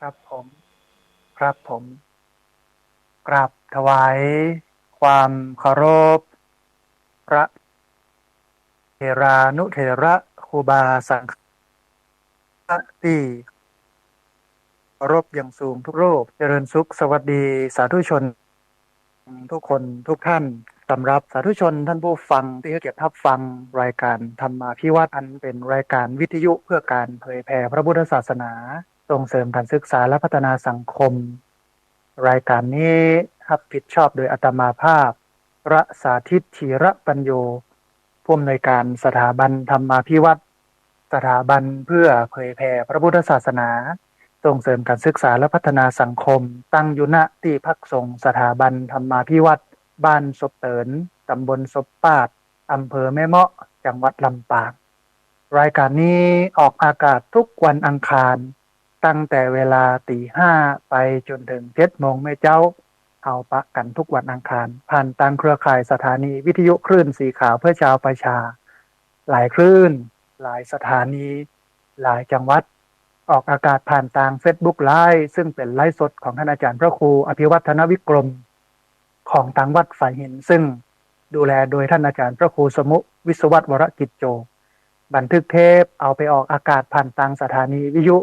ครับผมครับผมกราบถวายความเคารพพระเถรานุเถระครูบาสังฆะที่เคารพอย่างสูงทุกรูปเจริญสุขสวัสดีสาธุชนทุกคนทุกท่านสำหรับสาธุชนท่านผู้ฟังที่ให้เกียรติรับฟังรายการธรรมาภิวัตน์อันเป็นรายการวิทยุเพื่อการเผยแผ่พระพุทธศาสนาส่งเสริมการศึกษาและพัฒนาสังคมรายการนี้รับผิดชอบโดยอาตมาภาพ พระสาธิตธีระปัญโยผู้อำนวยการสถาบันธรรมาภิวัตน์สถาบันเพื่อเผยแผ่พระพุทธศาสนาส่งเสริมการศึกษาและพัฒนาสังคมตั้งอยู่ณที่พักสงฆ์สถาบันธรรมาภิวัตน์บ้านศพเตินตำบลศพปาดอำเภอแม่เมาะจังหวัดลำปางรายการนี้ออกอากาศทุกวันอังคารตั้งแต่เวลาตี 5ไปจนถึง7 โมงแม่เจ้า เอาปะกันทุกวันอังคารผ่านทางเครือข่ายสถานีวิทยุคลื่นสีขาวเพื่อชาวประชาหลายคลื่นหลายสถานีหลายจังหวัดออกอากาศผ่านทาง Facebook ไลฟ์ซึ่งเป็นไลฟ์สดของท่านอาจารย์พระครูอภิวัฒนวิกรมของทางวัดฝ่ายหินซึ่งดูแลโดยท่านอาจารย์พระครูสมุวิศวัตวรกิจโจบันทึกเทปเอาไปออกอากาศผ่านทางสถานีวิทยุ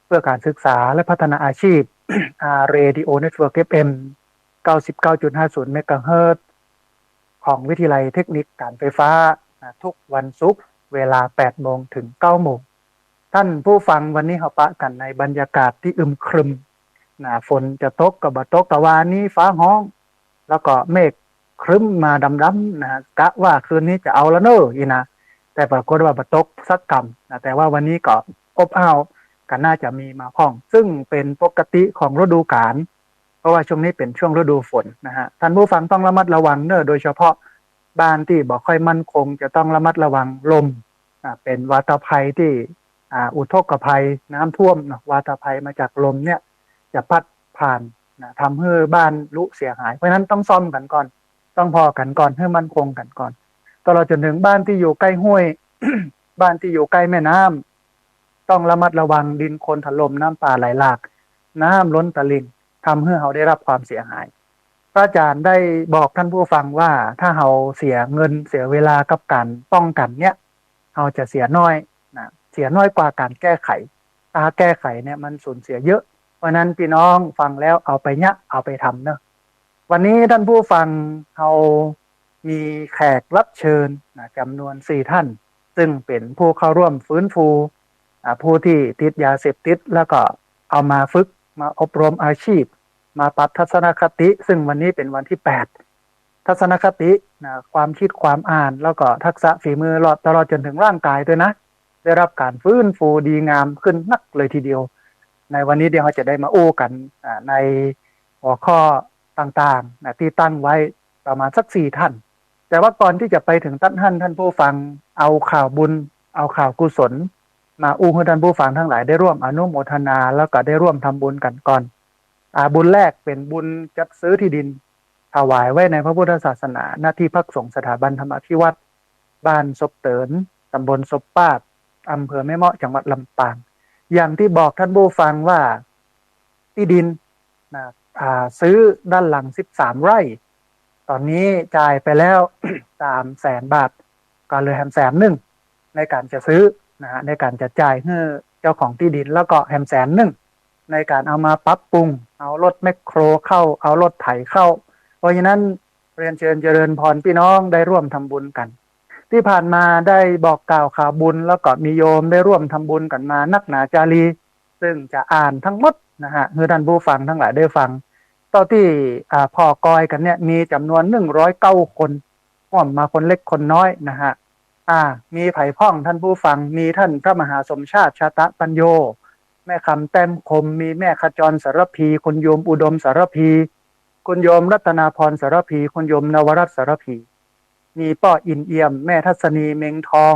เพื่อการศึกษาและพัฒนาอาชีพ Radio Network FM 99.50 เมกะเฮิรตซ์ของวิทยาลัยเทคนิคการไฟฟ้าทุกวันศุกร์เวลา 8 โมงถึง 9 โมงท่านผู้ฟังวันนี้เราปะกันในบรรยากาศที่อึมครึมฝนจะตกกับบ่ตกแต่ว่านี้ฟ้าห้อง แล้วก็เมฆครึ้มมาดำๆกะว่าคืนนี้จะเอาแล้วเนอะอีนะแต่ปรากฏว่าบ่ตกสักกำแต่ว่าวันนี้ก็อบอ้าวก็น่าจะมีมาพ้องซึ่งเป็นปกติของฤดูกาล เพราะว่าช่วงนี้เป็นช่วงฤดูฝนนะฮะท่านผู้ฟังต้องระมัดระวังเนอะโดยเฉพาะบ้านที่บ่ค่อยมั่นคงจะต้องระมัดระวังลมเป็นวาตภัยที่อุทกภัยน้ำท่วมนะวาตภัยมาจากลมเนี่ยจะพัดผ่านทำให้บ้านรุเสียหายเพราะฉะนั้นต้องซ่อมกันก่อนต้องพอกันก่อนให้มั่นคงกันก่อนตลอดจนถึงบ้านที่อยู่ใกล้ห้วย บ้านที่อยู่ใกล้แม่น้ำต้องระมัดระวังดินโคลนถล่มน้ำป่าไหลหลากน้ำล้นตลิ่ง ทำให้เขาได้รับความเสียหายพระอาจารย์ได้บอกท่านผู้ฟังว่าถ้าเขาเสียเงินเสียเวลากับการป้องกันเนี่ยเขาจะเสียน้อยเสียน้อยกว่าการแก้ไขถ้าแก้ไขเนี่ยมันสูญเสียเยอะเพราะนั้นพี่น้องฟังแล้วเอาไปเนี่ยเอาไปทำเนอะวันนี้ท่านผู้ฟังเขามีแขกรับเชิญจำนวน4 ท่านซึ่งเป็นผู้เข้าร่วมฟื้นฟูผู้ที่ติดยาเสพติดแล้วก็เอามาฝึกมาอบรมอาชีพมาปรับทัศนคติซึ่งวันนี้เป็นวันที่8ทัศนคติความคิดความอ่านแล้วก็ทักษะฝีมือตลอดจนถึงร่างกายด้วยนะได้รับการฟื้นฟูดีงามขึ้นนักเลยทีเดียวในวันนี้เดี๋ยวเราจะได้มาโอ้กันในหัวข้อต่างๆที่ตั้งไว้ประมาณสัก4 ท่านแต่ว่าก่อนที่จะไปถึงท่านผู้ฟังเอาข่าวบุญเอาข่าวกุศล มาอู้ให้ท่านผู้ฟังทั้งหลายได้ร่วมอนุโมทนาแล้วก็ได้ร่วมทำบุญกันก่อนบุญแรกเป็นบุญจัดซื้อที่ดินถวายไว้ในพระพุทธศาสนาหน้าที่พักสงฆ์สถาบันธรรมภิวัตรบ้านศพเตินตำบลศพปาดอำเภอแม่เมาะจังหวัดลำปางอย่างที่บอกท่านผู้ฟังว่าที่ดินนะซื้อด้านหลัง13 ไร่ตอนนี้จ่ายไปแล้ว 300,000 บาทก็เลย100,000ในการจะซื้อในการจะจ่ายให้เจ้าของที่ดินแล้วก็100,000ในการเอามาปรับปรุงเอารถแมคโครเข้าเอารถไถเข้าเพราะฉะนั้นเรียนเชิญเจริญพรพี่น้องได้ร่วมทำบุญกันที่ผ่านมาได้บอกกล่าวข่าวบุญแล้วก็มีโยมได้ร่วมทำบุญกันมานักหนาจารีซึ่งจะอ่านทั้งหมดนะฮะให้ท่านผู้ฟังทั้งหลายได้ฟังตอนที่พ่อกอยกันเนี่ยมีจำนวน109 คนร่วมมาคนเล็กคนน้อยนะฮะมีไผ่พ่องท่านผู้ฟังมีท่านพระมหาสมชาติชาตะปัญโยแม่คำแต้มคมมีแม่ขจรสารพีคุณโยมอุดมสารพีคุณโยมรัตนาพรสารพีคุณโยมนวรัตน์สารพีมีป้ออินเอี่ยมแม่ทัศนีเมงทอง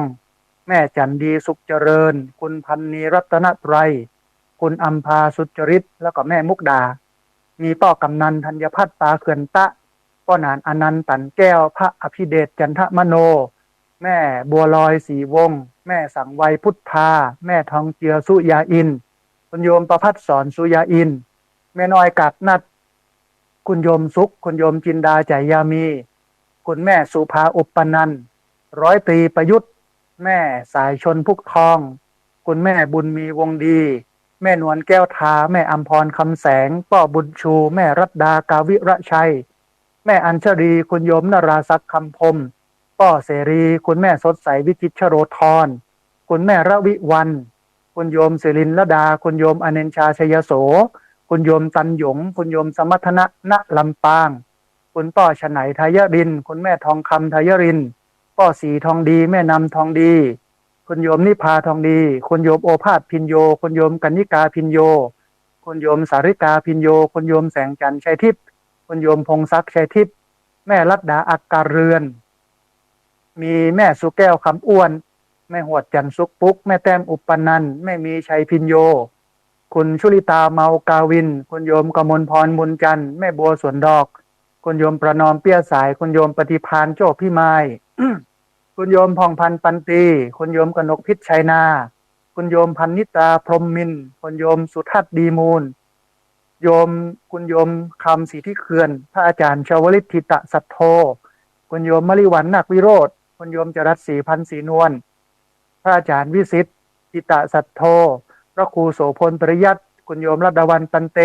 แม่จันดีสุขเจริญคุณพันนีรัตนไตรคุณอัมพาสุจริตแล้วก็แม่มุกดามีป้อกำนันธัญพัฒน์ตาเขื่อนตะป้อนานอนันต์ตันแก้วพระอภิเดชจันทมโนแม่บัวลอยสีวงแม่สังไวยพุทธาแม่ทองเจือสุยาอิน คุณโยมประภัสสรสุยาอินแม่น้อยกากนัดคุณโยมสุขคุณโยมจินดาใจยามีคุณแม่สุภาอุปปนันท์ร้อยตรีประยุทธ์แม่สายชนพุกทองคุณแม่บุญมีวงดีแม่นวลแก้วทาแม่อัมพรคำแสงป้อบุญชูแม่รัตดากาวิระชัยแม่อัญชรีคุณโยมนราศักดิ์คำพมป้อเสรีคุณแม่สดใสวิจิตรชโรธรคุณแม่ระวิวันคุณโยมศิรินลดาคุณโยมอเนนชาชยโสคุณโยมตันหยงคุณโยมสมัทนะณลำปางคุณป้อฉไนทายรินคุณแม่ทองคำทายรินป้อสีทองดีแม่นำทองดีคุณโยมนิพาทองดีคุณโยมโอภาสพินโยคุณโยมกนิกาพินโยคุณโยมสาริกาพินโยคุณโยมแสงจันทร์ชัยทิพย์คุณโยมพงศักดิ์ชัยทิพย์แม่รัตดาอักการเรือนมีแม่สุแก้วคำอ้วนแม่หวดจันสุกปุ๊กแม่แต้มอุปนันท์แม่มีชัยพินโยคุณชุลิตาเมากาวินคุณโยมกมลพรบุญจันทร์แม่บัวสวนดอกคุณโยมประนอมเปี้ยสายคุณโยมปฏิพานโจ้พี่ไม้ คุณโยมพองพันธ์ปันตีคุณโยมกนกพิษชัยนาคุณโยมพันนิตาพรหมมินทร์คุณโยมสุทัศน์ดีมูลโยมคุณโยมคำศรีที่เขื่อนพระอาจารย์ชาวลิตทิตะสัทโธคุณโยมมริวันนาควิโรธคุณโยมจรัสศรีพันธ์ศรีนวลพระอาจารย์วิสิทธิ์ทิตะสัทโธพระครูโสพลปริยัติคุณโยมรัตดาวันตันเต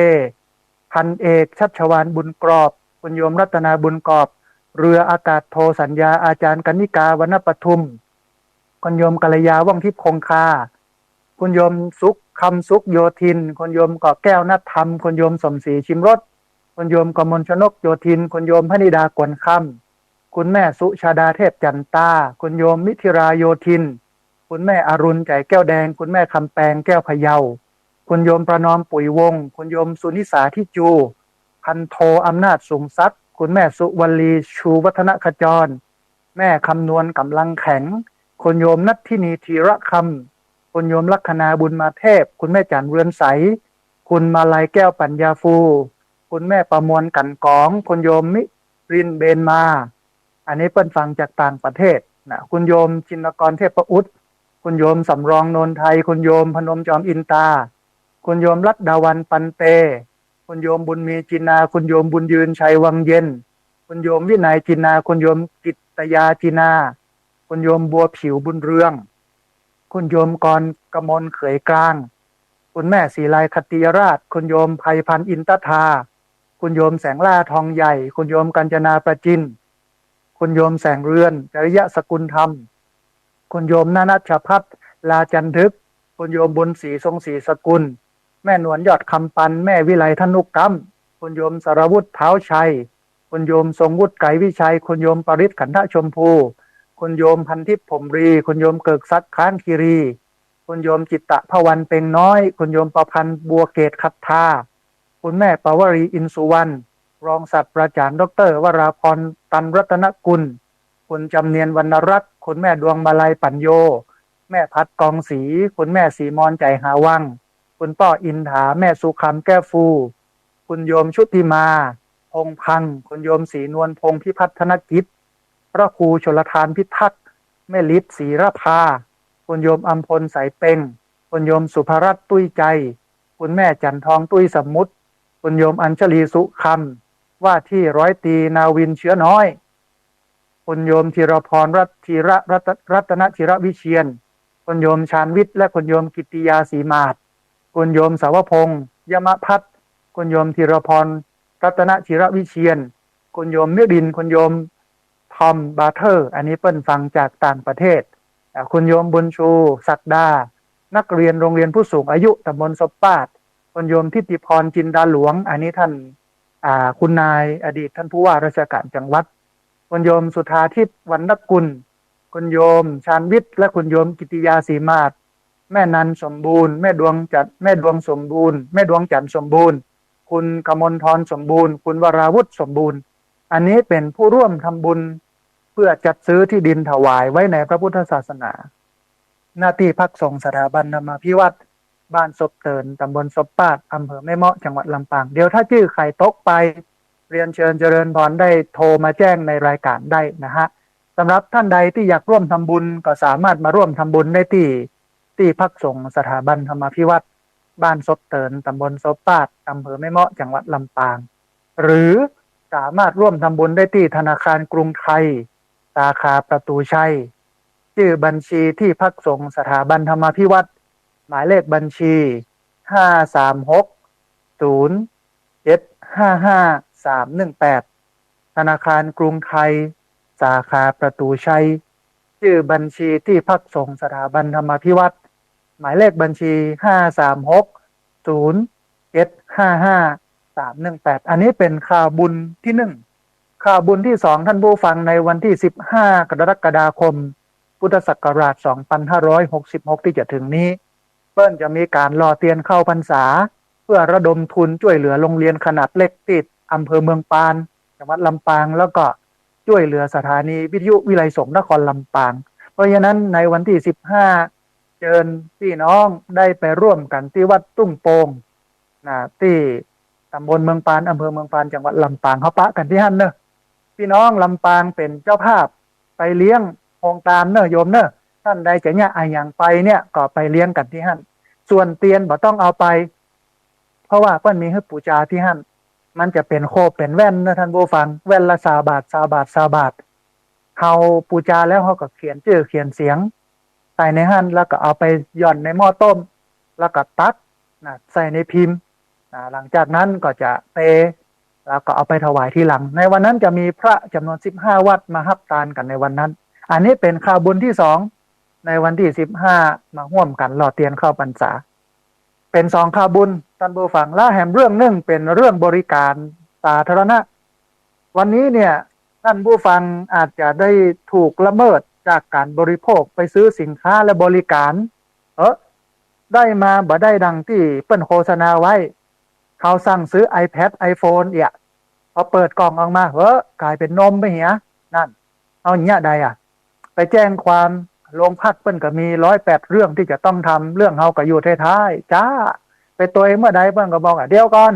พันเอกชัชวานบุญกรอบคุณโยมรัตนาบุญกรอบเรืออากาศโทสัญญาอาจารย์กนิกาวรรณปทุมคุณโยมกัลยาว่องทิพย์คงคาคุณโยมสุขคำสุขโยธินคุณโยมเกาะแก้วนัทธรรมคุณโยมสมศรีชิมรสคุณโยมกมลชนกโยธินคุณโยมพนิดากวนคำคุณแม่สุชาดาเทพจันตาคุณโยมมิถิราโยธินคุณแม่อรุณใจแก้วแดงคุณแม่คำแปงแก้วพะเยาคุณโยมประนอมปุ๋ยวงคุณโยมสุนิสาทิจูพันโทอำนาจสูงทรัพย์คุณแม่สุวลีชูวัฒนขจรแม่คำนวณกำลังแข็งคุณโยมนัททินีธีระคำคุณโยมลัคนาบุญมาเทพคุณแม่จันเรือนใสคุณมาลัยแก้วปัญญาฟูคุณแม่ประมวลกันกองคุณโยมมิรินเบนมาอันนี้เปิ้นฟังจากต่างประเทศนะคุณโยมจินกรเทพประอุดคุณโยมสำรองโนนไทยคุณโยมพนมจอมอินตาคุณโยมรัตดาวันปันเตคุณโยมบุญมีจินาคุณโยมบุญยืนชัยวังเย็นคุณโยมวินัยจินาคุณโยมกิตยาจินาคุณโยมบัวผิวบุญเรืองคุณโยมกรกมลเขยกลางคุณแม่ศรีลายคติยราชคุณโยมภัยพันธ์อินตทาคุณโยมแสงล่าทองใหญ่คุณโยมกัญจนาประจินคุณโยมแสงเรือนจริยะสกุลธรรมคุณโยมนานัชพัฒน์ลาจันทึกคุณโยมบุญศรีทรงศรีสกุลแม่นวลยอดคำปันแม่วิไลธนุกรรมคุณโยมสรวุฒิเท้าชัยคุณโยมทรงวุฒิไกรวิชัยคุณโยมปริศขันธชมพูคุณโยมพันทิพย์ผมรีคุณโยมเกิกซัดค้านคีรีคุณโยมจิตตะพวันเปงน้อยคุณโยมประพันธ์บัวเกตคัตธาคุณแม่ปวรีอินสุวรรณรองศาสตราจารย์ดรวราพรตันรัตนกุลคุณจำเนียนวรรณรัตน์คุณแม่ดวงมาลัยปัญโยแม่พัดกองศรีคุณแม่สีมอนใจหาวังคุณป้ออินถาแม่สุคำแก้วฟูคุณโยมชุติมาพงพังคุณโยมศรีนวลพงพิพัฒนกิจพระครูชลทานพิทักษ์แม่ฤทธิ์ศรีรภาคุณโยมอัมพลสายเป่งคุณโยมสุภรัตน์ตุ้ยใจคุณแม่จันทองตุ้ยสมุทรคุณโยมอัญชลีสุคำว่าที่ร้อยตรีนาวินเชื้อน้อยคุณโยมธีรพรรัตนธีรวิเชียนคุณโยมชาญวิทย์และคุณโยมกิติยาศรีมาศคุณโยมสาวพงษ์ยมพัฒน์คุณโยมธีรพรรัตนธีรวิเชียนคุณโยมมิรินคุณโยมทอมบาเทอร์อันนี้เปิ้นฟังจากต่างประเทศคุณโยมบุญชูศักดานักเรียนโรงเรียนผู้สูงอายุตำบลศพปาดคุณโยมทิติพรจินดาหลวงอันนี้ท่านคุณนายอดีตท่านผู้ว่าราชการจังหวัดคุณโยมสุธาทิพย์วรรณกุลคุณโยมชาญวิทย์และคุณโยมกิติยาศรีมาศแม่นันสมบูรณ์แม่ดวงสมบูรณ์แม่ดวงจันทร์สมบูรณ์คุณกมลธรสมบูรณ์คุณวราวุฒิสมบูรณ์อันนี้เป็นผู้ร่วมทำบุญเพื่อจัดซื้อที่ดินถวายไว้ในพระพุทธศาสนาหน้าที่พักสงฆ์สถาบันธรรมาภิวัตรบ้านศพเตินตำบลศพปาดอำเภอแม่เมาะจังหวัดลำปางเดี๋ยวถ้าชื่อใครตกไปเรียนเชิญเจริญพรได้โทรมาแจ้งในรายการได้นะฮะสำหรับท่านใดที่อยากร่วมทำบุญก็สามารถมาร่วมทำบุญได้ที่พักสงฆ์สถาบันธรรมาภิวัตร บ้านซบเตินตำบลซบปาดอำเภอแม่เมาะจังหวัดลำปางหรือสามารถร่วมทำบุญได้ที่ธนาคารกรุงไทยสาขาประตูชัยชื่อบัญชีที่พักสงฆ์สถาบันธรรมาภิวัตรหมายเลขบัญชี5360755 318ธนาคารกรุงไทยสาขาประตูชัยชื่อบัญชีที่พักสงฆ์สถาบันธรรมาภิวัตรหมายเลขบัญชี5360755 318อันนี้เป็นข่าวบุญที่หนึ่งข่าวบุญที่สองท่านผู้ฟังในวันที่15กรกฎาคมพุทธศักราช2566ที่จะถึงนี้เปิ้ลจะมีการรอเตียนเข้าพรรษาเพื่อระดมทุนช่วยเหลือโรงเรียนขนาดเล็กติดอำเภอเมืองปานจังหวัดลำปางแล้วก็ช่วยเหลือสถานีวิทยุวิไลสงฆ์นครลำปางเพราะฉะนั้นในวันที่15เชิญพี่น้องได้ไปร่วมกันที่วัดตุ้งโปงที่ตำบลเมืองปานอำเภอเมืองปานจังหวัดลำปางเขาปะกันที่หั่นเนอะพี่น้องลำปางเป็นเจ้าภาพไปเลี้ยงโครงการเนอะโยมเนอะท่านใดจะเนี่ยอย่างไปเนี่ยก็ไปเลี้ยงกันที่หั่นส่วนเตียนบ่ต้องเอาไปเพราะว่าเปิ้นมีให้ปูจาที่หั่นมันจะเป็นโคเป็นแว่นนะท่านผู้ฟังแว่นละ20 บาทเฮาปูจาแล้วเฮาก็เขียนชื่อเขียนเสียงใส่ในหั่นแล้วก็เอาไปหย่อนในหม้อต้มแล้วก็ตัดใส่ในพิมพ์หลังจากนั้นก็จะเทแล้วก็เอาไปถวายทีหลังในวันนั้นจะมีพระจำนวน15วัดมารับทานกันในวันนั้นอันนี้เป็นข่าวบุญที่สองในวันที่15มาร่วมกันรอเตียนเข้าพรรษาเป็น2ข่าวบุญท่านผู้ฟังและแถมเรื่องหนึ่งเป็นเรื่องบริการสาธารณะวันนี้เนี่ยท่านผู้ฟังอาจจะได้ถูกละเมิดจากการบริโภคไปซื้อสินค้าและบริการได้มาบ่ได้ดังที่เปิ้นโฆษณาไว้เขาสั่งซื้อ iPad iPhone พอเปิดกล่องออกมากลายเป็นนมไปเหียนั่นเอาอย่างเงี้ยใดไปแจ้งความโรงพักเปิ้นก็มี108เรื่องที่จะต้องทำเรื่องเฮาก็อยู่ท้ายๆจ้าไปตัวเมื่อใดเปิ้นก็บอกเดี๋ยวก่อน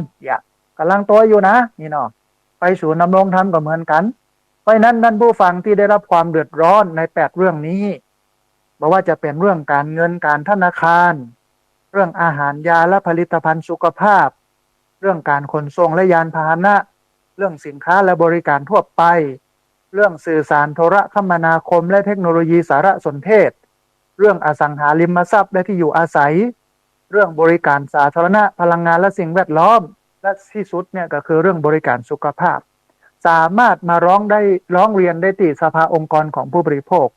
กำลังตัวอยู่นะนี่เนาะไปศูนย์ดำรงธรรมก็เหมือนกันเพราะนั้นท่านผู้ฟังที่ได้รับความเดือดร้อนใน8เรื่องนี้บอกว่าจะเป็นเรื่องการเงินการธนาคารเรื่องอาหารยาและผลิตภัณฑ์สุขภาพเรื่องการขนส่งและยานพาหนะเรื่องสินค้าและบริการทั่วไปเรื่องสื่อสารโทรคมนาคมและเทคโนโลยีสารสนเทศเรื่องอสังหาริมทรัพย์และที่อยู่อาศัยเรื่องบริการสาธารณะพลังงานและสิ่งแวดล้อมและที่สุดเนี่ยก็คือเรื่องบริการสุขภาพสามารถมาร้องเรียนได้ที่สภาองค์กรของผู้บริโภค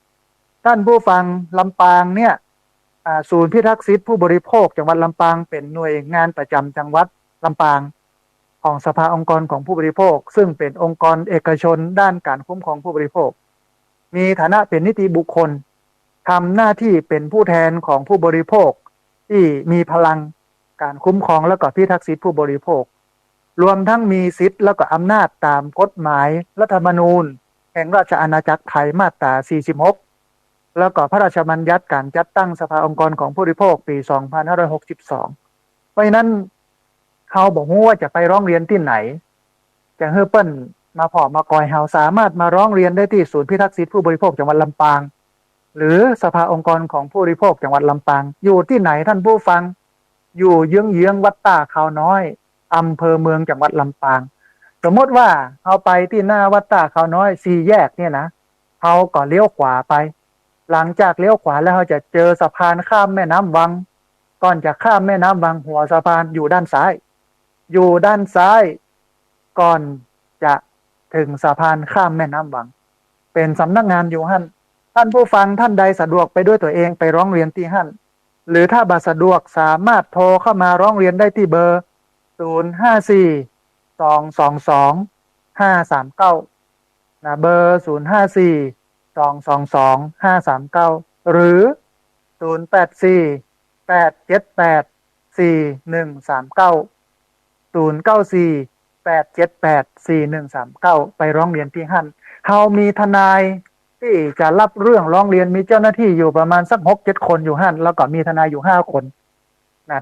ท่านผู้ฟังลำปางเนี่ยศูนย์พิทักษ์สิทธิผู้บริโภคจังหวัดลำปางเป็นหน่วยงานประจำจังหวัดลำปางของสภาองค์กรของผู้บริโภคซึ่งเป็นองค์กรเอกชนด้านการคุ้มครองผู้บริโภคมีฐานะเป็นนิติบุคคลทำหน้าที่เป็นผู้แทนของผู้บริโภคที่มีพลังการคุ้มครองและก็พิทักษ์สิทธิผู้บริโภครวมทั้งมีสิทธิ์และก็อำนาจตามกฎหมายรัฐธรรมนูญแห่งราชอาณาจักรไทยมาตรา46แล้วก็พระราชบัญญัติการจัดตั้งสภาองค์กรของผู้บริโภคปี2562เพราะฉะนั้นเขาบอกว่าจะไปร้องเรียนที่ไหนจะให้เปิ้นมาพอมากอยเฮาสามารถมาร้องเรียนได้ที่ศูนย์พิทักษ์สิทธิผู้บริโภคจังหวัดลำปางหรือสภาองค์กรของผู้บริโภคจังหวัดลำปางอยู่ที่ไหนท่านผู้ฟังอยู่เยื้องวัดตาขาวน้อยอำเภอเมืองจังหวัดลำปางสมมติว่าเอาไปที่หน้าวัดตาขาวน้อย4แยกเนี่ยนะเขาก็เลี้ยวขวาไปหลังจากเลี้ยวขวาแล้วเขาจะเจอสะพานข้ามแม่น้ำวังก่อนจะข้ามแม่น้ำวังหัวสะพานอยู่ด้านซ้ายก่อนจะถึงสะพานข้ามแม่น้ำวังเป็นสำนักงานอยู่หั่นท่านผู้ฟังท่านใดสะดวกไปด้วยตัวเองไปร้องเรียนที่หั่นหรือถ้าบ่สะดวกสามารถโทรเข้ามาร้องเรียนได้ที่เบอร์054-222-539นะเบอร์054-222-539หรือ084-878-4139 094-878-4139ไปร้องเรียนที่หั่นเฮามีทนายที่จะรับเรื่องร้องเรียนมีเจ้าหน้าที่อยู่ประมาณสัก 6-7 คนอยู่หั่นแล้วก็มีทนายอยู่5คน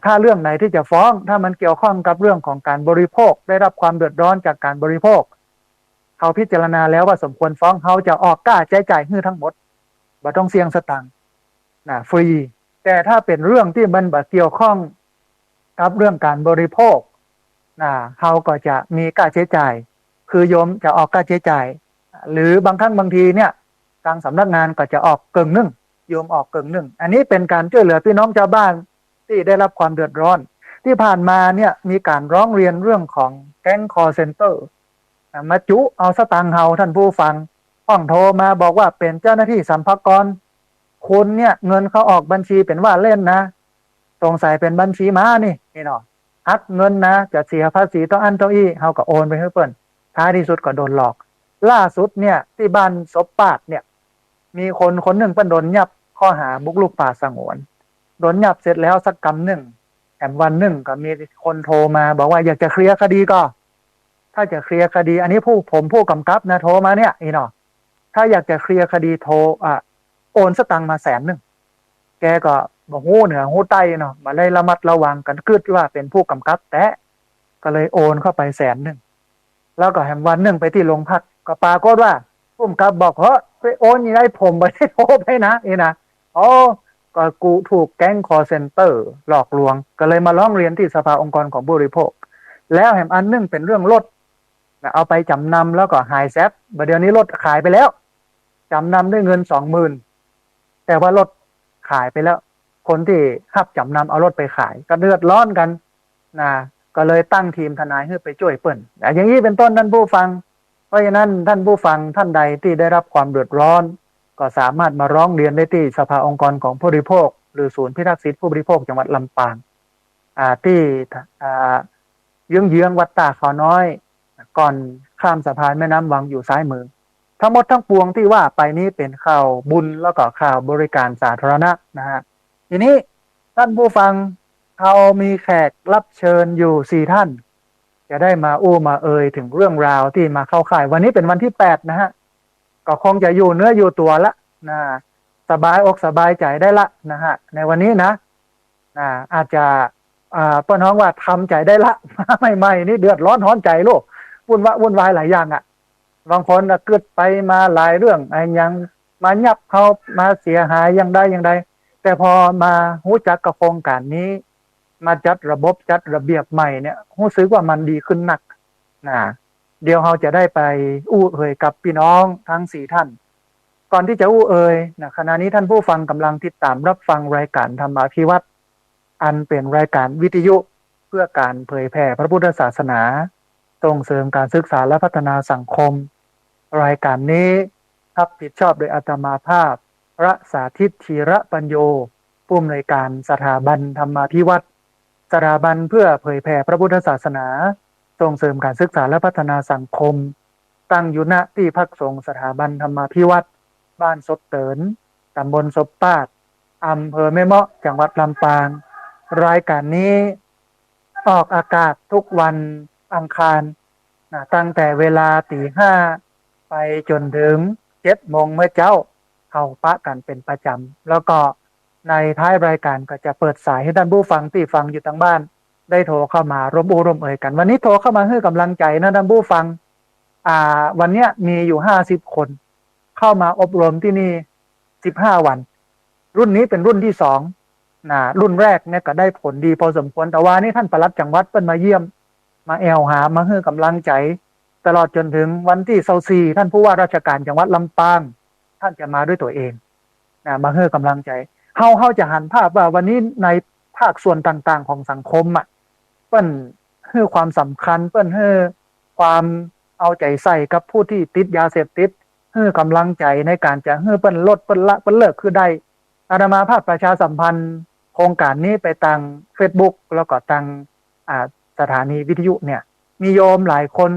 ถ้าเรื่องไหนที่จะฟ้องถ้ามันเกี่ยวข้องกับเรื่องของการบริโภคได้รับความเดือดร้อนจากการบริโภคเขาพิจารณาแล้วว่าสมควรฟ้องเขาจะออกค่าใช้จ่ายให้ทั้งหมดบ่ต้องเสี่ยงสตังค์ฟรีแต่ถ้าเป็นเรื่องที่มันบ่เกี่ยวข้อง กับเรื่องการบริโภคเขาก็จะมีค่าใช้จ่ายคือโยมจะออกค่าใช้จ่ายหรือบางครั้งบางทีเนี่ยทางสำนักงานก็จะออกเกินหนึ่งโยมออกเกินหนึ่งอันนี้เป็นการช่วยเหลือพี่น้องชาวบ้านที่ได้รับความเดือดร้อนที่ผ่านมาเนี่ยมีการร้องเรียนเรื่องของแก๊งคอร์เซนเตอร์มาจุเอาสตังค์เฮาท่านผู้ฟังห้องโทรมาบอกว่าเป็นเจ้าหน้าที่สัมภากรคุณเนี่ยเงินเขาออกบัญชีเป็นว่าเล่นนะสงสัยเป็นบัญชีม้านี่เนาะหักเงินนะจะเสียภาษีต้องอันต้องอี้เฮาก็โอนไปให้เปิ้นท้ายที่สุดก็โดนหลอกล่าสุดเนี่ยที่บ้านศพปาดเนี่ยมีคนหนึ่งเปิ้นโดนยับข้อหาบุกรุกป่าสงวนโดนยับเสร็จแล้วสักกำหนึ่งแถมวันหนึ่งก็มีคนโทรมาบอกว่าอยากจะเคลียร์คดีก็ถ้าจะเคลียร์คดีอันนี้ผู้กำกับนะโทรมาเนี่ยเนาะถ้าอยากจะเคลียร์คดีโทรโอนสตังค์มา100,000แกก็บอกหูเหนือหูใต้เนาะมาเลยระมัดระวังกันกึดว่าเป็นผู้กำกับแต่ก็เลยโอนเข้าไป100,000แล้วก็แถมวันหนึ่งไปที่โรงพักก็ปรากฏว่าผู้กำกับบอกเฮ้ยไปโอนยังไงผมไม่ได้โทรไปนะนะอ๋อก็กูถูกแก๊งคอร์เซนเตอร์หลอกลวงก็เลยมาร้องเรียนที่สภาองค์กรของผู้บริโภคแล้วแถมอันนึงเป็นเรื่องรถเอาไปจำนำแล้วก็หายแซฟเดี๋ยวนี้รถขายไปแล้วจำนำด้วยเงิน20,000แต่ว่ารถขายไปแล้วคนที่หับจำนำเอารถไปขายก็เดือดร้อนกันนะก็เลยตั้งทีมทนายให้ไปช่วยเปิ้นอย่างนี้เป็นต้นท่านผู้ฟังเพราะฉะนั้นท่านผู้ฟังท่านใดที่ได้รับความเดือดร้อนก็สามารถมาร้องเรียนได้ที่สภาองค์กรของผู้บริโภคหรือศูนย์พิทักษ์สิทธิผู้บริโภคจังหวัดลำปางที่เยื้องวัดตาขาวน้อยก่อนข้ามสะพานแม่น้ำวังอยู่ซ้ายมือทั้งหมดทั้งปวงที่ว่าไปนี้เป็นข่าวบุญแล้วก็ข่าวบริการสาธารณะนะฮะทีนี้ท่านผู้ฟังเขามีแขกรับเชิญอยู่4ท่านจะได้มามาถึงเรื่องราวที่มาเข้าข่ายวันนี้เป็นวันที่8นะฮะก็คงจะอยู่เนื้ออยู่ตัวละนะสบายอกสบายใจได้ละนะฮะในวันนี้นะอาจจะป้าน้องว่าทำใจได้ละใหม่ๆนี่เดือดร้อนร้อนใจโลกวุ่นวายหลายอย่างบางคนเกิดไปมาหลายเรื่องไอ้ยังมายับเขามาเสียหายยังได้แต่พอมารู้จักกับโครงการนี้มาจัดระบบจัดระเบียบใหม่เนี่ยรู้สึกว่ามันดีขึ้นหนักเดี๋ยวเราจะได้ไปกับพี่น้องทั้ง4ท่านก่อนที่จะขณะนี้ท่านผู้ฟังกำลังติดตามรับฟังรายการธรรมาภิวัตรอันเป็นรายการวิทยุเพื่อการเผยแผ่พระพุทธศาสนาส่งเสริมการศึกษาและพัฒนาสังคมรายการนี้รับผิดชอบโดยอาตมาภาพพระสาธิตธีระปัญโยผู้อำนวยการสถาบันธรรมาภิวัตรสถาบันเพื่อเผยแผ่พระพุทธศาสนาส่งเสริมการศึกษาและพัฒนาสังคมตั้งอยู่ณที่พักสงฆ์สถาบันธรรมาภิวัตรบ้านศพเตินตำบลศพปาดอำเภอแม่เมาะจังหวัดลำปางรายการนี้ออกอากาศทุกวันอังคารตั้งแต่เวลา 5:00 ไปจนถึง 7:00 เมื่อเจ้าเข้าปะกันเป็นประจำแล้วก็ในท้ายรายการก็จะเปิดสายให้ท่านผู้ฟังที่ฟังอยู่ทางบ้านได้โทรเข้ามาร่วมกันวันนี้โทรเข้ามาให้กำลังใจนะท่านผู้ฟังวันนี้มีอยู่50 คนเข้ามาอบรมที่นี่15 วันรุ่นนี้เป็นรุ่นที่2รุ่นแรกเนี่ยก็ได้ผลดีพอสมควรแต่ว่านี่ท่านปลัดจังหวัดเพิ่นมาเยี่ยมมาแอวหามาให้กำลังใจตลอดจนถึงวันที่24ท่านผู้ว่าราชการจังหวัดลำปางท่านจะมาด้วยตัวเองมาให้กำลังใจเฮาจะหันภาพว่าวันนี้ในภาคส่วนต่างๆของสังคมเปิ้นให้ความสำคัญเปิ้นให้ความเอาใจใส่กับผู้ที่ติดยาเสพติดให้กำลังใจในการจะให้เปิ้นลดเปิ้นละเปิ้นเลิกคือได้อาตมาภาคประชาสัมพันธ์โครงการนี้ไปทาง Facebook แล้วก็ทางสถานีวิทยุเนี่ยมีโยมหลายคน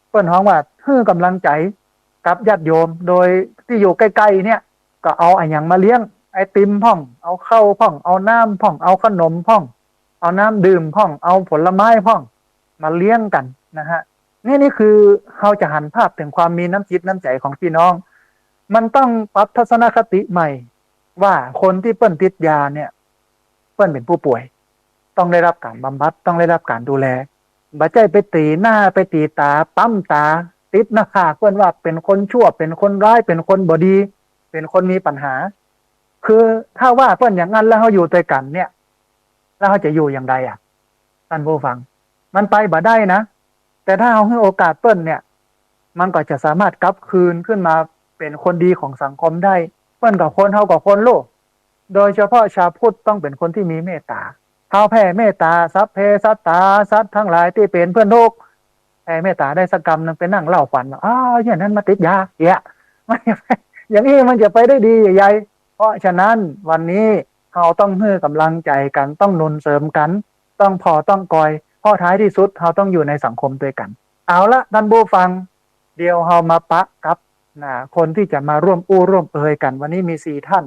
เปิ้นฮ้องว่าให้กำลังใจกับญาติโยมโดยที่อยู่ใกล้ๆเนี่ยก็เอาอันหยังมาเลี้ยงไอติมพ่องเอาข้าวพ่องเอาน้ำพ่องเอาขนมพ่องเอาน้ำดื่มพ่องเอาผลไม้พ่องมาเลี้ยงกันนะฮะนี่คือเราจะหันภาพถึงความมีน้ำจิตน้ำใจของพี่น้องมันต้องปรับทัศนคติใหม่ว่าคนที่เปิ้นติดยาเนี่ยเปิ้นเป็นผู้ป่วยต้องได้รับการบำบัดต้องได้รับการดูแลบ่ใจไปตีหน้าไปตีตาปั๊มตาติดหน้าผากเปิ้นว่าเป็นคนชั่วเป็นคนร้ายเป็นคนบ่ดีเป็นคนมีปัญหาคือถ้าว่าเปิ้นอย่างนั้นแล้วเฮาอยู่ด้วยกันเนี่ย แล้วเขาจะอยู่อย่างไรท่านผู้ฟังมันไปบ่ได้นะแต่ถ้าเอาให้โอกาสเปิ้ลเนี่ยมันก็จะสามารถกลับคืนขึ้นมาเป็นคนดีของสังคมได้เปิ้ลกับคนเฮากับคนโลกโดยเฉพาะชาวพุทธต้องเป็นคนที่มีเมตตาเฮาแผ่เมตตาสัพเพสัตตาสัตว์ทั้งหลายที่เป็นเพื่อนโลกแผ่เมตตาได้สักกรรมนึงเป็นนั่งเล่าฝันว่าอย่างนั้นมาติดยามันอย่างนี้มันจะไปได้ดีใหญ่เพราะฉะนั้นวันนี้เราต้องให้กำลังใจกันต้องหนุนเสริมกันต้องพอต้องกอยเพราะท้ายที่สุดเราต้องอยู่ในสังคมด้วยกันเอาละท่านผู้ฟังเดี๋ยวเรามาปะกับคนที่จะมาร่วมร่วมเอ่ยกันวันนี้มี4ท่าน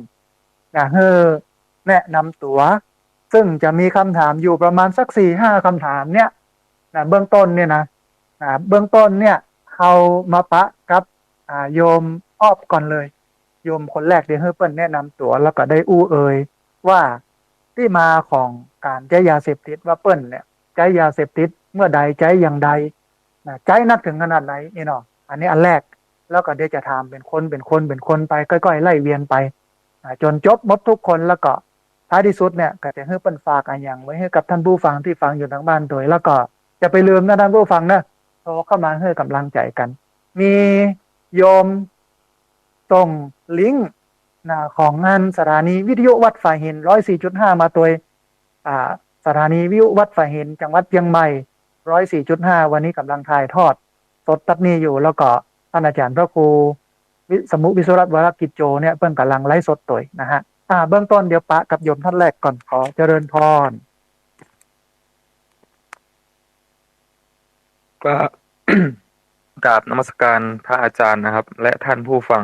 แนะนำตัวซึ่งจะมีคำถามอยู่ประมาณสัก4-5คำถามเนี่ยเบื้องต้นเนี่ยเบื้องต้นเนี่ยเรามาปะกับโยมอ้อก่อนเลยโยมคนแรกเดี๋ยวเปิ้ลแนะนำตัวแล้วก็ได้เอ่ยว่าที่มาของการใช้ยาเสพติดว่าเปิ้ลเนี่ยใช้ยาเสพติดเมื่อใดใช้อย่างใดใช้นักถึงขนาดไหนนี่เนาะอันนี้อันแรกแล้วก็เดี๋ยวจะถามเป็นคนไปค่อยๆไล่เวียนไปจนจบหมดทุกคนแล้วก็ท้ายที่สุดเนี่ยก็จะให้เปิ้ลฝากอย่างไว้ให้กับท่านผู้ฟังที่ฟังอยู่ทางบ้านโดยแล้วก็จะไปลืมนะท่านผู้ฟังนะโทรเข้ามาให้กำลังใจกันมีโยมส่งลิงก์ของงานสถานีวิทยุวัดฝ่ายหิน 104.5 มาตัวสถานีวิทยุวัดฝ่ายหินจังหวัดเชียงใหม่ 104.5 วันนี้กำลังถ่ายทอดสดตัดนี้อยู่แล้วก็ท่านอาจารย์พระครูสมุวิสุรัตน์วรกิจโจเนี่ยเพิ่งกำลังไลฟ์สดตัวนะฮะเบื้องต้นเดี๋ยวปะกับโยมท่านแรกก่อนขอเจริญพรก็ กราบนมัสการพระอาจารย์นะครับและท่านผู้ฟัง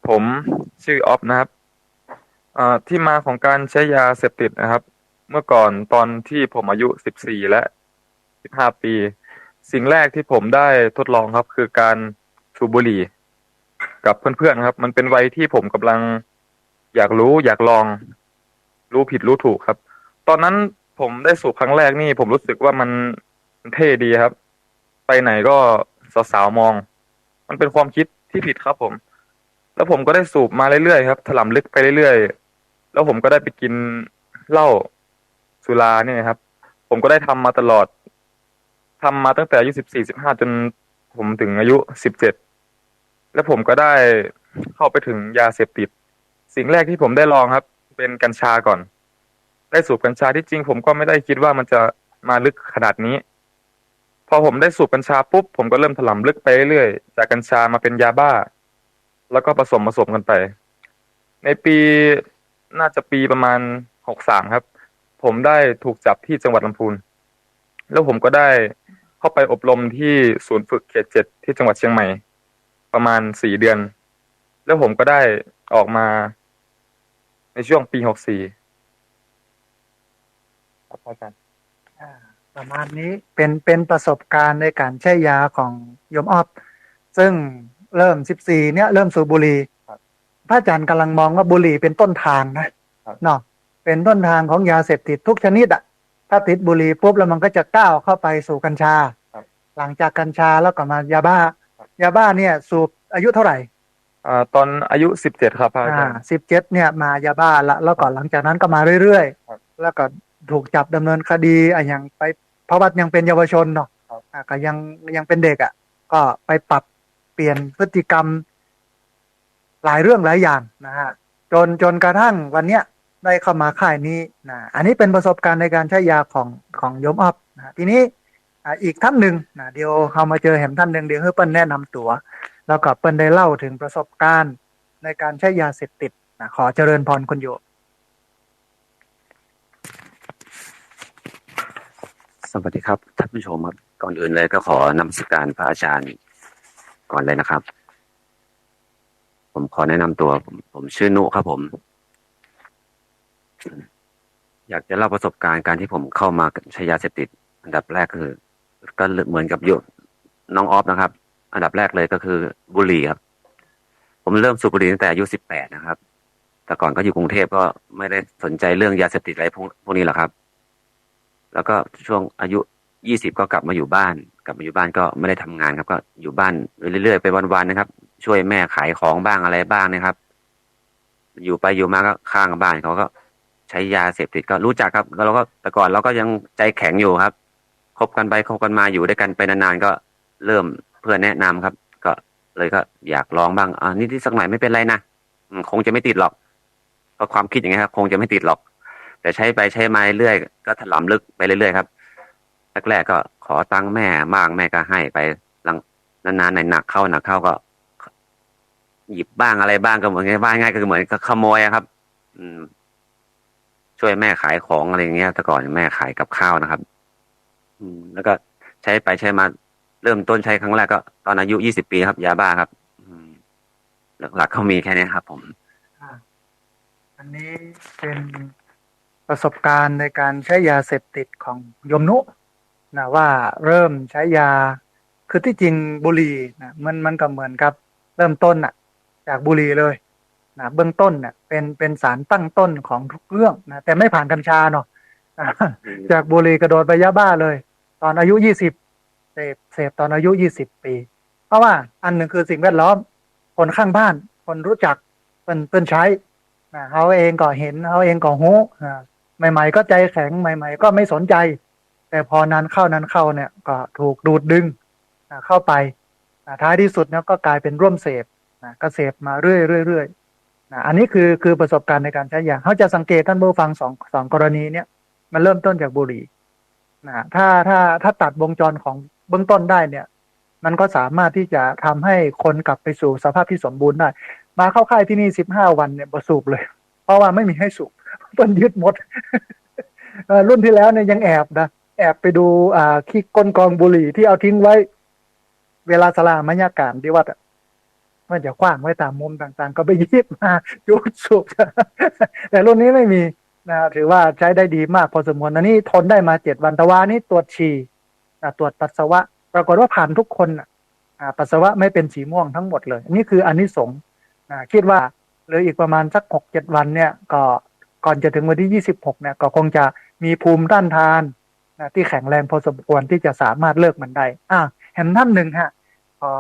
ผมชื่อออฟนะครับที่มาของการใช้ยาเสพติดนะครับเมื่อก่อนตอนที่ผมอายุ14และ15ปีสิ่งแรกที่ผมได้ทดลองครับคือการสูบบุหรี่กับเพื่อนๆครับมันเป็นวัยที่ผมกำลังอยากรู้อยากลองรู้ผิดรู้ถูกครับตอนนั้นผมได้สูบครั้งแรกนี่ผมรู้สึกว่ามันเท่ดีครับไปไหนก็สาวๆมองมันเป็นความคิดที่ผิดครับผมแล้วผมก็ได้สูบมาเรื่อยๆครับถลำลึกไปเรื่อยๆแล้วผมก็ได้ไปกินเหล้าสุราเนี่ยครับผมก็ได้ทำมาตลอดทำมาตั้งแต่อายุ14-15จนผมถึงอายุ17แล้วผมก็ได้เข้าไปถึงยาเสพติดสิ่งแรกที่ผมได้ลองครับเป็นกัญชาก่อนได้สูบกัญชาที่จริงผมก็ไม่ได้คิดว่ามันจะมาลึกขนาดนี้พอผมได้สูบกัญชาปุ๊บผมก็เริ่มถลำลึกไปเรื่อยๆจากกัญชามาเป็นยาบ้าแล้วก็ผสมกันไปในปีน่าจะปีประมาณ63ครับผมได้ถูกจับที่จังหวัดลำพูนแล้วผมก็ได้เข้าไปอบรมที่ศูนย์ฝึกเขต7ที่จังหวัดเชียงใหม่ประมาณ4เดือนแล้วผมก็ได้ออกมาในช่วงปี64ครับอาจารย์ประมาณนี้เป็นประสบการณ์ในการใช้ยาของโยมออฟซึ่งเริ่ม14เนี่ยเริ่มสูบบุหรี่พระอาจารย์กำลังมองว่าบุหรี่เป็นต้นทางนะเนาะเป็นต้นทางของยาเสพติดทุกชนิดถ้าติดบุหรี่ปุ๊บแล้วมันก็จะก้าวเข้าไปสู่กัญชาหลังจากกัญชาแล้วก็มายาบ้เนี่ยสูบอายุเท่าไหร่ตอนอายุ17ครับอาจารย์17เนี่ยมายาบ้าละแล้วก็หลังจากนั้นก็มาเรื่อยๆแล้วก็ถูกจับดำเนินคดีอย่างไปเพราะว่ายังเป็นเยาวชนเนาะก็ยังเป็นเด็กก็ไปปรับเปลี่ยนพฤติกรรมหลายเรื่องหลายอย่างนะฮะจนกระทั่งวันเนี้ยได้เข้ามาค่ายนี้นะอันนี้เป็นประสบการณ์ในการใช้ยาของโยมออฟนะทีนี้อีกท่านหนึ่งนะเดี๋ยวเรามาเจอแหมท่านหนึ่งเดี๋ยวให้เปิ้ลแนะนำตัวแล้วก็เปิ้ลได้เล่าถึงประสบการณ์ในการใช้ยาเสพติดนะขอเจริญพรคุณโยมสวัสดีครับท่านผู้ชมครับก่อนอื่นเลยก็ขอนมัสการพระอาจารย์ก่อนเลยนะครับผมขอแนะนำตัวผมชื่อนุครับผมอยากจะเล่าประสบการณ์การที่ผมเข้ามาใช้ยาเสพติดอันดับแรกคือก็เหมือนกับน้องออฟนะครับอันดับแรกเลยก็คือบุหรี่ครับผมเริ่มสูบบุหรี่ตั้งแต่อายุ18นะครับแต่ก่อนก็อยู่กรุงเทพก็ไม่ได้สนใจเรื่องยาเสพติดอะไรพวกนี้หรอกครับแล้วก็ช่วงอายุ20ก็กลับมาอยู่บ้านก็ไม่ได้ทำงานครับก็อยู่บ้านเรื่อยๆไปวันๆนะครับช่วยแม่ขายของบ้างอะไรบ้างนะครับอยู่ไปอยู่มาก็ข้างบ้านเขาก็ ใช้ยาเสพติดก็รู้จักครับแล้วเราก็แต่ก่อนเราก็ยังใจแข็งอยู่ครับคบกันไปคบกันมาอยู่ด้วยกันไปนานๆก็เริ่มเพื่อนแนะนำครับก็เลยก็อยากลองบ้างนี่ที่สักหน่อยไม่เป็นไรนะคงจะไม่ติดหรอกก็ความคิดอย่างเงี้ยครับคงจะไม่ติดหรอกแต่ใช้ไปใช้มาเรื่อยก็ถลำลึกไปเรื่อยๆครับแรกๆก็ขอตังค์แม่บ้างแม่ก็ให้ไปหลังนานๆหนักเข้าก็หยิบบ้างอะไรบ้างก็เหมือนว่าง่ายก็คือเหมือนกับขโมยอะครับ อืม ช่วยแม่ขายของอะไรอย่างเงี้ยแต่ก่อนแม่ขายกับข้าวนะครับ แล้วก็ใช้ไปใช้มาเริ่มต้นใช้ครั้งแรกก็ตอนอายุ20 ปีครับยาบ้าครับ หลักๆเขามีแค่นี้ครับผม อ่าอันนี้เป็นประสบการณ์ในการใช้ยาเสพติดของโยมนุนะว่าเริ่มใช้ยาคือที่จริงบุหรี่นะมันก็เหมือนกับเริ่มต้นน่ะจากบุหรี่เลยนะเบื้องต้นเนี่ยเป็นสารตั้งต้นของทุกเรื่องนะแต่ไม่ผ่านกัญชาเนาะอ่าจากบุหรี่กระโดดไปยาบ้าเลย ตอนอายุ20เสพตอนอายุ20 ปีเพราะว่าอันหนึ่งคือสิ่งแวดล้อมคนข้างบ้านคนรู้จักเปิ้นใช้เขาเองก็เห็นเขาเองก็หูใหม่ๆก็ใจแข็งใหม่ๆก็ไม่สนใจ แต่พอนานเข้าเนี่ยก็ถูกดูดดึงเข้าไปท้ายที่สุดเนี่ยก็กลายเป็นร่วมเสพก็เสพมาเรื่อยอันนี้คือประสบการณ์ในการใช้ยาเขาจะสังเกตท่านผู้ฟังสองกรณีเนี่ยมันเริ่มต้นจากบุหรี่ถ้าตัดวงจรของเบื้องต้นได้เนี่ย มันก็สามารถที่จะทำให้คนกลับไปสู่สภาพที่สมบูรณ์ได้ มาเข้าค่ายที่นี่15 วันเนี่ยบ่สูบเลย เพราะว่าไม่มีให้สูบเปิ้นยึดหมด รุ่นที่แล้วเนี่ยยังแอบนะแอบไปดูขี้ก้นกองบุหรี่ที่เอาทิ้งไว้ เวลาสลามยากาศที่วัดมันจะขว้างไว้ตามมุมต่างๆ ก็ไปหยิบมาจุดสูบ แต่รุ่นนี้ไม่มีถือว่าใช้ได้ดีมากพอสมควรอันนี้ทนได้มา7 วันแต่ว่านี่ตรวจฉี่ตรวจปัสสาวะปรากฏว่าผ่านทุกคนปัสสาวะไม่เป็นสีม่วงทั้งหมดเลยนี่คืออานิสงส์คิดว่าเหลืออีกประมาณสัก6-7 วันเนี่ยก็ก่อนจะถึงวันที่26เนี่ยก็คงจะมีภูมิต้านทานที่แข็งแรงพอสมควรที่จะสามารถเลิกมันได้แหมท่านหนึ่งฮะขอ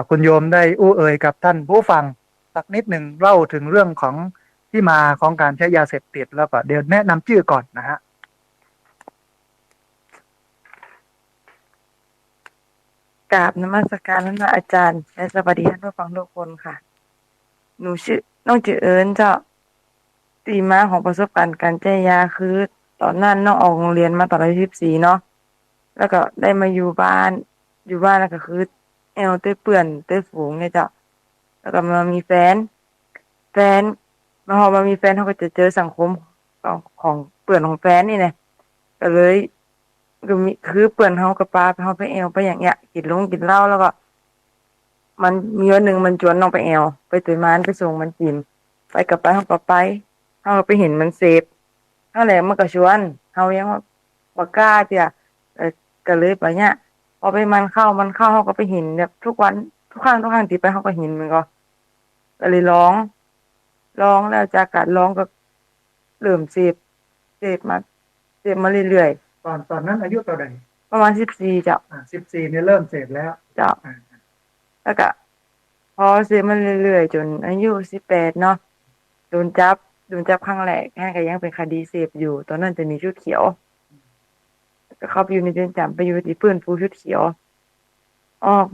คุณโยมได้อู้เอ่ยกับท่านผู้ฟังสักนิดหนึ่งเล่าถึงเรื่องของที่มาของการใช้ยาเสพติดแล้วก็เดี๋ยวแนะนำชื่อก่อนนะฮะกราบนมัสการท่านพระอาจารย์และสวัสดีท่านผู้ฟังทุกคนค่ะ หนูชื่อน้องจือเอิญเจ้าตีมาของประสบการณ์การใช้ยาคือ ตอนนั้นน้องออกโรงเรียนมาตอนอายุ14เนาะแล้วก็ได้มาอยู่บ้านแล้วก็คือแอลเต้เปื่อนเต้ฝูงเนี่ยเจ้าแล้วก็มามีแฟนมาพอมามีแฟนเขาก็จะเจอสังคมของเปื่อนของแฟนนี่แหละก็เลยก็มีคือเปื่อนเขากับปลาเขาไปแอลไปอย่างเงี้ยกินเหล้าแล้วก็ มันมีวันหนึ่งมันชวนน้องไปแอลไปตุยมานไปส่งมันกินไปกับไปเขาก็ไปเห็นมันเสพทั้งแหละมันก็ชวนเขายังว่าบ่กล้าเจ้ะก็เลยไปเนี่ยพอไปมันเข้าเขาก็ไปเห็นแบบทุกวันทุกครั้งที่ไปเขาก็เห็นมันก็เลยร้องแล้วจากการร้องก็เริ่มเสพมาเรื่อยตอนนั้นอายุเท่าไหร่ๆประมาณ14เจ้า14เนี่ยเริ่มเสพแล้วเจ้าแล้วก็พอเสพมาเรื่อยๆจนอายุ18เนาะโดนจับครั้งแรกแค่ก็ยังเป็นคดีเสพอยู่ตอนนั้นจะมีชุดเขียวก็เข้าไปอยู่ในเรือนจำไปอยู่ที่ฟื้นฟูชุดเขียวออก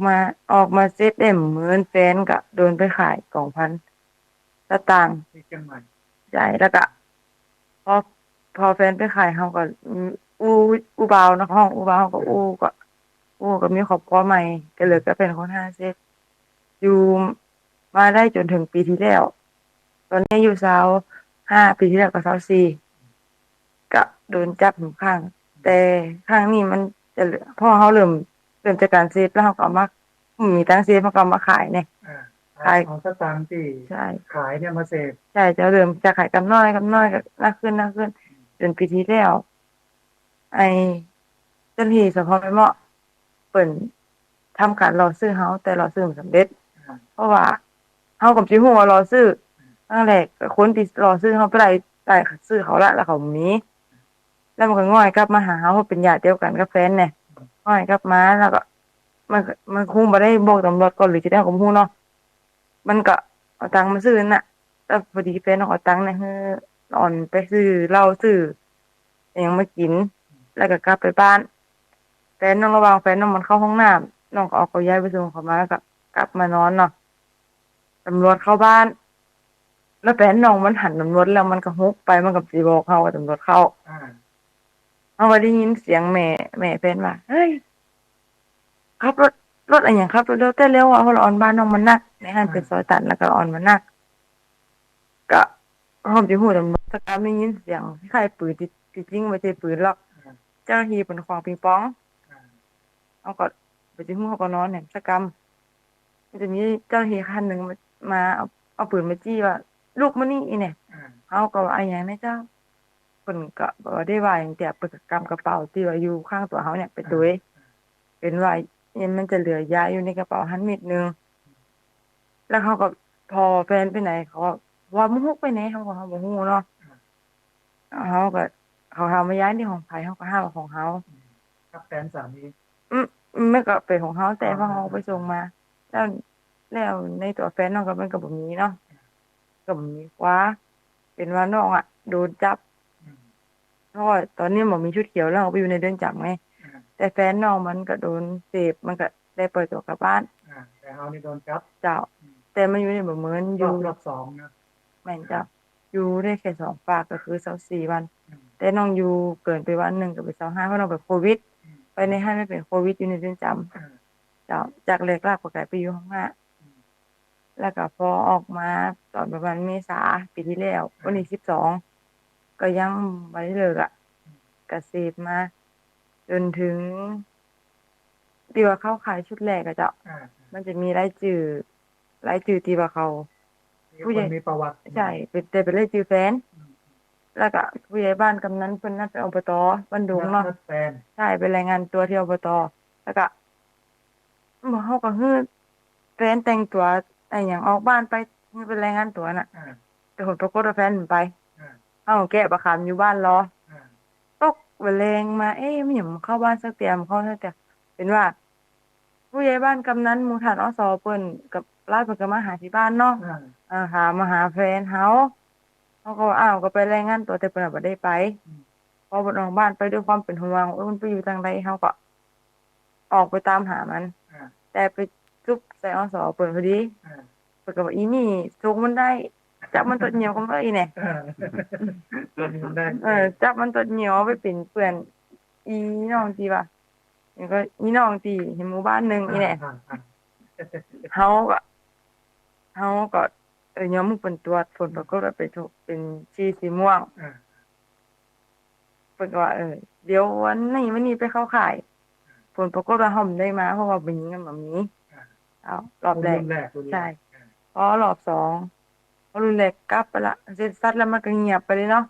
มาเสพได้เหมือนแฟนก็โดนไปขาย2,000 สตางค์ที่เชียงใหม่ใช่แล้วก็พอแฟนไปขายเขาก็อู้บ่าวนะห้องอู้บ่าวก็ก็มีครอบครัวใหม่ก็เลยก็เป็นคนหาเสพอยู่มาได้จนถึงปีที่แล้วตอนนี้อยู่25 ปีที่แล้วก็24ก็โดนจับหนึ่งครั้งแต่ครั้งนี้มันจะพอเขาเริ่มจากการเสพแล้วเขาก็เอามามีตังค์เสพเขาก็เอามาขายเนี่ยขายของสตางค์ที่ใช่ขายเนี่ยมาเสพใช่จะเริ่มจากขายกำน้อยก็นักขึ้นจนปีที่แล้วไอ้เจ้าหน้าที่สพแม่เมาะเปิ่นทำการรอซื้อเฮาแต่รอซื้อบ่สำเร็จเพราะว่าเฮาก็สิฮู้ว่ารอซื้อครั้งแรกก็คนที่รอซื้อเฮาไปได้ซื้อเขาละแล้วเขามีแล้วมันก็ง่อยกลับมาหาเฮาเพราะเป็นญาติเดียวกันกับแฟนเนี่ยง่อยกลับมาแล้วก็มันคงบ่ได้บอกตำรวจก่อนหรือจะได้ก็บ่ฮู้เนาะมันก็เอาตังค์มาซื้อน่ะแต่พอดีแฟนเอาตังค์เนี่ย นอนไปซื้อเหล้าซื้ออหยังมากิน แล้วก็กลับไปบ้านแฟนน้องระหว่างแฟนน้องมันเข้าห้องน้ำน้องก็เอาเขาย้ายไปส่งเขามาแล้วก็กลับมานอนเนาะตำรวจเข้าบ้าน แล้วแฟนน้องมันหันตำรวจแล้วมันก็ฮุบไปมันก็สิบอกเขาว่าตำรวจเข้า อ่า เอาก็ได้ยินเสียงแม่แฟนว่าเฮ้ยขับรถอะไรอย่างครับรถเร็วแต่เร็วอ่ะเพราะเราออนบ้านน้องมันนักในห้างเป็นซอยตัดแล้วก็ออนมันนักก็พร้อมจะหูตำรวจสักครั้งได้ยินเสียงคล้ายๆปืนที่จริงไม่ใช่ปืนหรอกเจ้าหน้าที่เป็นควางปิงปองเอาก็ไปที่หูเขาก็นอนเนี่ยสักครั้งมันจะมีเจ้าหน้าที่คันหนึ่งมาเอาปืนมาจี้ว่าลูกมานี่อีเนี่ยเขาก็ว่าอะไรอย่างนี้เจ้าเพิ่นก็บอกว่าได้ว่าอย่างแต่เปิดกำกระเป๋าที่ว่าอยู่ข้างตัวเขาเนี่ยไปตัวเป็นว่าเนี่ยมันจะเหลือยาอยู่ในกระเป๋าหันมิดนึงแล้วเขาก็พอแฟนไปไหนเขาก็ว่ามึงฮุกไปไหนเขาก็เขาบอกฮู้เนาะเขาก็เขาทำมาย้ายที่ของไผ่เขาก็ห้ามว่าของเขา กับแฟนสามี อืมไม่ก็เป็นของเขาแต่พอเขาไปส่งมา แล้วแล้วในตัวแฟนน้องก็มันก็บ่มีเนาะก็บ่มีคว้าเป็นว่าน้องอ่ะโดนจับเพราะว่าตอนนี้บ่มีชุดเขียวแล้วเขาไปอยู่ในเรือนจำไงแต่แฟนน้องมันก็โดนเสพมันก็ได้ปล่อยตัวกลับบ้าน แต่เฮานี่โดนจับ เจ้า แต่มันอยู่ในบ่เหมือนอยู่ รอบสองนะ แม่นเจ้าอยู่ได้แค่2 ฝากก็คือ24 วัน แต่น้องอยู่เกินไปวันหนึงก็ไป25เพราะน้องเป็นโควิด ไปในห้างไม่เป็นโควิดอยู่ในเรือนจำเจ้าจากแรกลากก็กลายไปอยู่ห้องห้าแล้วก็พอออกมาตอนประมาณเมษาปีที่แล้ววันที่12ก็ยังบ่ได้เลิกอ่ะก็เสพมาจนถึงที่ว่าเข้าขายชุดแรกอะเจ้ามันจะมีรายชื่อที่ว่าเขา ผู้ใหญ่ มีประวัติ ใช่เป็นรายชื่อแฟน แล้วก็ผู้ใหญ่บ้านกำนันเพิ่นนัดไปอบตบ้านดุงเนาะ นัดแฟน ใช่ไปรายงานตัวที่อบตแล้วก็บ่เฮาก็ฮือแฟนแต่งตัวไอ้หยังออกบ้านไปฮือไปรายงานตัวน่ะแต่ผลปรากฏว่าแฟนมันไปเฮาแก้บักขามอยู่บ้านรอตกแมลงมาเอ๊ะมันหยังมันเข้าบ้านสักเตียมเข้าสักเตียเป็นว่า ผู้ใหญ่บ้านกำนันหมู่ท่านอสเพิ่นกับหลานเพิ่นก็มาหาที่บ้านเนาะหามาหาแฟนเขาก็ว่าอ้าวก็ไปรายงานตัวแต่เพิ่นน่ะบ่ได้ไปพอเพิ่นออกบ้านไปด้วยความเป็นห่วงมันไปอยู่ทางใดเขาก็ออกไปตามหามันแต่ไปจุ๊บใส่อสเพิ่นพอดีเพิ่นก็ว่าอีนี่ส่งมันได้จับมันตัวเหนียวกันเลยแหน่ ได้ จับมันตัวเหนียวไปเป็นเพื่อนอีน้องที่ว่าแล้วก็อีน้องที่เห็นหมู่บ้านหนึงอีแหน่เฮาก็เฮาก็ยอมเพิ่นตรวจผลปรากฏว่าเป็นฉี่สีม่วงเพิ่นก็ว่าเดี๋ยววันนี้ไปเข้าค่ายผลปรากฏว่าเฮาบ่ได้มาเพราะว่าเป็นหญิงกันบ่มีอ้าวรอบแรกใช่พอรอบ2พอรุ่นแรกกลับไปละเสร็จสัตว์แล้วมันก็เงียบไปเลยเนาะ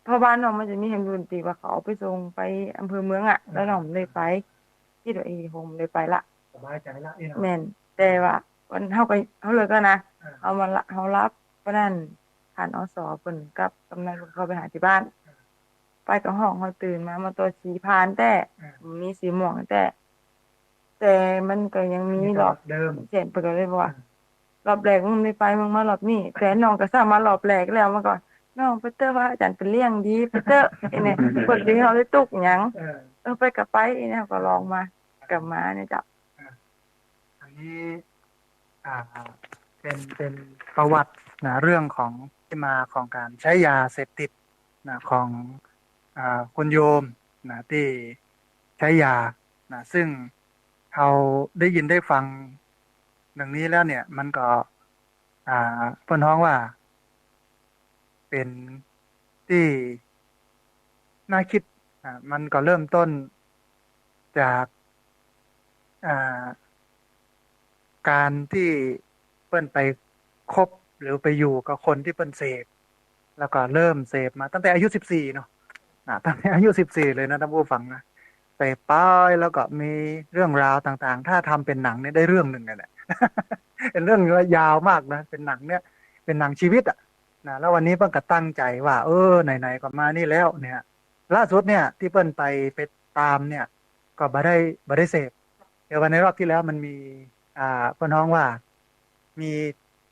เพราะบ้านน้องมันจะมีแห่งดนตรีว่าเขาเอาไปส่งไปอำเภอเมืองอ่ะแล้วน้องบ่ได้ไปคิดว่าคงบ่ได้ไปละ สบายใจละนี่เนาะ แม่นแต่ว่าวันเฮาก็เฮาเลิกแล้วนะเฮามาละเฮารับเพราะนั้นผ่านอสเพิ่นกับกำนันเพิ่นเข้าไปหาที่บ้าน ไปกับห้องเฮาตื่นมาตัวสีผ่านแต่มีสีม่วงแต่มันก็ยังมีรอบ เดิม เช่นเพิ่นก็เลยบอกว่ารอบแรกมึงไม่ไปมึงมารอบนี้แฟนน้องก็สร้างมารอบแรกแล้วมาก่อนน้องไปเตอร์ว่าอาจารย์เป็นเลี้ยงดีไปเตอร์ไอ้เนี่ยเพิ่นสิเฮาได้ตุกหยังไปก็ไปไอ้เนี่ยก็ลองมากลับมาเนี่ยจ้ะ อันนี้เป็นประวัตินะเรื่องของที่มาของการใช้ยาเสพติดนะของคุณโยมนะที่ใช้ยานะซึ่งเราได้ยินได้ฟังดังนี้แล้วเนี่ย มันก็เพิ่นฮ้องว่า เป็นที่น่าคิดมันก็เริ่มต้นจากอ่า การที่เปิ้นไปคบหรือไปอยู่กับคนที่เปิ้นเสพแล้วก็เริ่มเสพมาตั้งแต่อายุ14เนาะตั้งแต่อายุ14เลยนะท่านผู้ฟังนะเสพไปแล้วก็มีเรื่องราวต่างๆถ้าทำเป็นหนังเนี่ยได้เรื่องหนึ่งเลยแหละ เป็นเรื่องยาวมากนะเป็นหนังเนี่ยเป็นหนังชีวิตอ่ะนะแล้ววันนี้เปิ้นก็ตั้งใจว่าไหนๆก็มานี่แล้วเนี่ยล่าสุดเนี่ยที่เปิ้นไปตามเนี่ยก็บ่ได้เสพเดี๋ยววันในรอบที่แล้วมันมี เพื่อนน้องว่ามี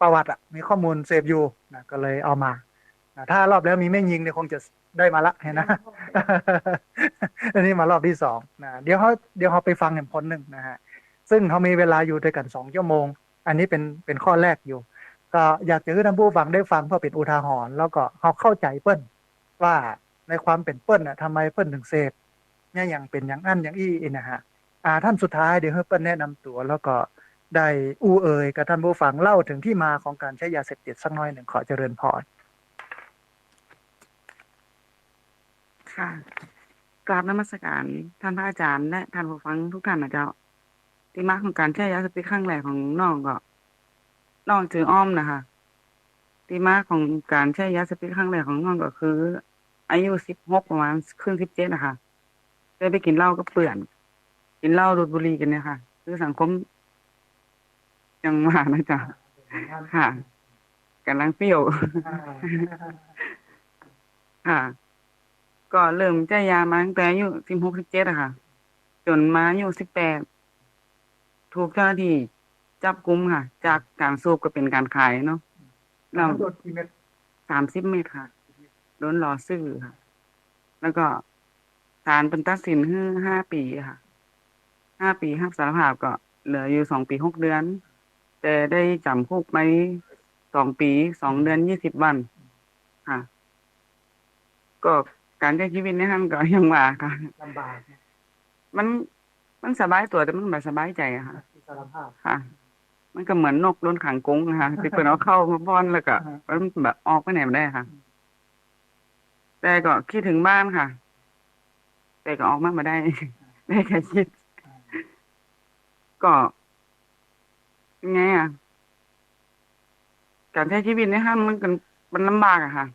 ประวัติมีข้อมูลเสพอยู่นะก็เลยเอามา ถ้ารอบแล้วมีแม่ยิงเนี่ยคงจะได้มาละเห็นนะ อันนี้มารอบที่สองนะเดี๋ยวเขาไปฟังกันคนหนึ่งนะฮะซึ่งเขามีเวลาอยู่ด้วยกัน2 ชั่วโมงอันนี้เป็นข้อแรกอยู่ก็อยากจะให้ท่านผู้ฟังได้ฟังเพื่อเป็นอุทาหรณ์แล้วก็เขาเข้าใจเปิ้ลว่าในความเป็นเปิ้ลน่ะทำไมเปิ้ลถึงเสพเนี่ยอย่างเป็นอย่างอันอย่างอี้นะฮะท่านสุดท้ายเดี๋ยวให้เปิ้ลแนะนำตัวแล้วก็ได้อู้เอ่ยกับท่านผู้ฟังเล่าถึงที่มาของการใช้ยาเสพติดสักหน่อยหนึ่งขอเจริญพร ค่ะกราบนมัสการท่านพระอาจารย์และท่านผู้ฟังทุกท่านนะเจ้าที่มาของการใช้ยาเสพติดครั้งแรกของน้องก็น้องชื่ออ้อมนะคะที่มาของการใช้ยาเสพติดครั้งแรกของน้องก็คือ อายุ16ประมาณขึ้น17นะคะได้ไปกินเหล้ากับเพื่อนกินเหล้าดูดบุหรี่กันเนี่ยค่ะคือสังคมยังว่านะจ๊ะค่ะกำลังเปรี้ยว ค่ะ ก็เริ่มใช้ยามาตั้งแต่อายุ16 17อะค่ะ จนมาอายุ18ถูกเจ้าหน้าที่จับกุมค่ะ จากการสูบก็เป็นการขายเนาะเรา โดนกี่เม็ด 30 เมตรค่ะ โดนหลอซื้อค่ะ แล้วก็ศาลเป็นตัดสินให้5 ปีค่ะ5 ปีรับสารภาพก็เหลืออยู่2 ปี 6 เดือน แต่ได้จำคุกไป2 ปี 2 เดือน 20 วันค่ะ ก็การใช้ชีวิตในนั้นก็ยังว่าค่ะ ลำบากเนี่ย มันมันสบายตัวแต่มันแบบสบายใจอะค่ะ อิสรภาพ ค่ะ มันก็เหมือนนกโดนขังกรงนะคะที่เพิ่นเอาเข้ามาป้อนแล้วก็มันแบบออกไปไหนไม่ได้ค่ะ แต่ก็คิดถึงบ้านค่ะ แต่ก็ออกมาไม่ได้ ได้แค่คิด ก็ยังไงอ่ะ การใช้ชีวิตในห้างมันลำบากอะค่ะ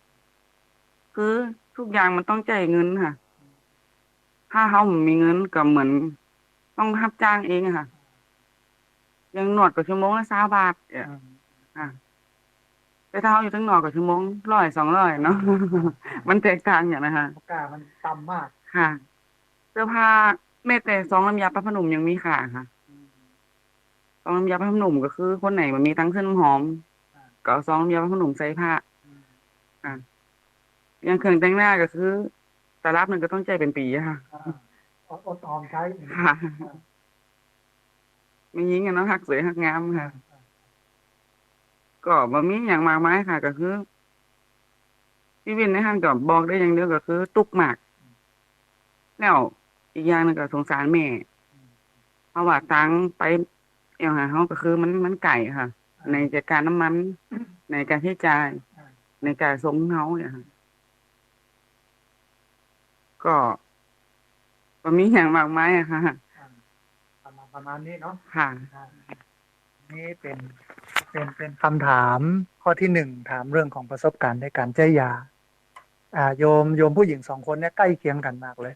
คือทุกอย่างมันต้องจ่ายเงินค่ะ ถ้าเขาไม่มีเงินก็เหมือนต้องรับจ้างเองอะค่ะ ยังนวดก็ชั่วโมงละ20 บาทเนี่ยค่ะแต่ถ้าเขาอยู่ทั้งนอกก็ชั่วโมง100 200เนาะ มันแตกต่างอย่างนะคะ โอกาสมันต่ำมาก ค่ะ เสื้อผ้าแม้แต่ซองน้ำยาปะพนุ่มยังมีค่ะค่ะซองน้ำยาปะพนุ่มก็คือคนไหนมันมีทั้งเครื่องน้ำหอมก็เอาซองน้ำยาปะพนุ่มใส่ผ้าค่ะอย่างเครื่องแต่งหน้าก็คือแต่รับหนึ่งก็ต้องใจายเป็นปีอะค่ะ อดออมใช้ ค่ะไม่ยิงกันเนาะหักสวยหักงามค่ะ ก็บ่มีอย่างมากมายค่ะ ก็คือชีวิตในห้างก็บอกได้อย่างเดียวก็คือตุกข์มาก แล้วอีกอย่างหนึงก็สงสารแม่ เพราะว่าตังไปเอาหาเขาก็คือมันไก่ค่ะ ในจัดการน้ำมัน ในการใช้จ่าย ในการส่งเขาเนี่ยค่ะ ก็มีอย่างมากมายอะค่ะ ประมาณนี้เนาะ ค่ะ นี่เป็นคำถามข้อที่หนึ่งถามเรื่องของประสบการณ์ในการใช้ยาโยมผู้หญิง2 คนเนี่ยใกล้เคียงกันมากเลย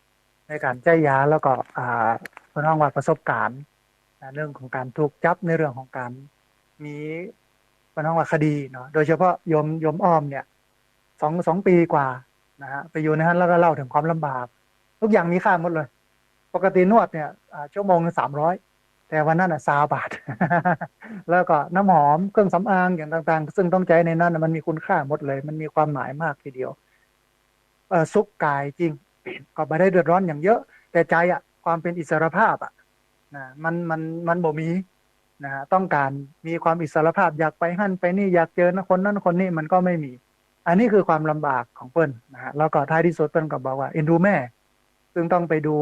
ในการใช้ยาแล้วก็เพิ่นว่าว่าประสบการณ์เรื่องของการถูกจับในเรื่องของการมีเพิ่นว่าคดีเนาะโดยเฉพาะโยมอ้อมเนี่ยสองปีกว่านะฮะไปอยู่ในนั้นแล้วก็เล่าถึงความลำบาก ทุกอย่างมีค่าหมดเลย ปกตินวดเนี่ยชั่วโมงละ300 แต่วันนั้น20 บาท แล้วก็น้ำหอมเครื่องสำอางอย่างต่างๆ ซึ่งต้องใช้ในนั้นมันมีคุณค่าหมดเลย มันมีความหมายมากทีเดียวสุขกายจริง ก็ไม่ได้เดือดร้อนอย่างเยอะ แต่ใจความเป็นอิสรภาพนะมันบ่มีนะต้องการมีความอิสรภาพอยากไปหั่นไปนี่อยากเจอนะคนนั้นคนนี้มันก็ไม่มี อันนี้คือความลำบากของเปิ้ลนะฮะแล้วก็ท้ายที่สุดเปิ้ลก็บอกว่าเอ็นดูแม่ ซึ่งต้องไปดู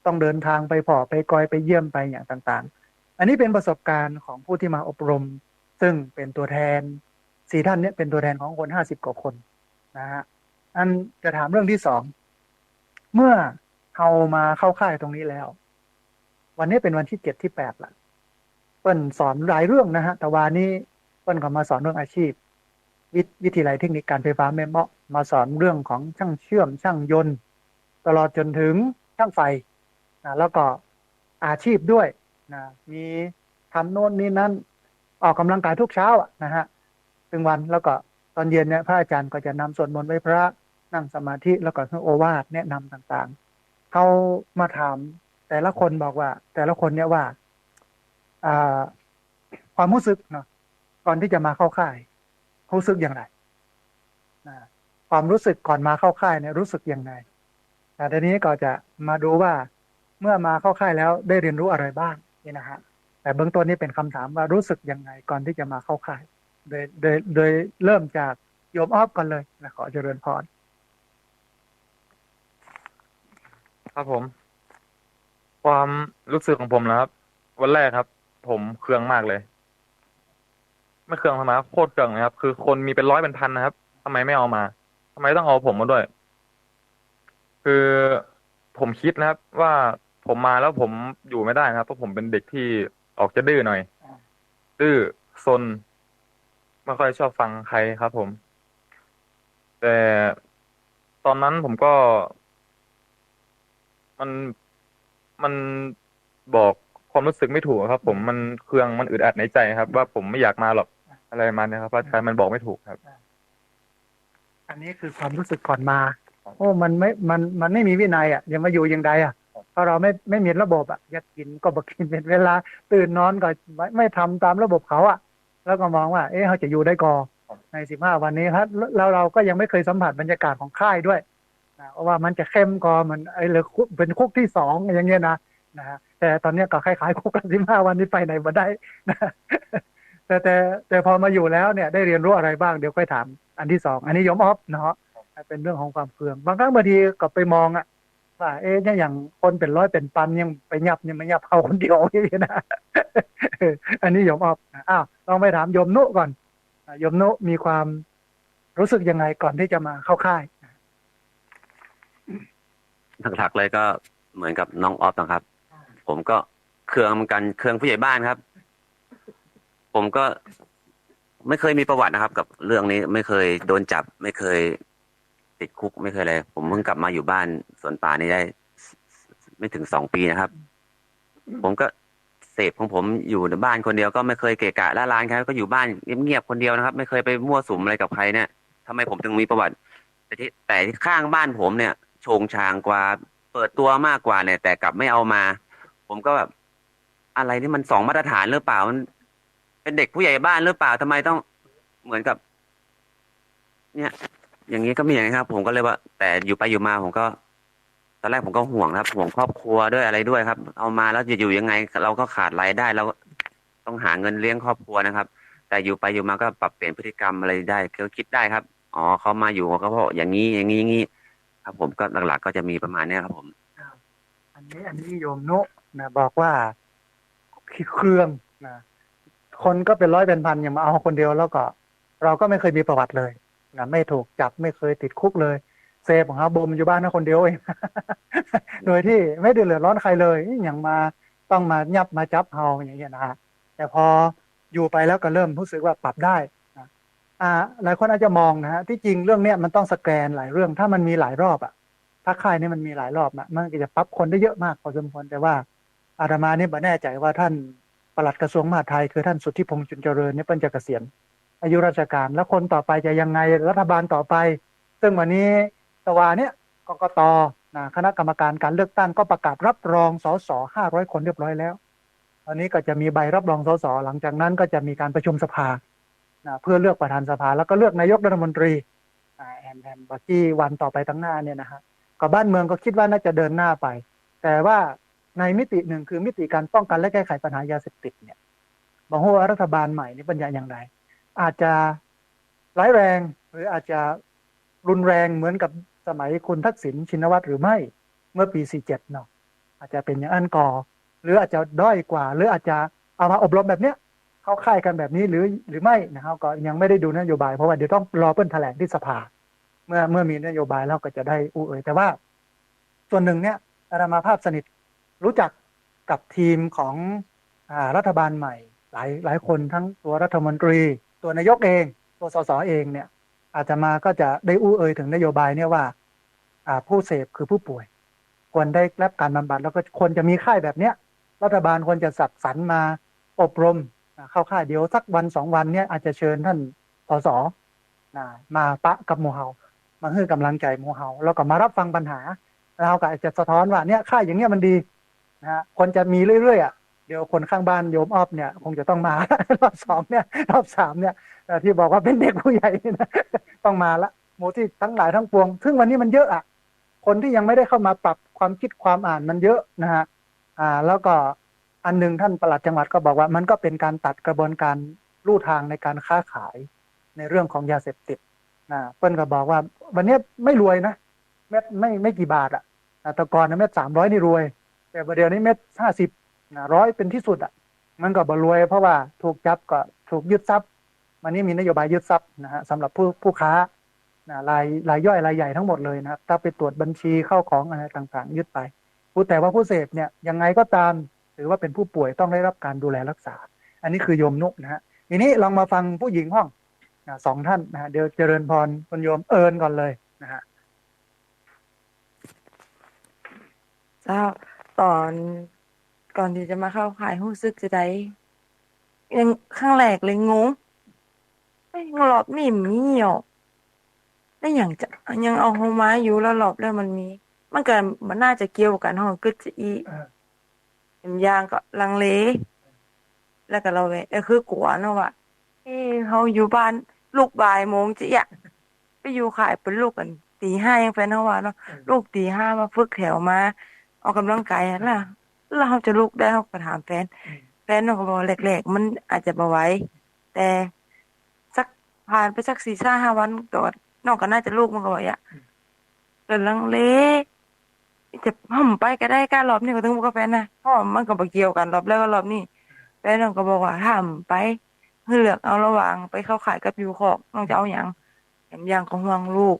ต้องเดินทางไปพอไปกอยไปเยี่ยมไปอย่างต่างๆ อันนี้เป็นประสบการณ์ของผู้ที่มาอบรม ซึ่งเป็นตัวแทน4 ท่านเนี้เป็นตัวแทนของคน50 กว่าคนนะฮะอันจะถามเรื่องที่ 2เมื่อเรามาเข้าค่ายตรงนี้แล้ว วันนี้เป็นวันที่7ที่8ละเปิ้ลสอนหลายเรื่องนะฮะแต่วันนี้เปิ้ลก็มาสอนเรื่องอาชีพ วิทยาลัยเทคนิคการไฟฟ้าแม่เมาะมาสอนเรื่องของช่างเชื่อมช่างยนต์ ตลอดจนถึงช่างไฟแล้วก็อาชีพด้วยนะมีทำโน่นนี่นั่นออกกำลังกายทุกเช้านะฮะถึงวันแล้วก็ตอนเย็นเนี่ยพระอาจารย์ก็จะนำสวดมนต์ไหว้พระนั่งสมาธิแล้วก็ให้โอวาทแนะนำต่างๆเขามาถามแต่ละคนบอกว่า แต่ละคนเนี่ยว่าความรู้สึกเนาะก่อนที่จะมาเข้าค่ายรู้สึกอย่างไรนะ ความรู้สึกก่อนมาเข้าค่ายเนี่ยรู้สึกยังไงทีนี้ก็จะมาดูว่าเมื่อมาเข้าค่ายแล้วได้เรียนรู้อะไรบ้างนี่นะฮะแต่เบื้องต้นนี่เป็นคำถามว่ารู้สึกยังไงก่อนที่จะมาเข้าค่ายโดยเริ่มจากโยมออฟกันเลยนะขอเจริญพร ครับผม ความรู้สึกของผมนะครับ วันแรกครับ ผมเคืองมากเลย ไม่เคืองทำไมครับโคตรเคืองเลยครับ คือคนมีเป็นร้อยเป็นพันนะครับทำไมไม่เอามาทำไมต้องเอาผมมาด้วย คือผมคิดนะครับว่าผมมาแล้วผมอยู่ไม่ได้นะครับเพราะผมเป็นเด็กที่ออกจะดื้อหน่อยดื้อซนไม่ค่อยชอบฟังใครครับผม แต่ตอนนั้นผมก็มันมันบอกความรู้สึกไม่ถูกครับ ผมมันเคืองมันอึดอัดในใจครับ ว่าผมไม่อยากมาหรอกอะไรประมาณนี้ครับพระอาจารย์มันบอกไม่ถูกครับ อันนี้คือความรู้สึกก่อนมา โอ้มันไม่มีวินัยอ่ะยังมาอยู่ยังไงอ่ะเพราะเราไม่มีระบบอ่ะอยากกินก็บอกกินเป็นเวลาตื่นนอนก็ไม่ทำตามระบบเขาอ่ะแล้วก็มองว่า เอ๊ะเขาจะอยู่ได้ก่อใน15 วันนี้ครับแล้วเราก็ยังไม่เคยสัมผัสบรรยากาศของค่ายด้วยนะว่ามันจะเข้มกอมันไอ้เลยเป็นคุกที่2อย่างเงี้ยนะฮะแต่ตอนเนี้ยก็คล้ายๆคุกละ15 วันนี้ไปไหนมาได้นะแต่พอมาอยู่แล้วเนี่ยได้เรียนรู้อะไรบ้างเดี๋ยวค่อยถามอันที่2อันนี้ยมออฟเนาะเป็นเรื่องของความเคืองบางครั้งบางทีก็ไปมองอ่ะว่าเอ๊ะเนี่ยอย่างคนเป็นร้อยเป็นพันยังไปยับยังไม่ยับเขาคนเดียวอย่างนี้นะอันนี้ยมออฟอ้าวลองไปถามโยมนุก่อนโยมนุมีความรู้สึกยังไงก่อนที่จะมาเข้าค่าย หลักๆเลยก็เหมือนกับน้องออฟนะครับ ผมก็เคืองเหมือนกันเคืองผู้ใหญ่บ้านครับ ผมก็ไม่เคยมีประวัตินะครับ กับเรื่องนี้ไม่เคยโดนจับ ไม่เคยติดคุกไม่เคยอะไรผมเพิ่งกลับมาอยู่บ้านสวนป่านี่ได้ไม่ถึง2 ปีนะครับ ผมก็เสพของผมอยู่ในบ้านคนเดียวก็ไม่เคยเกะกะละลานใครก็อยู่บ้านเงียบๆคนเดียวนะครับ ไม่เคยไปมั่วสุมอะไรกับใครเนี่ยทำไมผมถึงมีประวัติ แต่ที่ข้างบ้านผมเนี่ยโชงชางกว่าเปิดตัวมากกว่าเนี่ย แต่กลับไม่เอามา ผมก็แบบอะไรนี่มัน2 มาตรฐานหรือเปล่ามันเป็นเด็กผู้ใหญ่บ้านหรือเปล่าทำไมต้องเหมือนกับ เนี่ย อย่างนี้ก็มีอย่างนี้ครับ ผมก็เลยว่า แต่อยู่ไปอยู่มาผมก็ ตอนแรกผมก็ห่วงครับห่วงครอบครัวด้วยอะไรด้วยครับ เอามาแล้วจะอยู่ยังไง เราก็ขาดรายได้เราต้องหาเงินเลี้ยงครอบครัวนะครับ แต่อยู่ไปอยู่มาก็ปรับเปลี่ยนพฤติกรรมอะไรได้ก็คิดได้ครับอ๋อเขามาอยู่เขาเพราะอย่างนี้อย่างนี้อย่างนี้ครับ ผมก็หลักๆก็จะมีประมาณเนี้ยครับผม อันนี้โยมนุนะบอกว่าเครื่องนะคนก็เป็นร้อยเป็นพันอย่างมาเอาคนเดียวแล้วก็ เราก็ไม่เคยมีประวัติเลยนะไม่ถูกจับไม่เคยติดคุกเลยเซฟของฮาบมอยู่บ้านนะคนเดียวเอง โดยที่ไม่ได้เดือดร้อนใครเลยอย่างมาต้องมายับมาจับเฮาอย่างเงี้ยนะฮะแต่พออยู่ไปแล้วก็เริ่มรู้สึกว่าปรับได้นะหลายคนอาจจะมองนะฮะที่จริงเรื่องเนี้ยมันต้องสแกนหลายเรื่องถ้ามันมีหลายรอบอ่ะถ้าค่ายนี้มันมีหลายรอบอะมันก็จะปรับคนได้เยอะมากพอสมควรแต่ว่าอาตมาเนี่ยไม่แน่ใจว่าท่านปลัดกระทรวงมหาดไทยคือท่านสุทธิพงษ์จุนเจริญเนี่ยเพิ่นจะเกษียณอายุราชการแล้วคนต่อไปจะยังไงรัฐบาลต่อไป ซึ่งวันนี้ตวาเนี่ยกกตนะคณะกรรมการการเลือกตั้งก็ประกาศรับรองสส500 คนเรียบร้อยแล้วตอนนี้ก็จะมีใบรับรองสสหลังจากนั้นก็จะมีการประชุมสภาเพื่อเลือกประธานสภาแล้วก็เลือกนายกรัฐมนตรีแอมบักกี้วันต่อไปทั้งหน้าเนี่ยนะฮะก็บ้านเมืองก็คิดว่าน่าจะเดินหน้าไป แต่ว่าในมิติหนึ่งคือมิติการป้องกันและแก้ไขปัญหายาเสพติดเนี่ยบอกว่ารัฐบาลใหม่นี้ปัญญาอย่างไรอาจจะร้ายแรงหรืออาจจะรุนแรงเหมือนกับสมัยคุณทักษิณชินวัตรหรือไม่เมื่อปี47เนาะอาจจะเป็นอย่างอันก่อหรืออาจจะด้อยกว่าหรืออาจจะเอามาอบรมแบบเนี้ยเข้าค่ายกันแบบนี้หรือไม่นะครับก็ยังไม่ได้ดูนโยบายเพราะว่าเดี๋ยวต้องรอเปิ้ลแถลงที่สภาเมื่อมีนโยบายแล้วก็จะได้แต่ว่าส่วนหนึ่งเนี่ยอาตมาภาพสนิทรู้จักกับทีมของรัฐบาลใหม่หลายคนทั้งตัวรัฐมนตรีตัวนายกเองตัวสสเองเนี่ยอาจจะมาก็จะได้ถึงนโยบายเนี่ยว่าผู้เสพคือผู้ป่วยควรได้รับการบำบัดแล้วก็ควรจะมีค่ายแบบเนี้ยรัฐบาลควรจะจัดสรรมาอบรมเข้าค่ายเดี๋ยวสักวัน2 วันเนี่ยอาจจะเชิญท่านสสมาปะกับหมู่เฮามาให้กำลังใจหมู่เฮาแล้วก็มารับฟังปัญหาแล้วเราก็อาจจะสะท้อนว่าเนี่ยค่ายอย่างเงี้ยมันดีนะฮะคนจะมีเรื่อยๆเดี๋ยวคนข้างบ้านโยมออฟเนี่ยคงจะต้องมารอบ 2เนี่ยรอบ 3เนี่ยที่บอกว่าเป็นเด็กผู้ใหญ่นะต้องมาละ หมู่ที่ทั้งหลายทั้งปวงซึ่งวันนี้มันเยอะอ่ะคนที่ยังไม่ได้เข้ามาปรับความคิดความอ่านมันเยอะนะฮะแล้วก็อันหนึงท่านปลัดจังหวัดก็บอกว่ามันก็เป็นการตัดกระบวนการลู่ทางในการค้าขายในเรื่องของยาเสพติดเปิ้ลก็บอกว่าวันนี้ไม่รวยนะเม็ดไม่กี่บาทอ่ะแต่ก่อนนะเม็ด300นี่รวยแต่ประเดี๋ยวนี้เม็ด50100เป็นที่สุดอ่ะมันก็บ่รวยเพราะว่าถูกจับก็ถูกยึดทรัพย์วันนี้มีนโยบายยึดทรัพย์นะฮะสำหรับผู้ค้ารายย่อยรายใหญ่ทั้งหมดเลยนะครับถ้าไปตรวจบัญชีเข้าของอะไรต่างๆยึดไปแต่ว่าผู้เสพเนี่ยยังไงก็ตามถือว่าเป็นผู้ป่วยต้องได้รับการดูแลรักษาอันนี้คือโยมนุนะฮะทีนี้ลองมาฟังผู้หญิงห้อง2 ท่านนะฮะเดี๋ยวเจริญพรคุณโยมเอิญก่อนเลยนะฮะ เจ้าตอนก่อนที่จะมาเข้าค่ายรู้สึกจะได้ยังครั้งแรกเลยงงเอ้ยรอบนี่มีหรอแล้วอย่างจะยังเอาเฮามาอยู่แล้วรอบแล้วมันก็มันน่าจะเกี่ยวกันห้องกึดจะอีเห็นยางก็ลังเลแล้วก็เราเว้คือกลัวเนาะว่าเฮาอยู่บ้านลูกบ่ายโมงจะอยากไปอยู่ค่ายเป็นลูกกันตี 5ยังแฟนเฮาว่าเนาะลูกตี 5มาฝึกแถวมาออกกำลังกายนั่นล่ะแล้วเฮาจะลุกได้เฮาก็ถามแฟนเนาะก็บอกแรกๆมันอาจจะบ่ไหวแต่สักผ่านไปสัก4-5 วันก็น้องก็น่าจะลุกมันก็บอกก็ลังเลจะห่มไปก็ได้การรอบนี้ก็ถึงบอกกับแฟนนะเพราะว่ามันก็บ่เกี่ยวกันรอบแรกกับรอบนี้แฟนน้องก็บอกว่าถ้าห่มไปเลือกเอาระหว่างไปเข้าค่ายกับอยู่คอกน้องจะเอาหยังแถมยังก็ห่วงลูก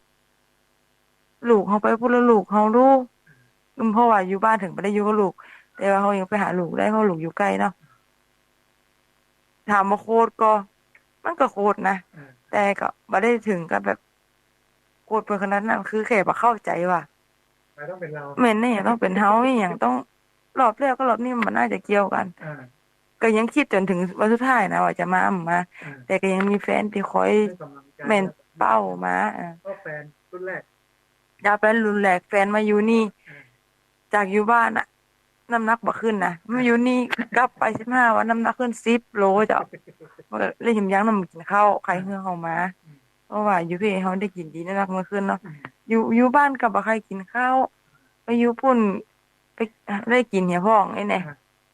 เฮาไปพุ่นแล้วลูกเฮาลูกเพราะว่าอยู่บ้านถึงบ่ได้อยู่กับลูกแต่ว่าเฮายังไปหาลูกได้เพราะลูกอยู่ใกล้เนาะถามว่าโคตรก็มันก็โคตรนะแต่ก็บ่ได้ถึงกับแบบโคตรเพิ่นขนาดนั้นคือแค่บ่เข้าใจว่า ไม่ต้องเป็นเรา แม่นนี่ต้องเป็นเฮาอีหยังต้องรอบแรกกับรอบนี้มันน่าจะเกี่ยวกัน ก็ยังคิดจนถึงวันสุดท้ายนะว่าจะมาแต่ก็ยังมีแฟนที่คอยแม่นเป้ามาก็แฟนรุ่นแรก ยาแฟนรุ่นแรกแฟนมาอยู่นี่จากอยู่บ้านอะน้ำหนักบ่ขึ้นนะมาอยู่นี่กลับไป15 วันน้ำหนักขึ้น10 โลจ้ะมันก็เลยหิมยังนำกินข้าวไข่เหือเฮามาเพราะว่าอยู่พี่เฮาได้กินดีน้ำหนักมันขึ้นเนาะอยู่บ้านก็บ่ใครกินข้าวไปอยู่พุ่นไปได้กินเหี่ยพ้องไอ้แน่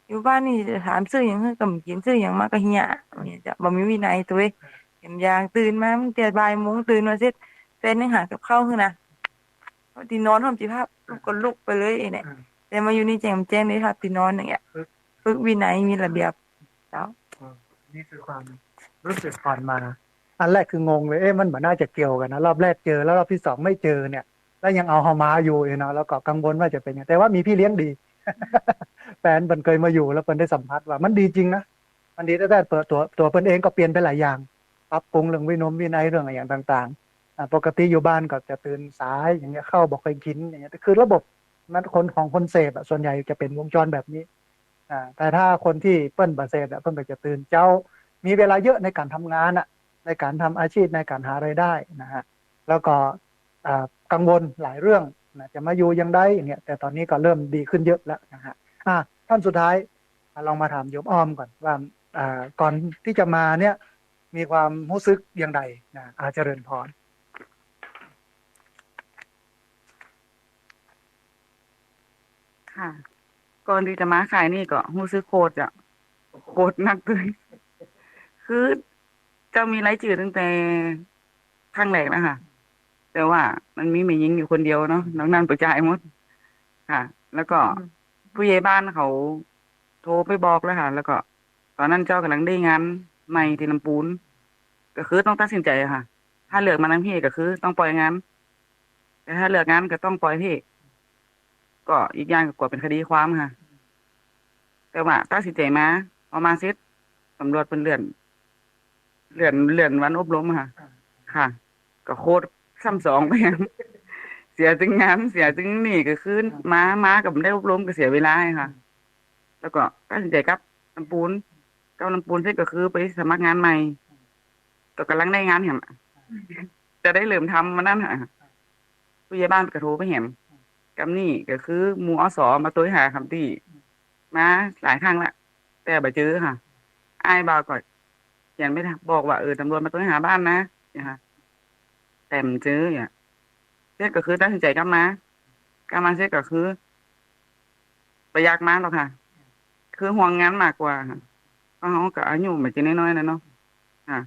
อยู่บ้านนี่จะถามซื้อหยังก็บ่กินซื้อหยังมาก็เหี่ยเนี่ยจ้ะบ่มีวินัยตัวเองเห็นยางตื่นมาตั้งแต่บ่ายโมงตื่นมาเสร็จแฟนยังหากับข้าวคือนะที่นอนห่มจีภาพลุกก็ลุกไปเลยไอ้เนี่ยแต่มาอยู่นี่แจ้งเลยครับที่นอนอย่างเงี้ยฝึกวินัยมีระเบียบเจ้านี่คือความรู้สึกก่อนมาอันแรกคืองงเลยมันเหมือนน่าจะเกี่ยวกันนะรอบแรกเจอแล้วรอบที่ 2ไม่เจอเนี่ยแล้วยังเอาเฮามาอยู่เนาะแล้วก็กังวลว่าจะเป็นยังไงแต่ว่ามีพี่เลี้ยงดี แฟนเพิ่นเคยมาอยู่แล้วเพิ่นได้สัมผัสว่ามันดีจริงนะมันดีแต่เปิดตัวเพิ่นเองก็เปลี่ยนไปหลายอย่างปรับปรุงเรื่องวินัยเรื่องอะไรอย่างต่างๆปกติอยู่บ้านก็จะตื่นสายอย่างเงี้ยเข้าบอกเคยกินอย่างเงี้ยคือระบบมันคนเสพส่วนใหญ่จะเป็นวงจรแบบนี้แต่ถ้าคนที่เปิ้นบ่เสพเปิ้นก็จะตื่นเจ้ามีเวลาเยอะในการทำงานในการทำอาชีพในการหารายได้นะฮะแล้วก็กังวลหลายเรื่องจะมาอยู่ยังได้อย่างเงี้ยแต่ตอนนี้ก็เริ่มดีขึ้นเยอะแล้วนะฮะท่านสุดท้ายลองมาถามโยมอ้อมก่อนว่าก่อนที่จะมาเนี่ยมีความรู้สึกอย่างไรนะเจริญพรค่ะก่อนที่จะมาขายนี่ก็รู้สึกโคตรโคตรหนักเลยคือจะมีรายจื่อตั้งแต่ครั้งแรกนะคะแต่ว่ามันมีแม่หญิงอยู่คนเดียวเนาะนอกนั้นประจายหมดค่ะ แล้วก็ผู้ใหญ่บ้านเขาโทรไปบอกแล้วค่ะ แล้วก็ตอนนั้นเจ้ากำลังได้งานใหม่ที่ลำพูนก็คือต้องตัดสินใจค่ะ ถ้าเลือกมาทั้งพี่ก็คือต้องปล่อยงานแต่ถ้าเลือกงานก็ต้องปล่อยพี่ก็อีกอย่างก็กลัวเป็นคดีความค่ะ แต่ว่าตัดสินใจมาพอมาเสร็จตำรวจเป็นเลื่อนวันอบรมค่ะ ค่ะ ก็โคตรซ้ำสองไป เสียจึงงานเสียจึงนี่ก็คือมากับได้อบรมก็เสียเวลาค่ะ แล้วก็ตัดสินใจกับลำปูนเสร็จก็คือไปสมัครงานใหม่ก็กำลังได้งานเห็นจะได้เริ่มทำมานั่นค่ะผู้ใหญ่บ้านก็โทรไปเห็นกับนี่ก็คือหมู่อสมาตัวหาคำที่มาหลายครั้งละแต่บ่เจอค่ะอ้ายบ่าวก็เขียนไม่ได้บอกว่าตำรวจมาตัวหาบ้านนะนะคะแต่ แต่มเจอเนี่ยเสร็จก็คือตัดสินใจกลับมาเสร็จก็คือไปอยากมาหรอกค่ะ คือห่วงงานมากกว่าค่ะเพราะเขาก็อายุไม่ใช่น้อยๆนะเนาะค่ะ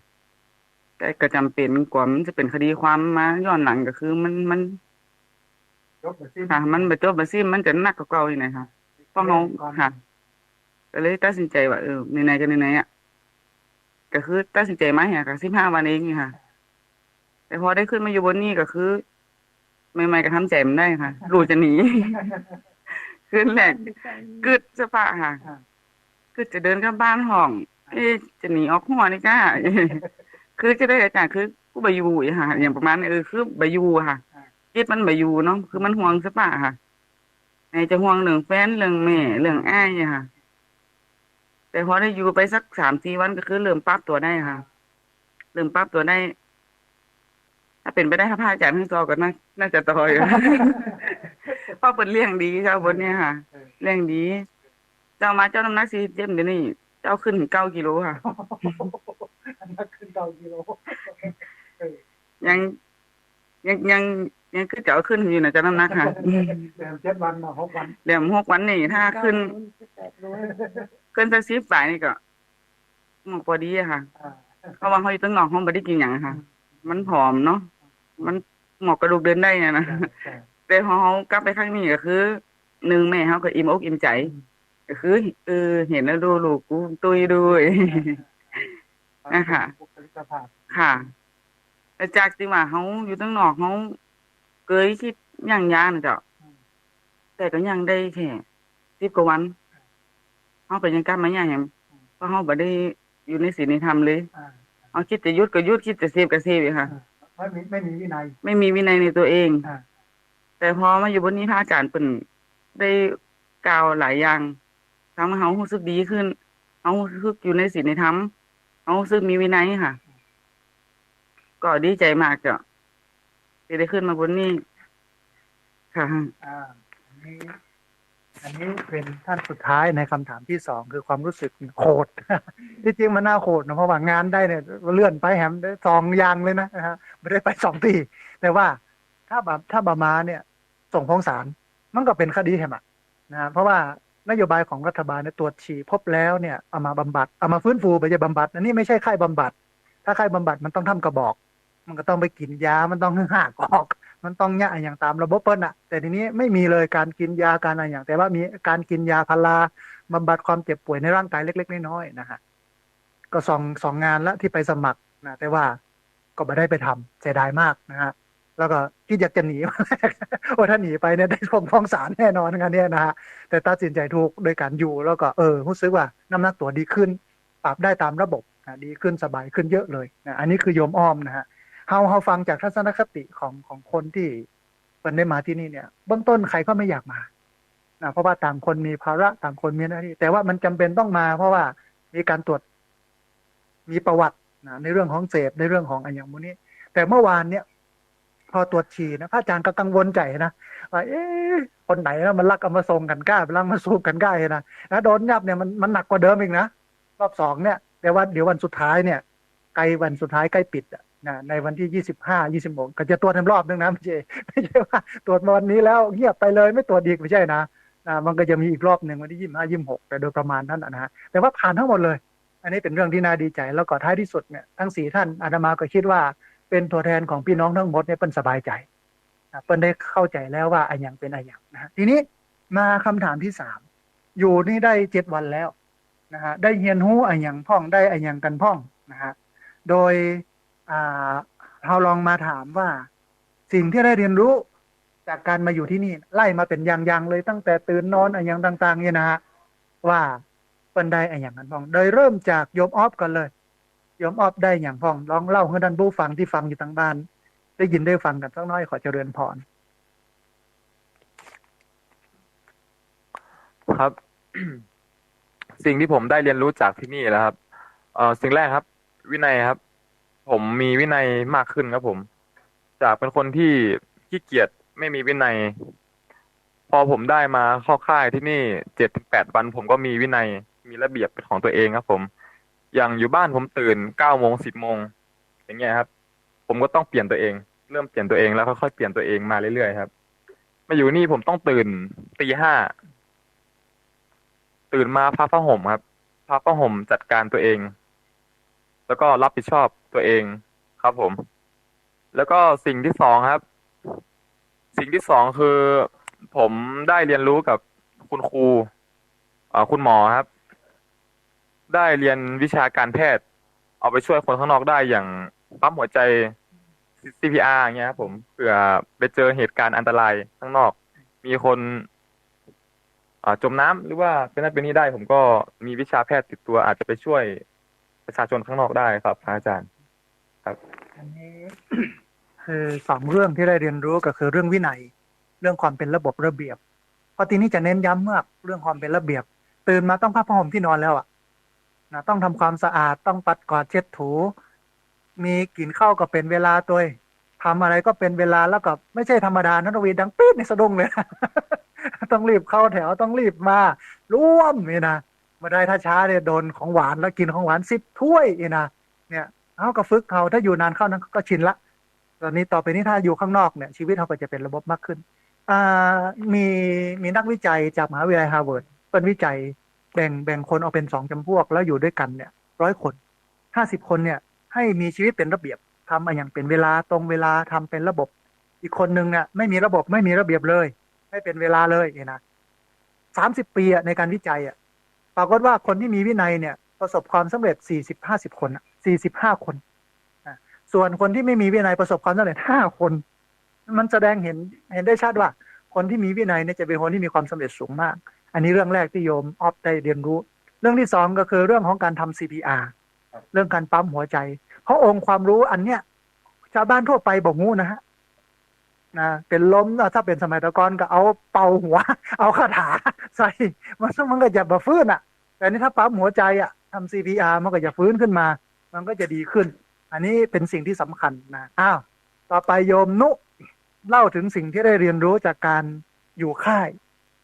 แต่ก็จำเป็นกว่ามันจะเป็นคดีความมาย้อนหลังก็คือมัน ยกมาสิ้น ค่ะ มันไปจบไปสิ้นมันจะหนักกว่าเก่าอยู่ไหนค่ะเพราะเขาค่ะ ก็เลยตัดสินใจว่าไหนๆก็ไหนๆอ่ะก็คือตัดสินใจมาเนี่ยก็15 วันเองนี่ค่ะ แต่พอได้ขึ้นมาอยู่บนนี้ก็คือใหม่ๆก็ทำใจมันได้ค่ะรู้จะหนี ขึ้นแรกกึดสะพะค่ะกึดจะเดินกลับบ้านห้อง จะหนีออกหัวนี่ก้า คือจะได้อาจารย์คือกูไปอยู่อีค่ะ อย่างประมาณนี้คือไปอยู่ค่ะจิตมันไปอยู่เนาะคือมันห่วงสะปะค่ะไหนจะห่วงเรื่องแฟนเรื่องแม่เรื่องอ้ายอะค่ะ แต่พอได้อยู่ไปสัก3-4 วันก็คือเริ่มปรับตัวได้ค่ะเริ่มปรับตัวได้ ถ้าเป็นไปได้ถ้าพระอาจารย์ให้ต่อก็น่าจะต่ออยู่ เพราะเป็นเลี้ยงดีเจ้าบนเนี่ยค่ะเลี้ยงดี เจ้ามาเจ้าน้ำหนัก47เดี๋ยวนี้เจ้าขึ้นถึง9 กิโลค่ะ นักขึ้น9 กิโล ยังยังยังคือจะเอาขึ้นอยู่นะเจ้าน้ำหนักค่ะ เดือน7 วันมา6 วัน เดี๋ยว6 วันนี่ถ้าขึ้น ขึ้นสัก10 ฝ่ายนี่ก็หมอกพอดีอะค่ะ เพราะว่าเขาอยู่ตั้งนอกห้องไม่ได้กินอย่างอะค่ะ มันผอมเนาะมันหมอกกระดูกเดินได้ไงนะ แต่พอเขากลับไปข้างนี้ก็คือหนึ่งแม่เขาก็อิ่มอกอิ่มใจ ก็คือเห็นแล้วดูลูกกูตุยด้วย นะคะ บุคลิกภาพ ค่ะแต่จากที่ว่าเขาอยู่ตั้งนอกเขาเคยคิดย่างยานะเจ้าแต่ก็ยังได้แค่10 กว่าวันเขาก็ยังกลับมาย่างอย่างเพราะเขาบ่ได้อยู่ในศีลในธรรมเลย อ่า เขาคิดจะหยุดก็หยุดคิดจะเสพก็เสพอีกค่ะ ไม่มีวินัย ไม่มีวินัยในตัวเอง อ่า แต่พอมาอยู่บนนี้พระอาจารย์เป็นได้กล่าวหลายอย่างทำให้เขารู้สึกดีขึ้นเขารู้สึกอยู่ในศีลในธรรมเขารู้สึกมีวินัยค่ะ ก็ดีใจมากจ้ะที่ได้ขึ้นมาบนนี้ค่ะ อันนี้เป็นท่านสุดท้ายในคำถามที่ 2คือความรู้สึกโกรธ ที่จริงมันน่าโกรธนะเพราะว่างานได้เนี่ยเลื่อนไปแหมได้2 อย่างเลยนะฮะไม่ได้ไป2 ทีแต่ว่าถ้าบามาเนี่ย ส่งฟ้องศาลมันก็เป็นคดีแหมะนะฮะเพราะว่านโยบายของรัฐบาลเนี่ยตรวจฉี่พบแล้วเนี่ยเอามาบำบัดเอามาฟื้นฟูไปจะบำบัดอันนี้ไม่ใช่ค่ายบำบัด ถ้าค่ายบำบัดมันต้องทำกระบอก มันก็ต้องไปกินยามันต้องหักออก มันต้องเนี่ยอย่างตามระบบเปิ้ลอะแต่ทีนี้ไม่มีเลยการกินยาการอะไรอย่างแต่ว่ามีการกินยาพาราบำบัดความเจ็บป่วยในร่างกายเล็กๆน้อยๆนะฮะก็สองงานแล้วที่ไปสมัครนะแต่ว่าก็ไม่ได้ไปทำเสียดายมากนะฮะแล้วก็ที่อยากจะหนีมาแรก ว่าถ้าหนีไปเนี่ยได้ส่งฟ้องศาลแน่นอนงานเนี้ยนะฮะแต่ตัดสินใจถูกโดยการอยู่แล้วก็รู้สึกว่าน้ำหนักตัวดีขึ้นปรับได้ตามระบบนะดีขึ้นสบายขึ้นเยอะเลยนะอันนี้คือโยมอ้อมนะฮะ เฮาฟังจากทัศนคติของคนที่เป็นได้มาที่นี่เนี่ยเบื้องต้นใครก็ไม่อยากมานะเพราะว่าต่างคนมีภาระต่างคนมีหน้าที่แต่ว่ามันจำเป็นต้องมา เพราะว่ามีการตรวจมีประวัตินะในเรื่องของเสพในเรื่องของอะไรอย่างนี้แต่เมื่อวานเนี่ยพอตรวจฉี่นะพระอาจารย์ก็กังวลใจนะว่าคนไหนนะมันลักเอามาส่งกันกล้าลักมาสูบกันกล้านะโดนยับเนี่ยมันหนักกว่าเดิมอีกนะรอบ 2เนี่ยแต่ว่าเดี๋ยววันสุดท้ายเนี่ยใกล้วันสุดท้ายใกล้ปิดอะ ในวันที่25-26ก็จะตรวจอีกรอบนึงนะไม่ใช่ว่าตรวจมาวันนี้แล้วเงียบไปเลยไม่ตรวจอีกไม่ใช่นะมันก็จะมีอีกรอบหนึ่งวันที่25-26แต่โดยประมาณนั้นนะฮะแต่ว่าผ่านทั้งหมดเลยอันนี้เป็นเรื่องที่น่าดีใจแล้วก็ท้ายที่สุดเนี่ยทั้ง4ท่านอาตมาก็คิดว่าเป็นตัวแทนของพี่น้องทั้งหมดเนี่ยเป็นสบายใจเปิ้นได้เข้าใจแล้วว่าอันอย่างเป็นอันอย่างนะฮะทีนี้มาคำถามที่3อยู่นี่ได้7 วันแล้วนะฮะได้เรียนรู้อันอย่างพ่องได้อันอย่างกันพ่องนะฮะโดยเราลองมาถามว่าสิ่งที่ได้เรียนรู้จากการมาอยู่ที่นี่ไล่มาเป็นอย่างๆเลยตั้งแต่ตื่นนอนอย่างต่างๆเนี่ยนะฮะว่าเป็นได้อย่างนั้นพ้องโดยเริ่มจากโยมออฟกันเลยโยมออฟได้อย่างพ้องลองเล่าให้ท่านผู้ฟังที่ฟังอยู่ทางบ้านได้ยินได้ฟังกันสักน้อยขอเจริญพรครับ สิ่งที่ผมได้เรียนรู้จากที่นี่แล้วครับสิ่งแรกครับ วินัยครับ ผมมีวินัยมากขึ้นครับผม จากเป็นคนที่ขี้เกียจไม่มีวินัย พอผมได้มาเข้าค่ายที่นี่7-8 วัน ผมก็มีวินัยมีระเบียบเป็นของตัวเองครับผม อย่างอยู่บ้านผมตื่น9 โมง 10 โมงอย่างเงี้ยครับ ผมก็ต้องเปลี่ยนตัวเอง เริ่มเปลี่ยนตัวเองแล้วค่อยๆเปลี่ยนตัวเองมาเรื่อยๆครับมาอยู่นี่ผมต้องตื่นตี 5ตื่นมาพับผ้าห่มครับพับผ้าห่มจัดการตัวเอง แล้วก็รับผิดชอบตัวเองครับผม แล้วก็สิ่งที่สองครับ สิ่งที่สองคือผมได้เรียนรู้กับคุณครูคุณหมอครับ ได้เรียนวิชาการแพทย์เอาไปช่วยคนข้างนอกได้อย่างปั๊มหัวใจ CPR อย่างเงี้ยครับผมเผื่อไปเจอเหตุการณ์อันตรายข้างนอก มีคนจมน้ำหรือว่าเป็นนั่นเป็นนี่ได้ผมก็มีวิชาแพทย์ติดตัวอาจจะไปช่วยประชาชนข้างนอกได้ครับอาจารย์ครับ อันนี้ คือสองเรื่องที่ได้เรียนรู้ก็คือเรื่องวินัย เรื่องความเป็นระบบระเบียบเพราะทีนี้จะเน้นย้ำมากเรื่องความเป็นระเบียบ ตื่นมาต้องพับผ้าห่มที่นอนแล้วอ่ะนะต้องทำความสะอาดต้องปัดกวาดเช็ดถู มีกินข้าวก็เป็นเวลาตัวทำอะไรก็เป็นเวลาแล้วก็ไม่ใช่ธรรมดานะทวีดังปี๊ดในสะดุ้งเลย ต้องรีบเข้าแถวต้องรีบมาร่วมนี่นะมาได้ถ้าช้าเนี่ยโดนของหวานแล้วกินของหวาน10 ถ้วยนี่นะเนี่ยเขาก็ฝึกเขาถ้าอยู่นานเข้านั้นก็ชินละตอนนี้ต่อไปนี้ถ้าอยู่ข้างนอกเนี่ยชีวิตเขาก็จะเป็นระบบมากขึ้นอ่ามีมีนักวิจัยจากมหาวิทยาลัยฮาร์วาร์ดเป็นวิจัยแบ่งคนออกเป็น2 จำพวกแล้วอยู่ด้วยกันเนี่ย100 คน50 คนเนี่ยให้มีชีวิตเป็นระเบียบทำอย่างเป็นเวลาตรงเวลาทำเป็นระบบอีกคนนึงเนี่ยไม่มีระบบไม่มีระเบียบเลยไม่เป็นเวลาเลยเนี่ยนะ30 ปีในการวิจัยปรากฏว่าคนที่มีวินัยเนี่ยประสบความสำเร็จ40-50 คน45 คนส่วนคนที่ไม่มีวินัยประสบความสำเร็จ5 คนมันแสดงเห็นได้ชัดว่าคนที่มีวินัยเนี่ยจะเป็นคนที่มีความสำเร็จสูงมากอันนี้เรื่องแรกที่โยมออฟได้เรียนรู้เรื่องที่สองก็คือเรื่องของการทำ CPR เรื่องการปั๊มหัวใจเพราะองค์ความรู้อันเนี้ยชาวบ้านทั่วไปบอกงูนะฮะเป็นล้มถ้าเป็นสมัยตะกอนก็เอาเป่าหัว เอาคาถาใส่มันก็จะมาฟื้นแต่นี่ถ้าปั๊มหัวใจทำ CPR มันก็จะฟื้นขึ้นมา มันก็จะดีขึ้น อันนี้เป็นสิ่งที่สำคัญนะต่อไปโยมนุเล่าถึงสิ่งที่ได้เรียนรู้จากการอยู่ค่าย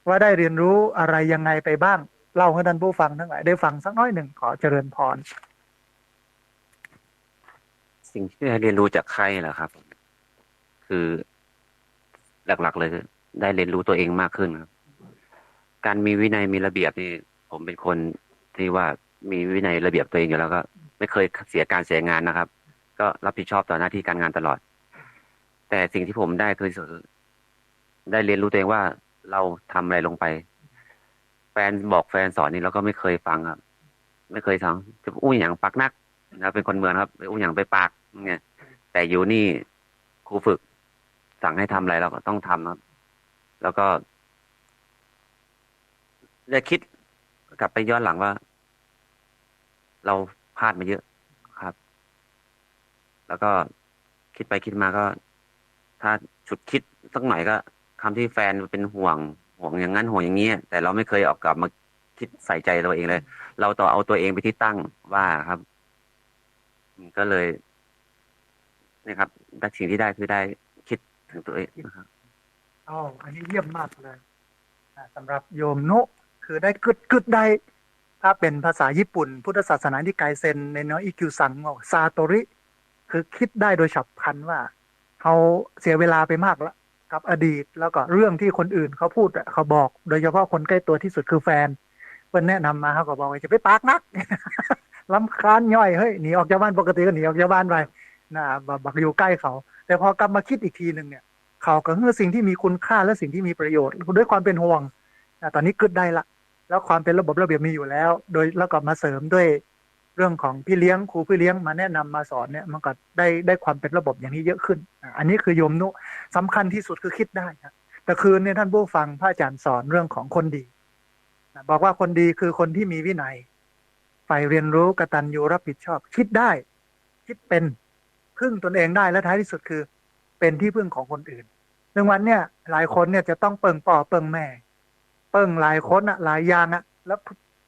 ว่าได้เรียนรู้อะไรยังไงไปบ้างเล่าให้ท่านผู้ฟังทั้งหลายได้ฟังสักน้อยหนึ่งขอเจริญพร สิ่งที่ได้เรียนรู้จากใครเหรอครับ คือหลักๆเลยคือได้เรียนรู้ตัวเองมากขึ้นครับ การมีวินัยมีระเบียบนี่ผมเป็นคนที่ว่ามีวินัยระเบียบตัวเองอยู่แล้วก็ไม่เคยเสียการเสียงานนะครับ ก็รับผิดชอบต่อหน้าที่การงานตลอด แต่สิ่งที่ผมได้คือได้เรียนรู้ตัวเองว่าเราทำอะไรลงไป แฟนบอกแฟนสอนนี่เราก็ไม่เคยฟังครับ ไม่เคยฟังจะอู้อย่างปักนักนะเป็นคนเมืองครับไปอู้อย่างไปปากเนี่ยแต่อยู่นี่ครูฝึกสั่งให้ทำอะไรเราก็ต้องทำครับ แล้วก็ได้คิดกลับไปย้อนหลังว่า เราพลาดมาเยอะครับ แล้วก็คิดไปคิดมาก็ ถ้าฉุดคิดสักหน่อยก็คำที่แฟนเป็นห่วงอย่างนั้นห่วงอย่างนี้แต่เราไม่เคยออกกลับมาคิดใส่ใจตัวเองเลย เราต่อเอาตัวเองไปที่ตั้งว่าครับ ก็เลยนี่ครับได้สิ่งที่ได้คือได้คิดถึงตัวเองนะครับ อันนี้เยี่ยมมากเลยสำหรับโยมนุคือได้กึดได้ถ้าเป็นภาษาญี่ปุ่น พุทธศาสนานิกายเซนในเนื้ออิคิวซังบอกซาโตริคือคิดได้โดยฉับพลันว่าเขาเสียเวลาไปมากแล้วกับอดีตแล้วก็เรื่องที่คนอื่นเขาพูดเขาบอก โดยเฉพาะคนใกล้ตัวที่สุดคือแฟนเพื่อนแนะนำมาเขาก็บอกว่าจะไปปากนัก รำคาญย่อยเฮ้ยหนีออกจากบ้านปกติก็หนีออกจากบ้านไปบักอยู่ใกล้เขาแต่พอกลับมาคิดอีกทีหนึ่งเนี่ยเขาก็คือสิ่งที่มีคุณค่าและสิ่งที่มีประโยชน์ด้วยความเป็นห่วงตอนนี้กึดได้ละแล้วความเป็นระบบระเบียบมีอยู่แล้ว โดยแล้วก็มาเสริมด้วยเรื่องของพี่เลี้ยงครูพี่เลี้ยงมาแนะนำมาสอนเนี่ยมันก็ได้ความเป็นระบบอย่างนี้เยอะขึ้นอันนี้คือโยมนุสำคัญที่สุดคือคิดได้ครับแต่คืนเนี่ยท่านผู้ฟังพระอาจารย์สอนเรื่องของคนดีบอกว่าคนดีคือคนที่มีวินัยใฝ่เรียนรู้กตัญญูรับผิดชอบคิดได้คิดเป็นพึ่งตนเองได้และท้ายที่สุดคือเป็นที่พึ่งของคนอื่นหนึ่งวันเนี่ยหลายคนเนี่ยจะต้องเปิ่งป่อเปิ่งแม่เปิ่งหลายคนหลายอย่างแล้ว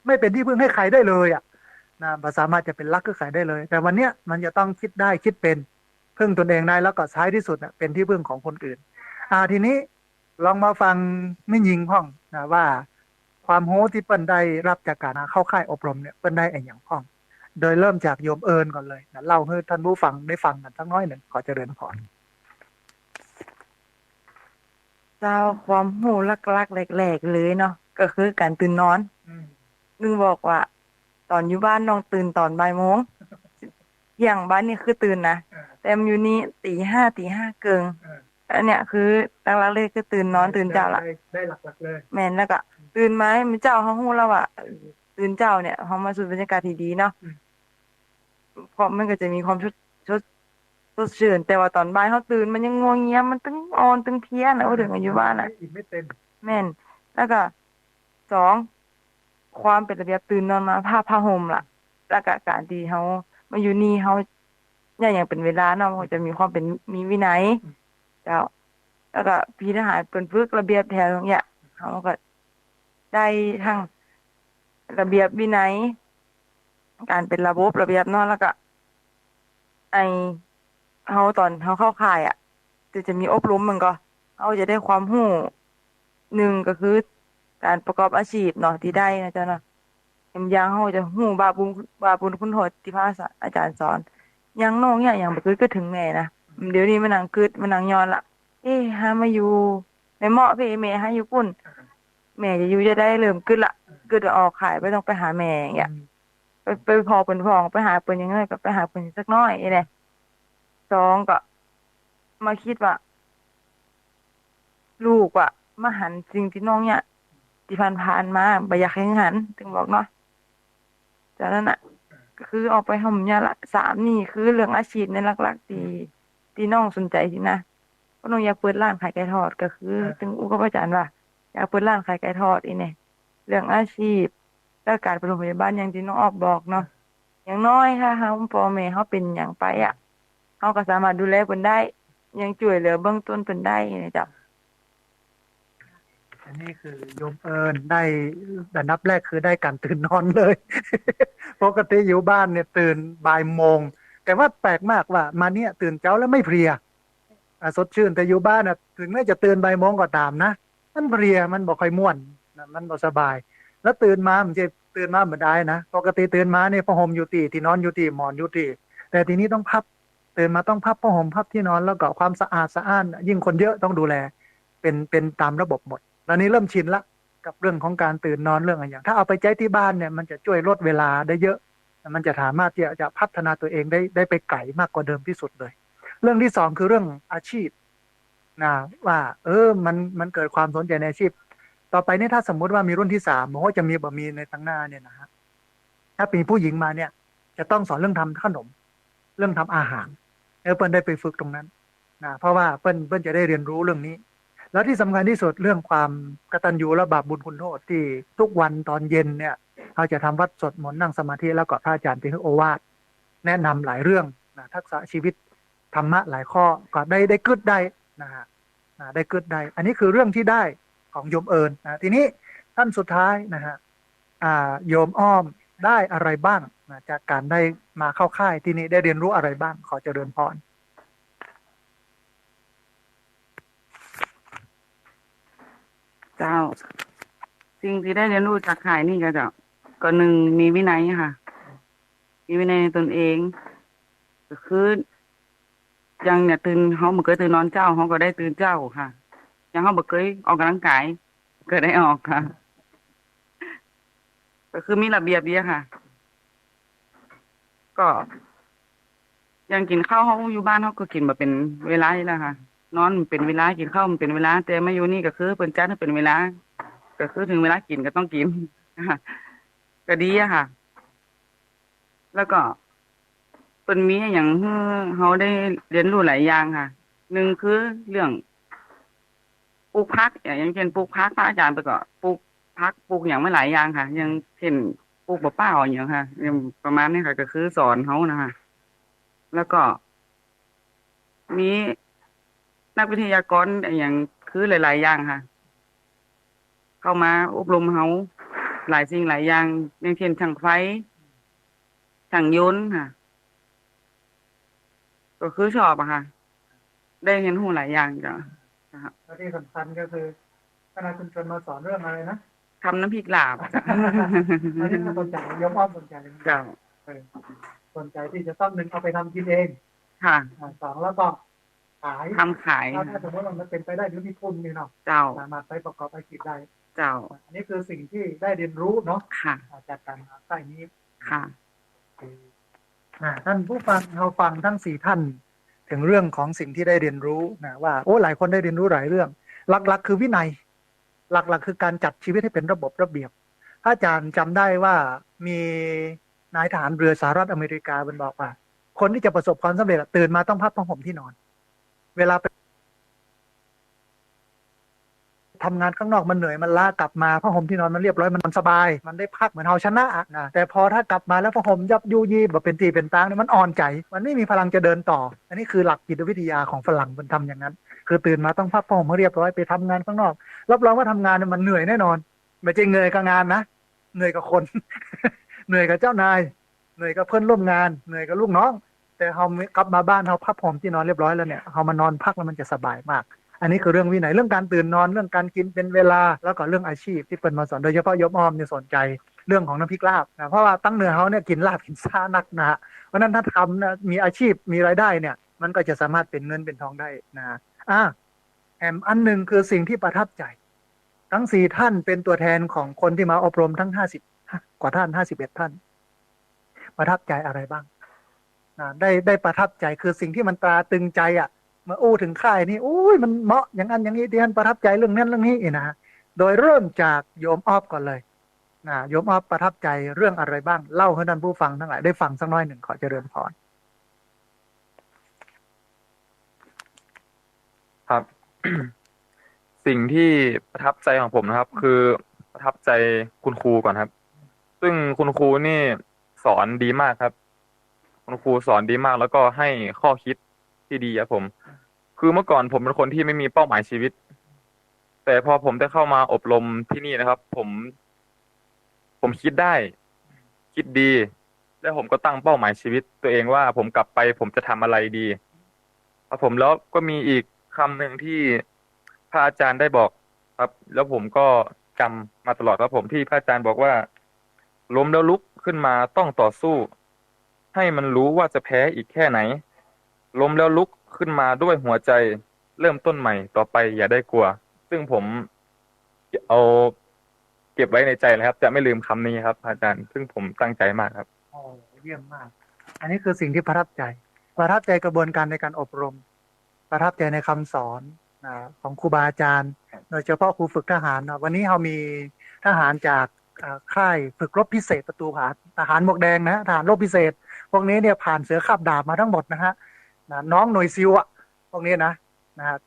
ไม่เป็นที่พึ่งให้ใครได้เลยสามารถจะเป็นรักคือใครได้เลยแต่วันเนี้ยมันจะต้องคิดได้คิดเป็นพึ่งตนเองได้แล้วก็ท้ายที่สุดเป็นที่พึ่งของคนอื่นทีนี้ลองมาฟังไม่ยิงห้องว่าความรู้ที่เปิ้นได้รับจากการเข้าค่ายอบรมเนี่ยเปิ้นได้อย่างห้องโดยเริ่มจากโยมเอิญก่อนเลยเล่าให้ท่านผู้ฟังได้ฟังกันสักน้อยหนึ่งขอเจริญพร เจ้าความรู้หลักๆแหลกๆเลยเนาะก็คือการตื่นนอนนึงบอกว่า ตอนอยู่บ้านน้องตื่นตอนบ่ายโมงอย่างบ้านนี่คือตื่นนะแต่มันอยู่นี่ตี 5เกิงอันเนี้ยคือหลักๆเลยคือตื่นนอนตื่นเจ้าละได้หลักๆเลยแม่นแล้วก็ตื่นมามันเจ้าเฮาฮู้แล้วว่าตื่นเจ้าเนี่ยเฮามาสู่บรรยากาศที่ดีเนาะเพราะมันก็จะมีความชดสดชื่นแต่ว่าตอนบ่ายเฮาตื่นมันยังงัวเงียมันตึงอ่อนตึงเพลียนะว่าถึงอายุบ้านน่ะ อิ่มไม่เต็มแม่นแล้วก็สองความเป็นระเบียบตื่นนอนมาผ้าห่มล่ะแล้วก็การที่เฮามาอยู่นี่เฮาอย่างเป็นเวลาเนาะมันก็จะมีความเป็นมีวินัยเจ้าแล้วก็พี่ทหารเพิ่นฝึกระเบียบแถวตรงเนี้ยเฮาก็ได้ทั้งระเบียบวินัยการเป็นระบบระเบียบเนาะแล้วก็ไอเฮาตอนเฮาเข้าค่ายอะจะมีอบรมมันก็เฮาจะได้ความรู้หนึ่งก็คือการประกอบอาชีพเนาะที่ได้นะจ๊ะเนาะอย่างเฮาจะรู้บาปบุญคุณโทษที่พระอาจารย์สอนอย่างน้องเนี่ยอย่างบ่เคยคิดถึงแม่นะเดี๋ยวนี้มานั่งคิดมานั่งย้อนละเอ๊ะหามาอยู่ในเหมาะพี่แม่หาอยู่ปุ่นแม่จะอยู่จะได้เริ่มคิดละคิดว่าออกขายไม่ต้องไปหาแม่อย่างเงี้ยไปพอเพิ่นพ้องไปหาเพิ่นยังไงก็ไปหาเพิ่นสักน้อยนี่แหละสองก็มาคิดว่า ลูกอะมาหันสิ่งที่น้องเนี่ยที่ผ่านๆมาบ่อยากให้หันถึงบอกเนาะจากนั้นน่ะก็คือออกไปห่มยาละสามนี่คือเรื่องอาชีพในหลักๆที่น้องสนใจสินะเพราะน้องอยากเปิดร้านขายไก่ทอดก็คือถึงอุกับอาจารย์ว่าอยากเปิดร้านขายไก่ทอดอีเนี่ยเรื่องอาชีพแล้วการไปโรงพยาบาลอย่างที่น้องออกบอกเนาะอย่างน้อยค่ะเฮาพ่อแม่เฮาเป็นหยังไปอะเฮาก็สามารถดูแลเพิ่นได้ยังช่วยเหลือเบื้องต้นเพิ่นได้นะจ๊ะ อันนี้คือโยมเอิญได้อันดับแรกคือได้การตื่นนอนเลย ปกติอยู่บ้านเนี่ยตื่นบ่ายโมงแต่ว่าแปลกมากว่ามาเนี่ยตื่นเช้าแล้วไม่เพลียสดชื่นแต่อยู่บ้านน่ะถึงแม้จะตื่นบ่ายโมงก็ตามนะมันเพลียมันบ่ค่อยม่วนนะมันบ่สบาย แล้วตื่นมามันจะตื่นมาเหมือนได้นะปกติตื่นมาเนี่ยผ้าห่มอยู่ที่นอนอยู่ที่หมอนอยู่ที่แต่ทีนี้ต้องพับตื่นมาต้องพับผ้าห่มพับที่นอนแล้วก็ความสะอาดสะอ้านยิ่งคนเยอะต้องดูแลเป็นตามระบบหมดตอนนี้เริ่มชินละกับเรื่องของการตื่นนอนเรื่องอะไรอย่างถ้าเอาไปใช้ที่บ้านเนี่ยมันจะช่วยลดเวลาได้เยอะมันจะสามารถที่จะพัฒนาตัวเองได้ไปไกลมากกว่าเดิมที่สุดเลย เรื่องที่สองคือเรื่องอาชีพนะว่ามันเกิดความสนใจในอาชีพต่อไปนี่ถ้าสมมุติว่ามีรุ่นที่สามมันก็จะมีบะมีในตั้งหน้าเนี่ยนะฮะถ้าเป็นผู้หญิงมาเนี่ยจะต้องสอนเรื่องทำขนมเรื่องทำอาหารเปิ้ลได้ไปฝึกตรงนั้นนะเพราะว่าเปิ้ลจะได้เรียนรู้เรื่องนี้แล้วที่สำคัญที่สุดเรื่องความกตัญญูและบาปบุญคุณโทษที่ทุกวันตอนเย็นเนี่ยเขาจะทำวัดสวดมนต์นั่งสมาธิแล้วก็พระอาจารย์เป็นโอวาทแนะนำหลายเรื่องนะทักษะชีวิตธรรมะหลายข้อก็ได้กึดได้นะฮะได้กึดได้อันนี้คือเรื่องที่ได้ของโยมเอิญนะทีนี้ท่านสุดท้ายนะฮะโยมอ้อมได้อะไรบ้างนะจากการได้มาเข้าค่ายที่นี้ได้เรียนรู้อะไรบ้างขอเจริญพร เจ้าสิ่งที่ได้เรียนรู้จากข่ายนี่ก็จะก็หนึ่งมีวินัยค่ะ มีวินัยในตนเองก็คือยังเนี่ยตื่นเขาบ่เคยตื่นนอนเจ้าเขาก็ได้ตื่นเจ้าค่ะยังเขาบ่เคยออกกำลังกายก็ได้ออกค่ะ ก็คือมีระเบียบดีอะค่ะ ก็ยังกินข้าวเขาอยู่บ้านเขาก็กินแบบเป็นเวลาอยู่แล้วค่ะ นอนมันเป็นเวลากินข้าวมันเป็นเวลาแต่มาอยู่นี่ก็คือเป็นจัดให้เป็นเวลา ก็คือถึงเวลากินก็ต้องกิน ก็ดีอะค่ะ แล้วก็เป็นมีอย่างให้เขาได้เรียนรู้หลายอย่างค่ะหนึ่งคือเรื่องปลูกผักอย่างเช่นปลูกผักพระอาจารย์ไปก็ปลูกผักปลูกอย่างไม่หลายอย่างค่ะอย่างเช่นปลูกบะเป้าอย่างเงี้ยค่ะอย่างประมาณนี้ค่ะ ก็คือสอนเขานะคะแล้วก็มีนักวิทยากรอย่างคือหลายๆอย่างค่ะ เข้ามาอบรมเขาหลายสิ่งหลายอย่างอย่างเช่นช่างไฟช่างยนต์ค่ะ ก็คือชอบอะค่ะ ได้เห็นหูหลายอย่างจ้ะนะครับ และที่สำคัญก็คือคณะชุมชนมาสอนเรื่องอะไรนะ ทำน้ำพริกลาบจ้ะ อันนี้น่าสนใจโยมอ้อมสนใจเลย เจ้า สนใจที่จะต้องหนึ่งเอาไปทำกินเอง ค่ะ สองแล้วก็ท ขาย ทำขาย ถ้าสมมติว่ามันเป็นไปได้หรือมีทุนนี่เนาะ เจ้า สามารถไปประกอบอาชีพได้ เจ้า อันนี้คือสิ่งที่ได้เรียนรู้เนาะ ค่ะ จากการหาใต้นี้ ค่ะ ท่านผู้ฟังเราฟังทั้ง4ท่านถึงเรื่องของสิ่งที่ได้เรียนรู้นะว่าโอ้หลายคนได้เรียนรู้หลายเรื่อง หลักๆ คือวินัย หลักๆ คือการจัดชีวิตให้เป็นระบบระเบียบถ้าอาจารย์จำได้ว่ามีนายทหารเรือสหรัฐอเมริกามันบอกว่า คนที่จะประสบความสำเร็จตื่นมาต้องพับผ้าห่มที่นอน เวลาไปทำงานข้างนอกมันเหนื่อยมันล้ากลับมาผ้าห่มที่นอนมันเรียบร้อยมันนอนสบายมันได้พักเหมือนเฮาชนะนะแต่พอถ้ากลับมาแล้วผ้าห่มยับยุยี่แบบเป็นตีเป็นตางเนี่ยมันอ่อนใจมันไม่มีพลังจะเดินต่อ อันนี้คือหลักจิตวิทยาของฝรั่งมันทำอย่างนั้น คือตื่นมาต้องพับผ้าห่มให้เรียบร้อยไปทำงานข้างนอกรับรองว่าทำงานเนี่ยมันเหนื่อยแน่นอนไม่ใช่เหนื่อยกับงานนะเหนื่อยกับคน เหนื่อยกับเจ้านายเหนื่อยกับเพื่อนร่วมงานเหนื่อยกับลูกน้อง แต่เฮากลับมาบ้านเฮาพับห่มที่นอนเรียบร้อยแล้วเนี่ยเฮามานอนพักแล้วมันจะสบายมาก อันนี้คือเรื่องวินัยเรื่องการตื่นนอนเรื่องการกินเป็นเวลาแล้วก็เรื่องอาชีพที่เป็นมาสอนโดยเฉพาะยมอ้อมเนี่ยสนใจเรื่องของน้ำพริกลาบนะเพราะว่าตั้งเหนือเขาเนี่ยกินลาบกินซ่านักนะฮะเพราะนั้นถ้าทำนะมีอาชีพมีรายได้เนี่ยมันก็จะสามารถเป็นเงินเป็นทองได้นะแอมอันหนึ่งคือสิ่งที่ประทับใจทั้ง4ท่านเป็นตัวแทนของคนที่มาอบรมทั้ง50กว่าท่าน51ท่านประทับใจอะไรบ้างนะได้ประทับใจคือสิ่งที่มันตราตึงใจมาอู้ถึงค่ายนี่อุ้ยมันเหมาะอย่างนั้นอย่างนี้ที่ท่านประทับใจเรื่องนั้นเรื่องนี้นะโดยเริ่มจากโยมออฟก่อนเลยนะโยมออฟประทับใจเรื่องอะไรบ้างเล่าให้ท่านผู้ฟังทั้งหลายได้ฟังสักน้อยหนึ่งขอเจริญพร ครับ สิ่งที่ประทับใจของผมนะครับ คือประทับใจคุณครูก่อนครับ ซึ่งคุณครูนี่สอนดีมากครับ คุณครูสอนดีมากแล้วก็ให้ข้อคิดที่ดีครับผม คือเมื่อก่อนผมเป็นคนที่ไม่มีเป้าหมายชีวิต แต่พอผมได้เข้ามาอบรมที่นี่นะครับ ผมคิดได้ คิดดี แล้วผมก็ตั้งเป้าหมายชีวิตตัวเองว่าผมกลับไปผมจะทำอะไรดีครับผมแล้วก็มีอีกคำหนึ่งที่พระอาจารย์ได้บอกครับ แล้วผมก็จำมาตลอดครับผมที่พระอาจารย์บอกว่าล้มแล้วลุกขึ้นมาต้องต่อสู้ ให้มันรู้ว่าจะแพ้อีกแค่ไหน ล้มแล้วลุกขึ้นมาด้วยหัวใจ เริ่มต้นใหม่ต่อไปอย่าได้กลัว ซึ่งผมเอาเก็บไว้ในใจเลยครับ จะไม่ลืมคำนี้ครับอาจารย์ ซึ่งผมตั้งใจมากครับ โอ้เยี่ยมมาก อันนี้คือสิ่งที่ประทับใจกระบวนการในการอบรม ประทับใจในคำสอนของครูบาอาจารย์ โดยเฉพาะครูฝึกทหารวันนี้เรามีทหารจากค่ายฝึกรบพิเศษประตูผาทหารหมวกแดงนะทหารรบพิเศษ พวกนี้เนี่ยผ่านเสือคาบดาบมาทั้งหมดนะฮะน้องหน่วยซิลพวกนี้นะ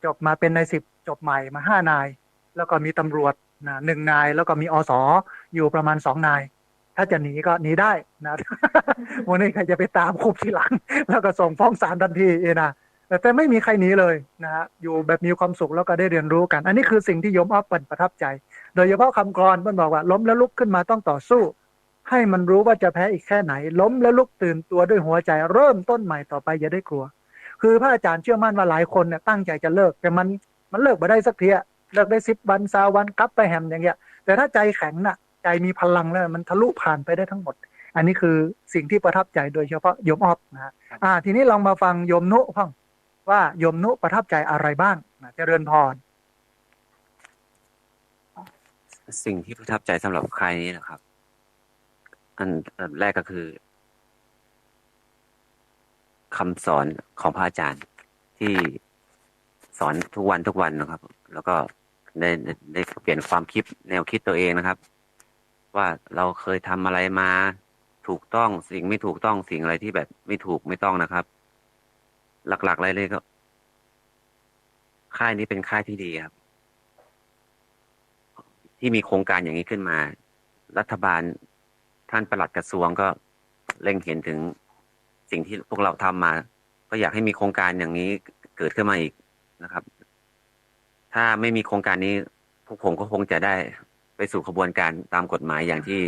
จบมาเป็นนาย10จบใหม่มา5นาย แล้วก็มีตำรวจ1นาย แล้วก็มีอสอยู่ประมาณ2นาย ถ้าจะหนีก็หนีได้นะ วันนี้ใครจะไปตามคุบทีหลัง แล้วก็ส่งฟ้องศาลทันทีนะแต่ไม่มีใครหนีเลยนะฮะอยู่แบบมีความสุขแล้วก็ได้เรียนรู้กัน อันนี้คือสิ่งที่โยมอ้อเปิ่นประทับใจ โดยเฉพาะคำกลอนมันบอกว่าล้มแล้วลุกขึ้นมาต้องต่อสู้ ให้มันรู้ว่าจะแพ้อีกแค่ไหน ล้มแล้วลุกตื่นตัวด้วยหัวใจเริ่มต้นใหม่ต่อไปอย่าได้กลัว คือพระอาจารย์เชื่อมั่นว่าหลายคนเนี่ยตั้งใจจะเลิกแต่มันเลิกมาได้สักทีเลิกได้10 วัน20 วันกลับไปแฮมอย่างเงี้ยแต่ถ้าใจแข็งน่ะใจมีพลังแล้วมันทะลุผ่านไปได้ทั้งหมด อันนี้คือสิ่งที่ประทับใจโดยเฉพาะโยมออฟนะฮะทีนี้ลองมาฟังโยมนุบ้างว่าโยมนุประทับใจอะไรบ้างเจริญพร สิ่งที่ประทับใจสำหรับค่ายนี้นะครับ อันดับแรกก็คือคำสอนของพระอาจารย์ที่สอนทุกวันนะครับ แล้วก็ได้เปลี่ยนความคิดแนวคิดตัวเองนะครับ ว่าเราเคยทำอะไรมาถูกต้องสิ่งไม่ถูกต้องสิ่งอะไรที่แบบไม่ถูกไม่ต้องนะครับ หลักๆเลยก็ค่ายนี้เป็นค่ายที่ดีครับ ที่มีโครงการอย่างนี้ขึ้นมา รัฐบาลท่านปลัดกระทรวงก็เล็งเห็นถึงสิ่งที่พวกเราทำมา ก็อยากให้มีโครงการอย่างนี้เกิดขึ้นมาอีกนะครับ ถ้าไม่มีโครงการนี้พวกผมก็คงจะได้ไปสู่กระบวนการตามกฎหมายอย่างที่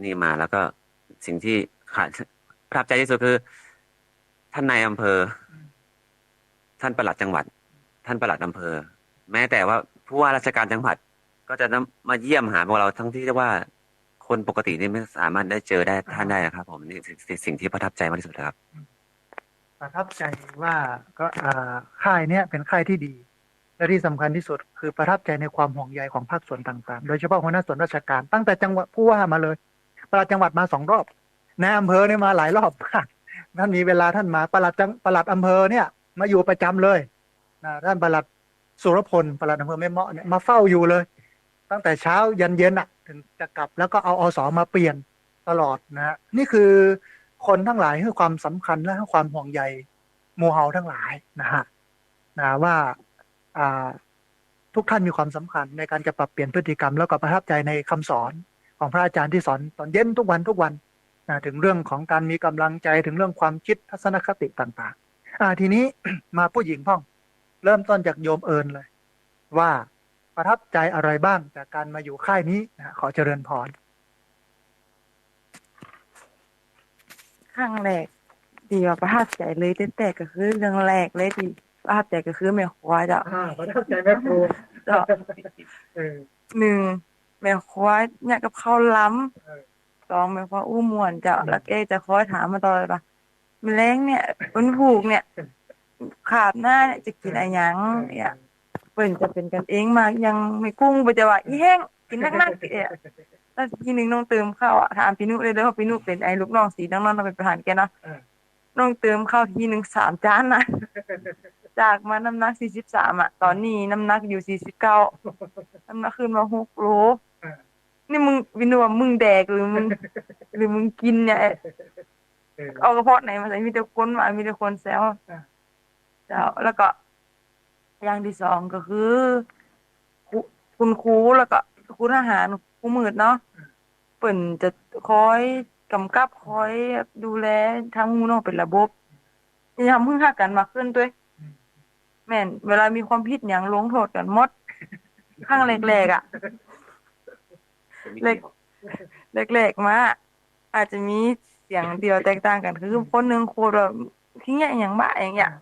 นี่มาแล้วก็สิ่งที่ประทับใจที่สุดคือท่านนายอำเภอ ท่านปลัดจังหวัด ท่านปลัดอำเภอ แม้แต่ว่าผู้ว่าราชการจังหวัดก็จะมาเยี่ยมหาพวกเราทั้งที่ว่าคนปกตินี่ไม่สามารถได้เจอได้ท่านได้นะครับผมนี่สิ่งที่ประทับใจมากที่สุดครับ ประทับใจว่าก็ค่ายเนี้ยเป็นค่ายที่ดี และที่สำคัญที่สุดคือประทับใจในความห่วงใยของภาคส่วนต่างๆโดยเฉพาะหัวหน้าส่วนราชการตั้งแต่จังหวัดผู้ว่ามาเลยปลัดจังหวัดมา2 รอบในอำเภอเนี่ยมาหลายรอบมากท่านมีเวลาท่านมาปลัดอำเภอเนี่ยมาอยู่ประจำเลยนะท่านปลัดสุรพลปลัดอำเภอแม่เมาะเนี่ยมาเฝ้าอยู่เลย ตั้งแต่เช้ายันเย็นอ่ะถึงจะกลับแล้วก็เอาอสมาเปลี่ยนตลอดนะฮะนี่คือคนทั้งหลายให้ความสำคัญและให้ความห่วงใยหมู่เฮาทั้งหลายนะฮะว่าอ่าทุกท่านมีความสำคัญในการจะปรับเปลี่ยนพฤติกรรมแล้วก็ประทับใจในคำสอนของพระอาจารย์ที่สอนตอนเย็นทุกวันนะถึงเรื่องของการมีกำลังใจถึงเรื่องความคิดทัศนคติต่างๆทีนี้ มาผู้หญิงพ่องเริ่มต้นจากโยมเอิญเลยว่าประทับใจอะไรบ้างจากการมาอยู่ค่ายนี้นะขอเจริญพร ครั้งแรกที่ว่าประทับใจเลยแต่ก็คือเรื่องแรกเลยที่ประทับใจก็คือแม่ครัวเจ้า ประทับใจแม่ครู เจ้า เออ 1แม่ครัวเนี่ยกับข้าวล้ เออ ำ2แม่ครัวอู้ม่วนเจ้าแล้วแกจะคอยถามมาตลอดว่าแมลงเนี่ยวันผูกเนี่ยขาบหน้าเนี่ยจะกินอะไรหยังเนี่ยเปิ่นจะเป็นกันเองมากยังไม่กุ้งไปจะว่าอีแห้งกินนักๆเนี่ยแล้วทีหนึงน้องเติมข้าวอ่ะถามพี่นุเลยเด้อว่าพี่นุเป็นไอ้ลูกน้องสีน้องๆเราเป็นประธานแกเนาะ เออ น้องเติมข้าวทีหนึ่ง3 จานนะ จากมาน้ำหนัก43อ่ะ ตอนนี้น้ำหนักอยู่49น้ำหนักขึ้นมา6 โล เออ นี่มึงวินว่ามึงแดกหรือมึงกินเนี่ย เออ เอากระเพาะไหนมาใส่มีแต่คนมามีแต่คนแซว อ่า เจ้าแล้วก็อย่างที่2ก็คือครูคุณครูแล้วก็ครูทหารครูมืดเนาะเปิ่นจะคอยกำกับคอยดูแลทางหูน้องเป็นระบบจะทำพึ่งหักกันมากขึ้นด้วย อืม แม่นเวลามีความผิดอย่างลงโทษกันหมดข้างแรกๆอ่ะเล็กแรกๆมาอาจจะมีเสียงเดียวแตกต่างกันคือคนหนึงโคตรแบบขี้เงียจอย่างบ้าอย่างเงี้ย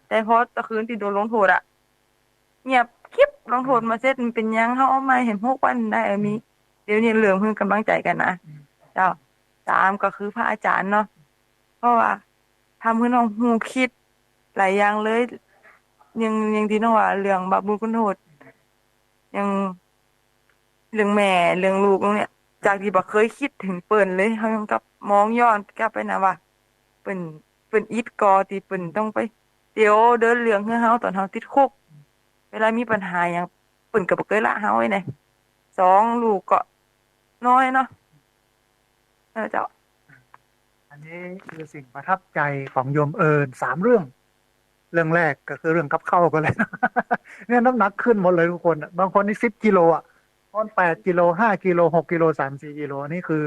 แต่พอตะคืนที่โดนลงโทษอ่ะเงียบคลิปลงโทษมาเสร็จมันเป็นหยังเฮาเอามาเห็น6 วันได้มีเดี๋ยวนี้เหลืองเพิ่งกำลังใจกันนะเจ้า3ก็คือพระอาจารย์เนาะเพราะว่าทำให้น้องฮู้คิดหลายอย่างเลยยังที่น้องว่าเรื่องบาปบุญคุณโทษยังเรื่องแม่เรื่องลูกตรงเนี้ยจากที่บ่เคยคิดถึงเปิ้นเลยเฮายังกลับมองย้อนกลับไปนะว่าเปิ้นอิดกอที่เปิ้นต้องไปเดี๋ยวเดินเรื่องให้เฮาตอนเฮาติดคุกเวลามีปัญหาหยังเปิ้นก็บ่เคยละเฮาไว้นะ2ลูกก็น้อยเนาะเจ้า อันนี้คือสิ่งประทับใจของโยมเอิญ3 เรื่อง เรื่องแรกก็คือเรื่องกับข้าวก็เลยนะ เนี่ยน้ำหนักขึ้นหมดเลยทุกคนอะบางคนนี่10 กิโลอ่ะบางคน8 กิโล5 กิโล6 กิโล3-4 กิโลนี่คือ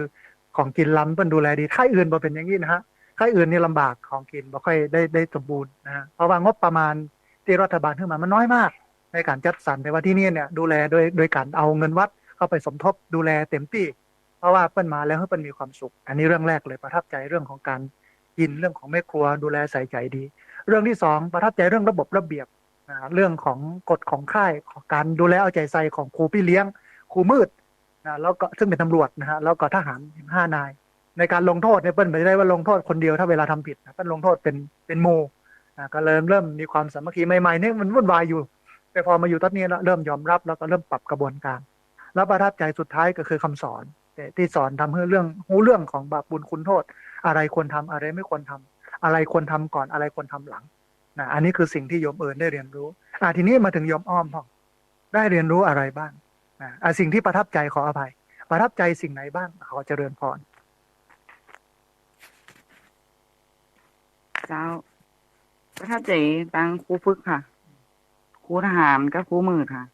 ของกินล้ำเพิ่นดูแลดีค่ายอื่นบ่เป็นอย่างนี้นะฮะค่ายอื่นนี่ลำบากของกินบ่ค่อยได้สมบูรณ์นะฮะเพราะว่างบประมาณที่รัฐบาลขึ้นมามันน้อยมาก ในการจัดสรรแต่ว่าที่นี่เนี่ยดูแลโดยการเอาเงินวัดเข้าไปสมทบดูแลเต็มที่ เพราะว่าเปิ้นมาแล้วให้เปิ้นมีความสุข อันนี้เรื่องแรกเลยประทับใจเรื่องของการกินเรื่องของแม่ครัวดูแลใส่ใจดี เรื่องที่2ประทับใจเรื่องระบบระเบียบเรื่องของกฎของค่ายของการดูแลเอาใจใส่ของครูพี่เลี้ยงครูมืดนะแล้วก็ซึ่งเป็นตำรวจนะฮะแล้วก็ทหาร5 นาย ในการลงโทษเนี่ยเปิ้ลไม่ได้ว่าลงโทษคนเดียวถ้าเวลาทำผิดนะเปิ้ลลงโทษเป็นโมก็เริ่มมีความสามัคคีใหม่ๆเนี่ยมันวุ่นวายอยู่แต่พอมาอยู่ตอนนี้แล้วเริ่มยอมรับแล้วก็เริ่มปรับกระบวนการแล้วประทับใจสุดท้ายก็คือคำสอนที่สอนทำให้เรื่องของบาปบุญคุณโทษ อะไรควรทำอะไรไม่ควรทำอะไรควรทำก่อนอะไรควรทำหลังอันนี้คือสิ่งที่โยมเอิญได้เรียนรู้ทีนี้มาถึงโยมอ้อมพ่อได้เรียนรู้อะไรบ้างสิ่งที่ประทับใจขออภัยประทับใจสิ่งไหนบ้างขอเจริญพร เจ้าประทับใจตั้งครูฝึกค่ะครูทหารกับครูมืดค่ะ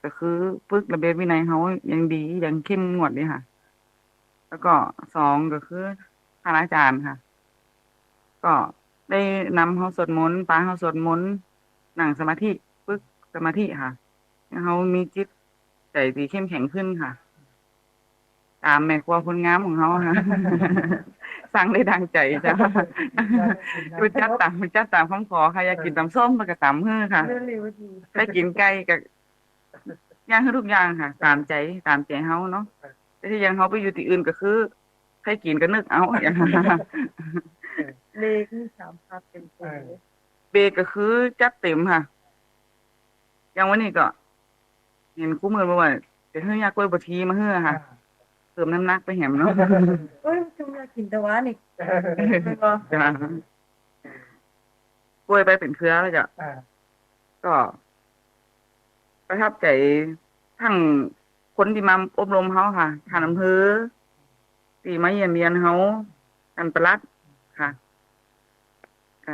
ก็คือฝึกระเบียบวินัยเขายังดียังเข้มงวดเลยค่ะ แล้วก็2ก็คือท่านอาจารย์ค่ะ ก็ได้นำเขาสวดมนต์พาเขาสวดมนต์นั่งสมาธิฝึกสมาธิค่ะให้เขามีจิตใจที่เข้มแข็งขึ้นค่ะ ตามแม่ครัวคนงามของเขาค่ะ สั่งได้ดังใจจ้ะมันจัดตามคำขอค่ะอยากกินตำส้มมันก็ตำเฮ้อค่ะได้กินไก่กับย่างให้ทุกอย่างค่ะ ตามใจเฮาเนาะแต่ที่ยังเฮาไปอยู่ที่อื่นก็คือใครกินก็นึกเอาอย่างนั้น เลขนี่3ภาพเต็ม เออ เลย เบรกก็คือจัดเต็มค่ะ อย่างวันนี้ก็ เห็นครูมือบอกว่าจะให้ยากล้วยบทีมาเฮือค่ะ เติมน้ำหนักไปแหมเนาะ เอ้ยจุงอยากกินแต่ว่านี่แม่นบ่ จ้ะกล้วยไปเป็นเครือแล้วจ้ะ อ่า ก็ประทับใจทั้งคนที่มาอบรมเฮาค่ะท่านอำเภอที่มาเยี่ยมเยียนเฮาท่านปลัดค่ะก็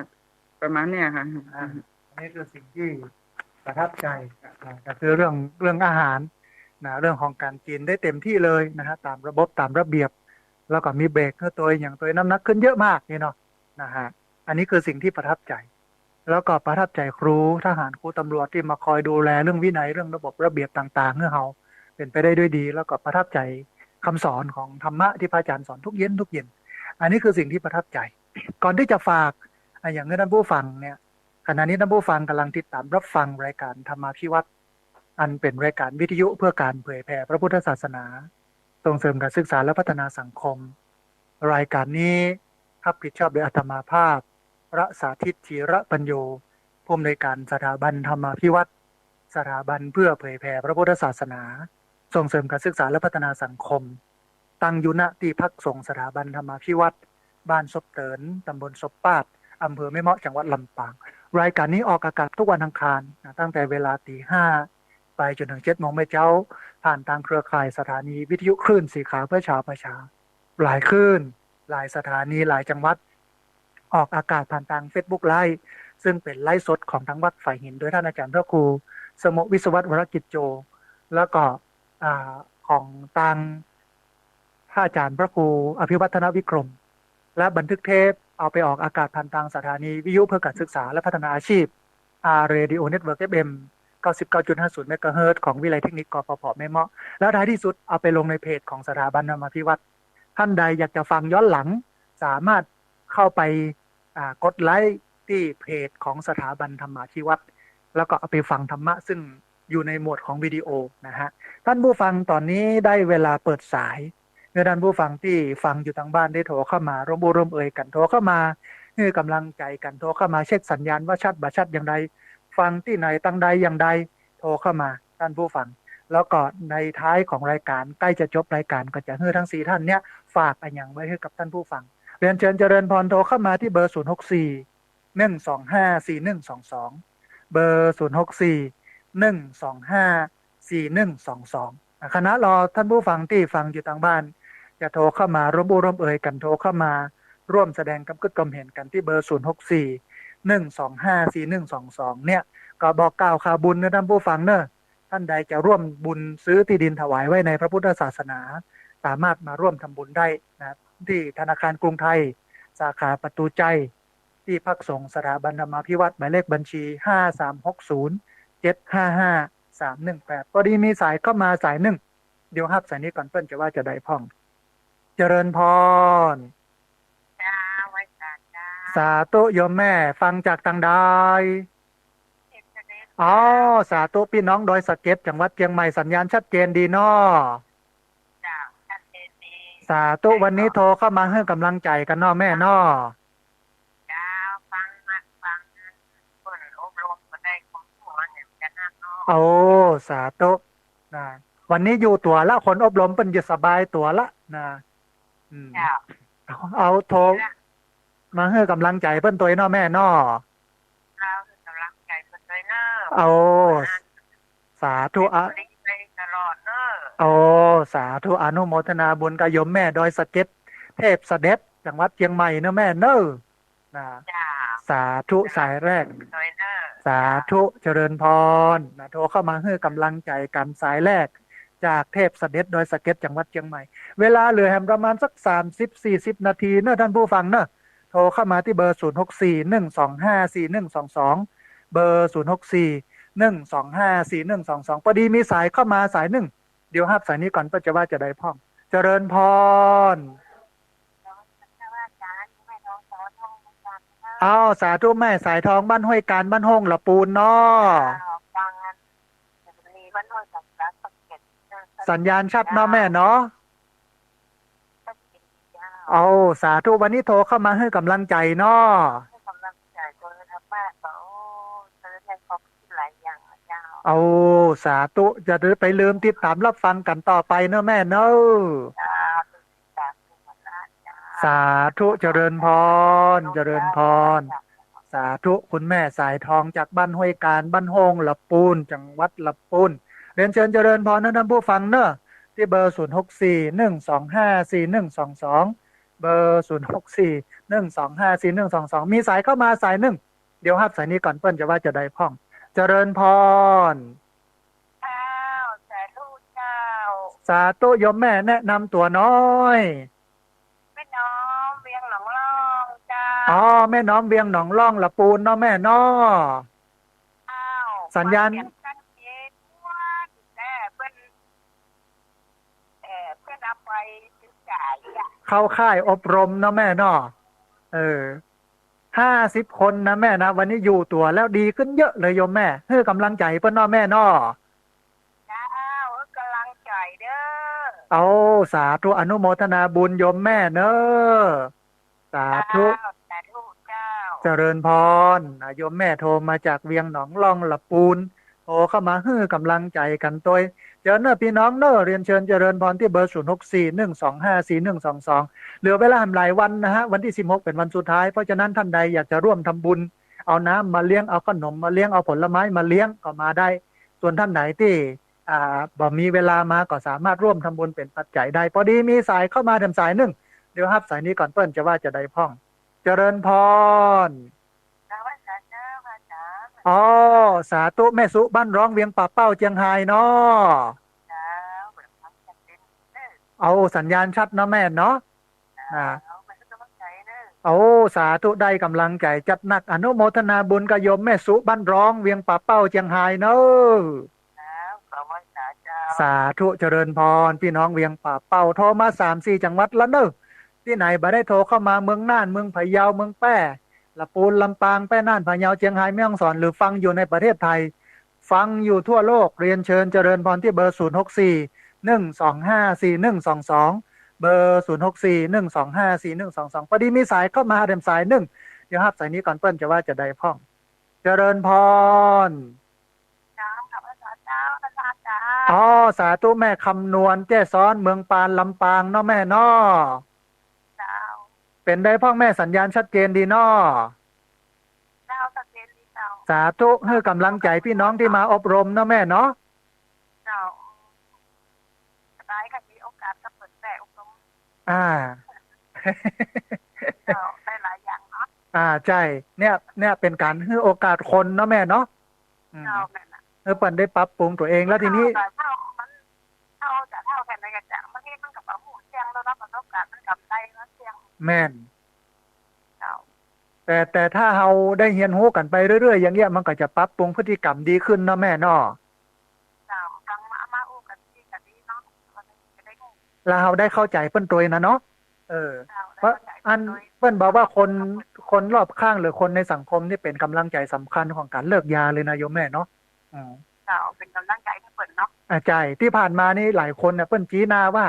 ประมาณเนี้ยค่ะ อันนี้คือสิ่งที่ประทับใจก็คือเรื่องอาหารเรื่องของการกินได้เต็มที่เลยนะฮะตามระบบตามระเบียบ แล้วก็มีเบรกเพื่อตัวอย่างตัวน้ำหนักขึ้นเยอะมากนี่เนาะนะฮะอันนี้คือสิ่งที่ประทับใจ แล้วก็ประทับใจครูทหารครูตำรวจที่มาคอยดูแลเรื่องวินัยเรื่องระบบระเบียบต่างๆเพื่อเราเป็นไปได้ด้วยดี แล้วก็ประทับใจคำสอนของธรรมะที่พระอาจารย์สอนทุกเย็น อันนี้คือสิ่งที่ประทับใจ ก่อนที่จะฝากอย่างท่านผู้ฟังเนี่ยขณะนี้ท่านผู้ฟังกำลังติดตามรับฟังรายการธรรมาภิวัตน์อันเป็นรายการวิทยุเพื่อการเผยแผ่พระพุทธศาสนาส่งเสริมการศึกษาและพัฒนาสังคม รายการนี้รับผิดชอบโดยอาตมาภาพพระสาธิตธีระปัญโยผู้อำนวยการสถาบันธรรมาภิวัตน์สถาบันเพื่อเผยแผ่พระพุทธศาสนา ส่งเสริมการศึกษาและพัฒนาสังคม ตั้งอยู่ณที่พักสงฆ์สถาบันธรรมาภิวัตน์บ้านศพเตินตำบลศพปาดอำเภอแม่เมาะจังหวัดลำปางรายการนี้ออกอากาศทุกวันอังคารตั้งแต่เวลา5 ไปจนถึง7 โมงเช้าผ่านทางเครือข่ายสถานีวิทยุคลื่นสีขาวเพื่อชาวประชาหลายคลื่นหลายสถานีหลายจังหวัดออกอากาศผ่านทาง Facebook ไลฟ์ซึ่งเป็นไลฟ์สดของทั้งวัดฝ่ายหินโดยท่านอาจารย์พระครูสมวิศวัตรวรกิจโจแล้วก็ของทางพระอาจารย์พระครูอภิวัฒนวิกรมและบันทึกเทปเอาไปออกอากาศผ่านทางสถานีวิทยุเพื่อการศึกษาและพัฒนาอาชีพRadio Network FM 99.50 เมกะเฮิรตซ์ของวิทยาลัยเทคนิคกฟผแม่เมาะแล้วท้ายที่สุดเอาไปลงในเพจของสถาบันธรรมาภิวัตน์ท่านใดอยากจะฟังย้อนหลังสามารถเข้าไปกดไลค์ที่เพจของสถาบันธรรมาภิวัตน์แล้วก็เอาไปฟังธรรมะซึ่งอยู่ในหมวดของวิดีโอนะฮะท่านผู้ฟังตอนนี้ได้เวลาเปิดสายเมื่อท่านผู้ฟังที่ฟังอยู่ทางบ้านได้โทรเข้ามาร่วมร่วมเอ่ยกันโทรเข้ามาให้กำลังใจกันโทรเข้ามาเช็คสัญญาณว่าชัดบ่ชัดอย่างไรฟังที่ไหนตั้งใดอย่างใดโทรเข้ามาท่านผู้ฟังแล้วก็ในท้ายของรายการใกล้จะจบรายการก็จะให้ทั้ง4ท่านเนี้ยฝากอะไรอย่างไว้ให้กับท่านผู้ฟังเรียนเชิญเจริญพรโทรเข้ามาที่เบอร์064 125 4122เบอร์064 125 4122คณะรอท่านผู้ฟังที่ฟังอยู่ทางบ้านจะโทรเข้ามาร่วมร่วมเอ่ยกันโทรเข้ามาร่วมแสดงความเห็นกันที่เบอร์064 125 4122เนี่ยก็บอกกล่าวข่าวบุญนะท่านผู้ฟังเนอะท่านใดจะร่วมบุญซื้อที่ดินถวายไว้ในพระพุทธศาสนาสามารถมาร่วมทำบุญได้นะที่ธนาคารกรุงไทยสาขาประตูใจที่พักสงฆ์สถาบันธรรมาภิวัตน์หมายเลขบัญชี5360755318พอดีมีสายเข้ามาสายหนึ่งเดี๋ยวฮับสายนี้ก่อนเปิ้นจะว่าจะได้พ่องเจริญพรจ้าไว้จ้าจ้าสาธุโยมแม่ฟังจากทางใดอ๋อสาธุพี่น้องดอยสะเก็ดจังหวัดเชียงใหม่สัญญาณชัดเจนดีเนาะจ้าชัดเจนดี สาธุวันนี้โทรเข้ามาให้กำลังใจกันเนาะแม่เนาะจ้าฟังคนอบรมก็ได้ของหัวเนี่ยกันนะเนาะโอ้สาธุนะวันนี้อยู่ตัวละคนอบรมเป็นอยู่สบายตัวละนะจ้าเอาโทรมาให้กำลังใจเพิ่นตัวเนาะแม่เนาะเรากำลังใจเพิ่นด้วยเนาะเอาสาธุไปตลอดเนาะโอ้สาธุอนุโมทนาบุญกับโยมแม่ดอยสะเก็ดเทพเสด็จจังหวัดเชียงใหม่เนาะแม่เนาะนะจ้าสาธุสายแรกด้วยเนาะสาธุเจริญพรนะโทรเข้ามาให้กำลังใจกันสายแรกจากเทพเสด็จดอยสะเก็ดจังหวัดเชียงใหม่เวลาเหลือแฮมประมาณสัก30-40 นาทีเนอะท่านผู้ฟังเนอะโทรเข้ามาที่เบอร์064-125-4122เบอร์064-125-4122พอดีมีสายเข้ามาสายหนึ่งเดี๋ยวฮับสายนี้ก่อนก็จะว่าจะได้พ่องเจริญพรอ้าวสาธุแม่สายทองบ้านห้วยการบ้านห้องละปูนเนาะสัญญาณชัดเนาะแม่เนาะ เอาสาธุวันนี้โทรเข้ามาให้กำลังใจเนาะ ให้กำลังใจตัวธรรมะก็โอ้เจอในความคิดหลายอย่างนะเจ้าเอาสาธุจะได้ไปลืมติดตามรับฟังกันต่อไปเนอะแม่เนอะ เจ้าตุกตาตุกมันละเจ้า สาธุเจริญพรเจริญพร สาธุคุณแม่สายทองจากบ้านห้วยการบ้านโฮงละปูนจังหวัดละปูนเรียนเชิญเจริญพรนะท่านผู้ฟังเนอะที่เบอร์0641254122เบอร์0641254122มีสายเข้ามาสายหนึ่งเดี๋ยวฮับสายนี้ก่อนเปิ้นจะว่าจะได้พ่อง เจริญพร เจ้าสาธุเจ้า สาธุโยมแม่แนะนำตัวน้อย แม่น้องเวียงหนองล่องเจ้า อ๋อแม่น้อมเวียงหนองล่องละปูนเนาะแม่เนาะ เจ้า สัญญาณ เสียงกันเย็นว่าแต่เพื่อนเพื่อนเอาไปซื้อจ่ายอ่ะ เข้าค่ายอบรมเนาะแม่เนาะ50 คนนะแม่นะวันนี้อยู่ตัวแล้วดีขึ้นเยอะเลยโยมแม่ให้กำลังใจเปิ้นเนาะแม่เนาะ เจ้ากำลังใจเด้อ เอาสาธุอนุโมทนาบุญโยมแม่เนอะสาธุ เจ้าสาธุเจ้า เจริญพรโยมแม่โทรมาจากเวียงหนองล่องละปูนโทรเข้ามาให้กำลังใจกันตัวเจอเนอะพี่น้องเนอะเรียนเชิญเจริญพรที่เบอร์0641254122เหลือเวลาหลายวันนะฮะวันที่16เป็นวันสุดท้ายเพราะฉะนั้นท่านใดอยากจะร่วมทำบุญเอาน้ำมาเลี้ยงเอาขนมมาเลี้ยงเอาผลไม้มาเลี้ยงก็มาได้ ส่วนท่านไหนที่บ่มีเวลามาก็สามารถร่วมทำบุญเป็นปัจจัยได้พอดีมีสายเข้ามาทำสายหนึ่งเดี๋ยวฮับสายนี้ก่อนเปิ้นจะว่าจะได้พ่อง เจริญพร สวัสดีเจ้าพระอาจารย์ อ๋อสาธุแม่สุบ้านร้องเวียงป่าเป้าเจียงไฮ้เนาะ เจ้าแบบพักจะเป็นเด้อ เอาสัญญาณชัดเนาะแม่เนาะ เจ้าไปให้กำลังใจเด้อ เอาสาธุได้กำลังใจจัดหนักอนุโมทนาบุญกับโยมแม่สุบ้านร้องเวียงป่าเป้าเจียงไฮ้เนาะ เจ้าขอว่าสาเจ้า สาธุเจริญพรพี่น้องเวียงป่าเป้าโทรมา3-4จังหวัดแล้วเนอะที่ไหนบ่ได้โทรเข้ามาเมืองน่านเมืองพะเยาเมืองแป้ละปูนลำปางแป้น่านพะเยาเจียงไฮ้แม่ฮ่องสอนหรือฟังอยู่ในประเทศไทย ฟังอยู่ทั่วโลกเรียนเชิญเจริญพรที่เบอร์0641254122เบอร์0641254122พอดีมีสายเข้ามาเต็มสายหนึ่งเดี๋ยวฮับสายนี้ก่อนเปิ้นจะว่าจะได้พ่อง เจริญพร เจ้าขอว่าสาเจ้าพระอาจารย์ อ๋อสาธุแม่คำนวณแจ้ซ้อนเมืองปานลำปางเนาะแม่เนาะ เจ้า เป็นได้พ่อแม่สัญญาณชัดเจนดีเนาะ เจ้าตะเกียนดีเจ้า สาธุให้กำลังใจพี่น้องที่มาอบรมเนาะแม่เนาะ เจ้าได้ค่ะมีโอกาสก็เปิดแต่อบรม อ่า เจ้าได้หลายอย่างเนาะ ใช่เนี่ยเป็นการให้โอกาสคนเนาะแม่เนาะอืม เจ้าแม่น่ะ ให้เปิ้นได้ปรับปรุงตัวเองแล้วทีนี้ เท่ามันเท่าแค่ไหนกันจ้ะมันเรียกมันกับเอาหูเสียงแล้วรับประสบการณ์มันกับใจแล้วเสียง แม่น เจ้า แต่ถ้าเราได้เรียนรู้กันไปเรื่อยๆอย่างเงี้ยมันก็จะปรับปรุงพฤติกรรมดีขึ้นเนาะแม่เนาะ เจ้าฟังมาอู้กันที่กันดีเนาะวันนี้จะได้งู แล้วเราได้เข้าใจเปิ้นตัวนะเนาะเออ เจ้า เพราะอันเปิ้นบอกว่าคนรอบข้างหรือคนในสังคมนี่เป็นกำลังใจสำคัญของการเลิกยาเลยนะโยมแม่เนาะอืม เจ้าเป็นกำลังใจให้เปิดเนาะ ใช่ที่ผ่านมานี่หลายคนเนี่ยเปิ้นชี้หน้าว่า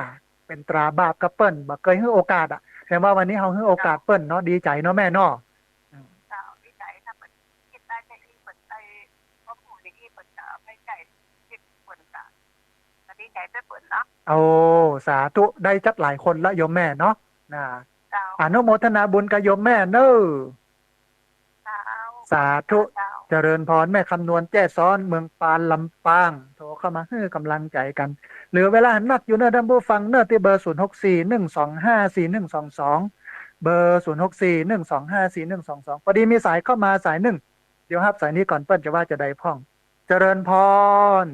เป็นตราบาปกับเปิ้นบ่เคยให้โอกาสแต่ว่าวันนี้เฮาให้โอกาสเปิ้นเนาะดีใจเนาะแม่เนาะ เจ้าดีใจถ้าเปิดคิดได้ใจดีเปิดใจว่าผู้ดีเปิดจะไม่ใจคิดเปิดจะดีใจด้วยเปิดเนาะ เอาสาธุได้จัดหลายคนละโยมแม่เนาะนะ เจ้า อนุโมทนาบุญกับโยมแม่เนอะ เจ้า สาธุ เจ้า เจริญพรแม่คำนวณแจ้ซ้อนเมืองปานลำปางโทรเข้ามาให้กำลังใจกันเหลือเวลานักอยู่เนอะท่านผู้ฟังเนอะที่เบอร์0641254122เบอร์0641254122พอดีมีสายเข้ามาสายหนึ่งเดี๋ยวฮับสายนี้ก่อนเปิ้นจะว่าจะได้พ่อง เจริญพร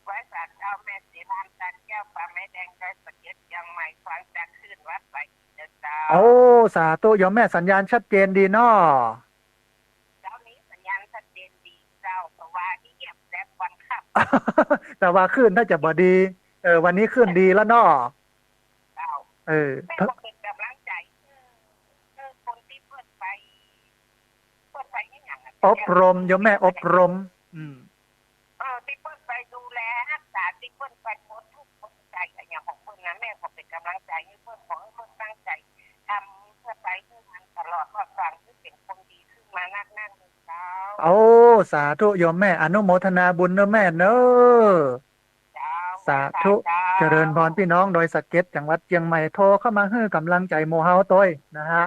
ไว้สารเจ้าแม่สีลานจันแก้วฟ้าแม่แดงใจประเจ็ดยังใหม่ฟังจากขึ้นวัดไปเจ้า โอ้สาธุโยมแม่สัญญาณชัดเจนดีเนาะ เจ้านี้สัญญาณชัดเจนดีเจ้าเพราะว่าที่เก็บแซบวันขับ แต่ว่าขึ้นน่าจะบ่ดีวันนี้ขึ้นดีแล้วเนาะ เจ้า เออ แม่ก็เป็นกำลังใจคือคนที่เปิดไปนี่อย่าง อบรมโยมแม่อบรม ที่เปิดไปดูแลรักษาที่เปิดไปโพสทุกข์โพสใจอย่างของเพิ่นนะแม่ขอเป็นกำลังใจให้เพิ่นขอให้เพิ่นตั้งใจ โอ้สาธุโยมแม่อนุโมทนาบุญเนอะแม่เนอะสาธุเจริญพรพี่น้องโดยสะเก็ตจังหวัดเชียงใหม่โทรเข้ามาให้กำลังใจโมเฮาตัวนะฮะ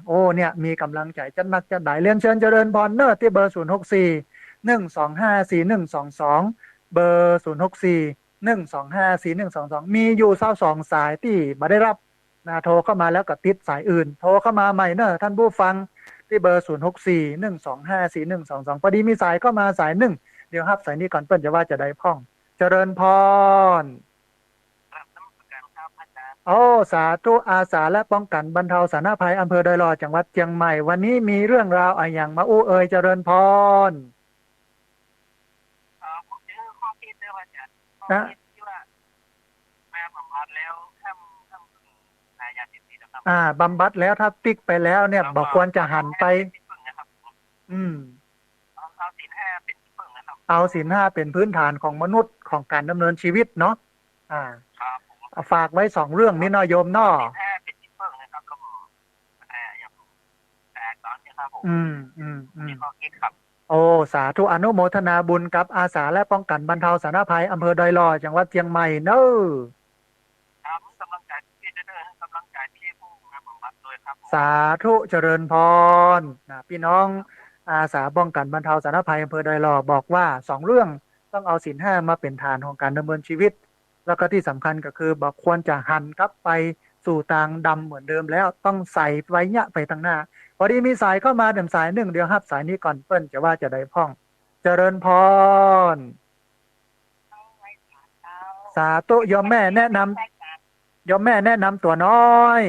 โอ้เนี่ยมีกำลังใจจัดหนักจัดหลายเรียนเชิญเจริญพรเนอะที่เบอร์064 1254122เบอร์064 1254122มีอยู่22สายที่มาได้รับโทรเข้ามาแล้วก็ติดสายอื่นโทรเข้ามาใหม่เนอะท่านผู้ฟังที่เบอร์064 1254122พอดีมีสายเข้ามาสายหนึ่งเดี๋ยวครับสายนี้ก่อนเปิ้ลจะว่าจะได้พ่องเจริญพรโอ้สาธุอาสาและป้องกันบรรเทาสาธารณภัยอำเภอดอยหล่อจังหวัดเชียงใหม่วันนี้มีเรื่องราวอะไรอย่างมาอู้เอ่ยเจริญพรผมเจอข้อคิดด้วยว่าจะข้อคิดที่ว่าแม่บำบัดแล้วทำนายาเสพติดนะครับ บำบัดแล้วถ้าติ๊กไปแล้วเนี่ยบอกควรจะหันไปอืมเอาศีลห้าเป็นที่พึ่งนะครับเอาศีลห้าเป็นพื้นฐานของมนุษย์ของการดำเนินชีวิตเนาะครับฝากไว้2เรื่องนี้เนาะโยมเนาะศีลห้าเป็นที่พึ่งนะครับแล้วก็อย่างแต่ตอนนี้ครับผมมีข้อคิดครับโอ้สาธุอนุโมทนาบุญกับอาสาและป้องกันบรรเทาสาธารณภัยอำเภอดอยหล่อจังหวัดเชียงใหม่เนอะครับกำลังใจที่จะเดินกำลังใจที่ผู้งานบำบัดด้วยครับสาธุเจริญพรพี่น้องอาสาป้องกันบรรเทาสาธารณภัยอำเภอดอยหล่อบอกว่า2เรื่องต้องเอาศีลห้ามาเป็นฐานของการดำเนินชีวิตแล้วก็ที่สำคัญก็คือบอกควรจะหันกลับไปสู่ทางดำเหมือนเดิมแล้วต้องใส่ไว้เนี่ยไปทางหน้าพอดีมีสายเข้ามาเดี๋ยวสายหนึ่งเดี๋ยวครับสายนี้ก่อนเปิ้ลจะว่าจะได้พ่องเจริญพรสาธุโยมแม่แนะนำโยมแม่แนะนำตัวน้อย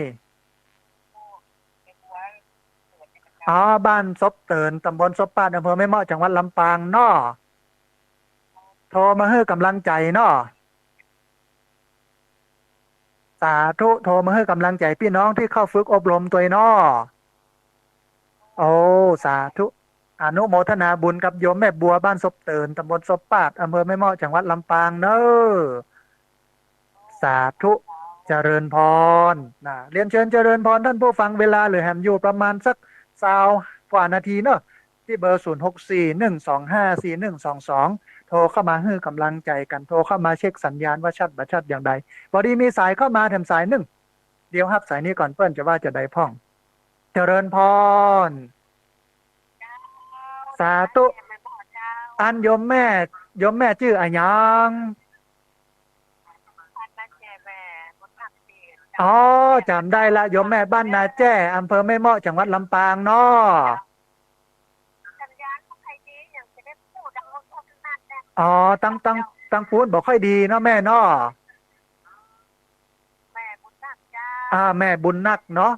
บ้านซบเตินตำบลซบป้านอำเภอแม่เมาะจังหวัดลำปางเนาะโทรมาให้กำลังใจเนาะสาธุโทรมาให้กำลังใจพี่น้องที่เข้าฝึกอบรมตัวเนาะโอ้สาธุอนุโมทนาบุญกับโยมแม่บัวบ้านซบเตินตำบลซบปาดอำเภอแม่เมาะจังหวัดลำปางเนอะสาธุเจริญพรเรียนเชิญเจริญพรท่านผู้ฟังเวลาเหลือแหมอยู่ประมาณสัก20 กว่านาทีเนอะที่เบอร์064 1254122โทรเข้ามาให้กำลังใจกันโทรเข้ามาเช็คสัญญาณว่าชัดบัชัดอย่างใดพอดีมีสายเข้ามาแถมสายหนึ่งเดี๋ยวครับสายนี้ก่อนเปิ้ลจะว่าจะได้พ่องเจริญพรสาธุอันโยมแม่ชื่ออะไรยังอ๋อจำได้ละโยมแม่บ้านนาแจ้อำเภอแม่เมาะจังหวัดลำปางเนาะอ๋อตั้งพูดบอกค่อยดีเนาะแม่เนาะแม่บุญนักจ้าแม่บุญนักเนาะ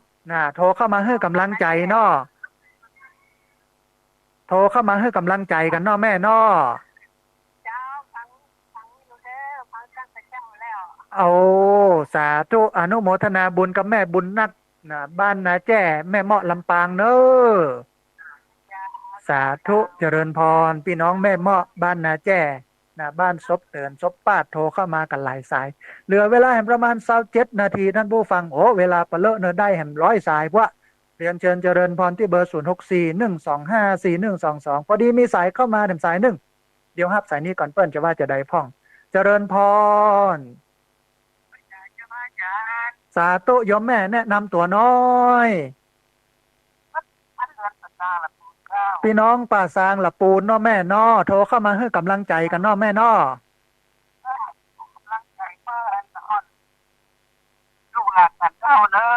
โทรเข้ามาให้กำลังใจเนาะโทรเข้ามาให้กำลังใจกันเนาะแม่เนาะเจ้าฟังอยู่เด้อฟังตั้งแต่เจ้าแล้วโอ้สาธุอนุโมทนาบุญกับแม่บุญนักบ้านนาแจ้แม่เมาะลำปางเนอะสาธุเจริญพรพี่น้องแม่เมาะบ้านนาแจ้บ้านซบเตือนซบปาดโทรเข้ามากันหลายสายเหลือเวลาแห่งประมาณ27 นาทีท่านผู้ฟังโอ้เวลาเปเลอะเนอะได้แห่ง100 สายพวกเรียนเชิญเจริญพรที่เบอร์064 1254122พอดีมีสายเข้ามาแถมสายหนึ่งเดี๋ยวครับสายนี้ก่อนเปิ้ลจะว่าจะได้พ่องเจริญพรสาธุโยมแม่แนะนำตัวน้อยพี่น้องป่าซางละปูนเนาะแม่เนาะโทรเข้ามาให้กำลังใจกันเนาะแม่เนาะกำลังใจเพื่อนอ่อนลูกหลานกันเจ้าเนอะ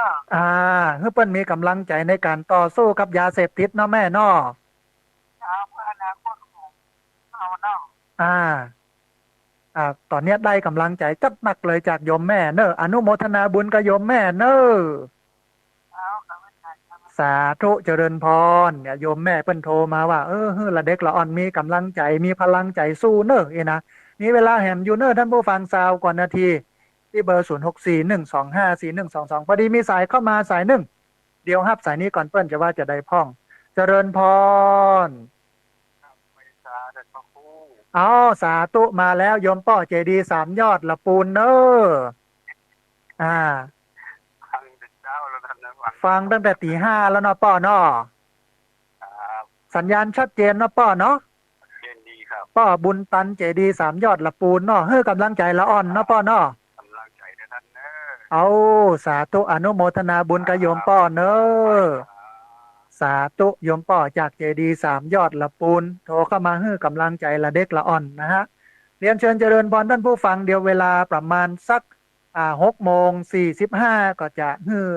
ให้เปิ้นมีกำลังใจในการต่อสู้กับยาเสพติดเนาะแม่เนาะเพื่ออนาคตของเราเนาะตอนนี้ได้กำลังใจจัดหนักเลยจากโยมแม่เนอะอนุโมทนาบุญกับโยมแม่เนอะสาธุเจริญพรเนี่ยโยมแม่เพิ่นโทรมาว่าละเด็กละอ่อนมีกำลังใจมีพลังใจสู้เนอะนะมีเวลาแหมอยู่เนอะท่านผู้ฟัง20 กว่านาทีที่เบอร์064 1254122พอดีมีสายเข้ามาสายหนึ่งเดี๋ยวครับสายนี้ก่อนเปิ้ลจะว่าจะได้พ่องเจริญพรสาธุมาแล้วโยมป้อเจดีย์3 ยอดละปูนเนอะฟังตั้งแต่ตี 5แล้วเนาะป้อเนาะส สัญญาณชัดเจนเนาะป้อเนาะ เย็นดีครับ ป้อบุญตันเจดีสามยอดละปูนเนาะเฮ้อกำลังใจละอ่อนเนาะป้อเนาะ กำลังใจในท่านเนอ เอาสาธุอนุโมทนาบุญกับโยมป้อเนอสาธุโยมป้อจากเจดีสามยอดละปูนโทรเข้ามาเฮ้อกำลังใจละเด็กละอ่อนนะฮะเรียนเชิญเจริญพรท่านผู้ฟังเดี๋ยวเวลาประมาณสัก6:45ก็จะเฮ้อ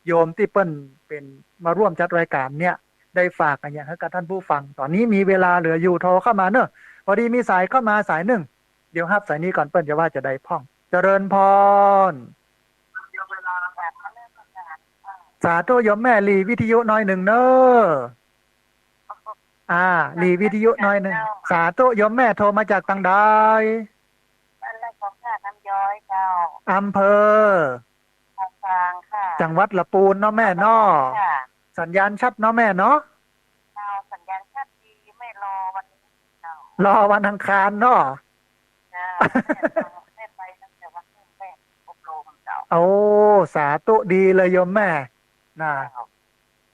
โยมที่เปิ้นเป็นมาร่วมจัดรายการเนี่ยได้ฝากกันอย่างให้กับท่านผู้ฟังตอนนี้มีเวลาเหลืออยู่โทรเข้ามาเนอะพอดีมีสายเข้ามาสายหนึ่งเดี๋ยวฮับสายนี้ก่อนเปิ้นจะว่าจะได้พ่องเจริญพรสาธุโยมแม่ลีวิทยุน้อยหนึ่งเนอะลีวิทยุน้อยหนึ่งสาธุโยมแม่โทรมาจากตังใด บ้านไร่ของข้าน้ำย้อยเจ้า อำเภอ ทางกลางค่ะ จังหวัดละปูนเนาะแม่เนาะ ค่ะ สัญญาณชัดเนาะแม่เนาะ เจ้าสัญญาณชัดดีไม่รอวันนี้เจ้าร อวันอังคารเนาะ เจ้าไม่ไปตั้งแต่วันที่แม่อบรมเจ้า โอ้สาธุดีเลยโยมแม่น่ะ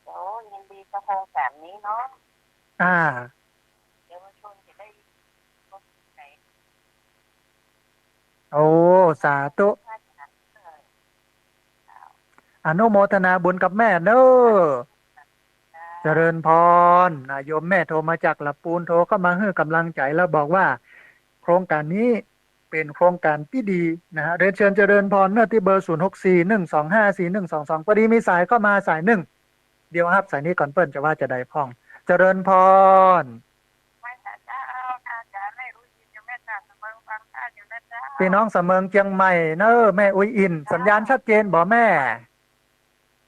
เดี๋ยวยินดีกับโครงการนี้เนาะ อ่า เดี๋ยวชนจะได้รถไหน โอ้สาธุ ค่าจะนั้นเลย อนุโมทนาบุญกับแม่เนอะเจริญพรโยมแม่โทรมาจากละปูนโทรเข้ามาให้กำลังใจแล้วบอกว่า โครงการนี้เป็นโครงการที่ดีนะฮะเรียนเชิญเจริญพรเนอะที่เบอร์0641254122พอดีมีสายเข้ามาสายหนึ่งเดี๋ยวครับสายนี้ก่อนเปิ้นจะว่าจะได้พ่อง เจริญพร ไม่แต่เจ้าถ้าจะไม่รู้ยินจะแม่ตาเสมอฟังท่าอยู่นะเจ้า พี่น้องเสมิงเจียงใหม่เนอะแม่อุ้ยอิน สัญญาณชัดเจนบ่แม่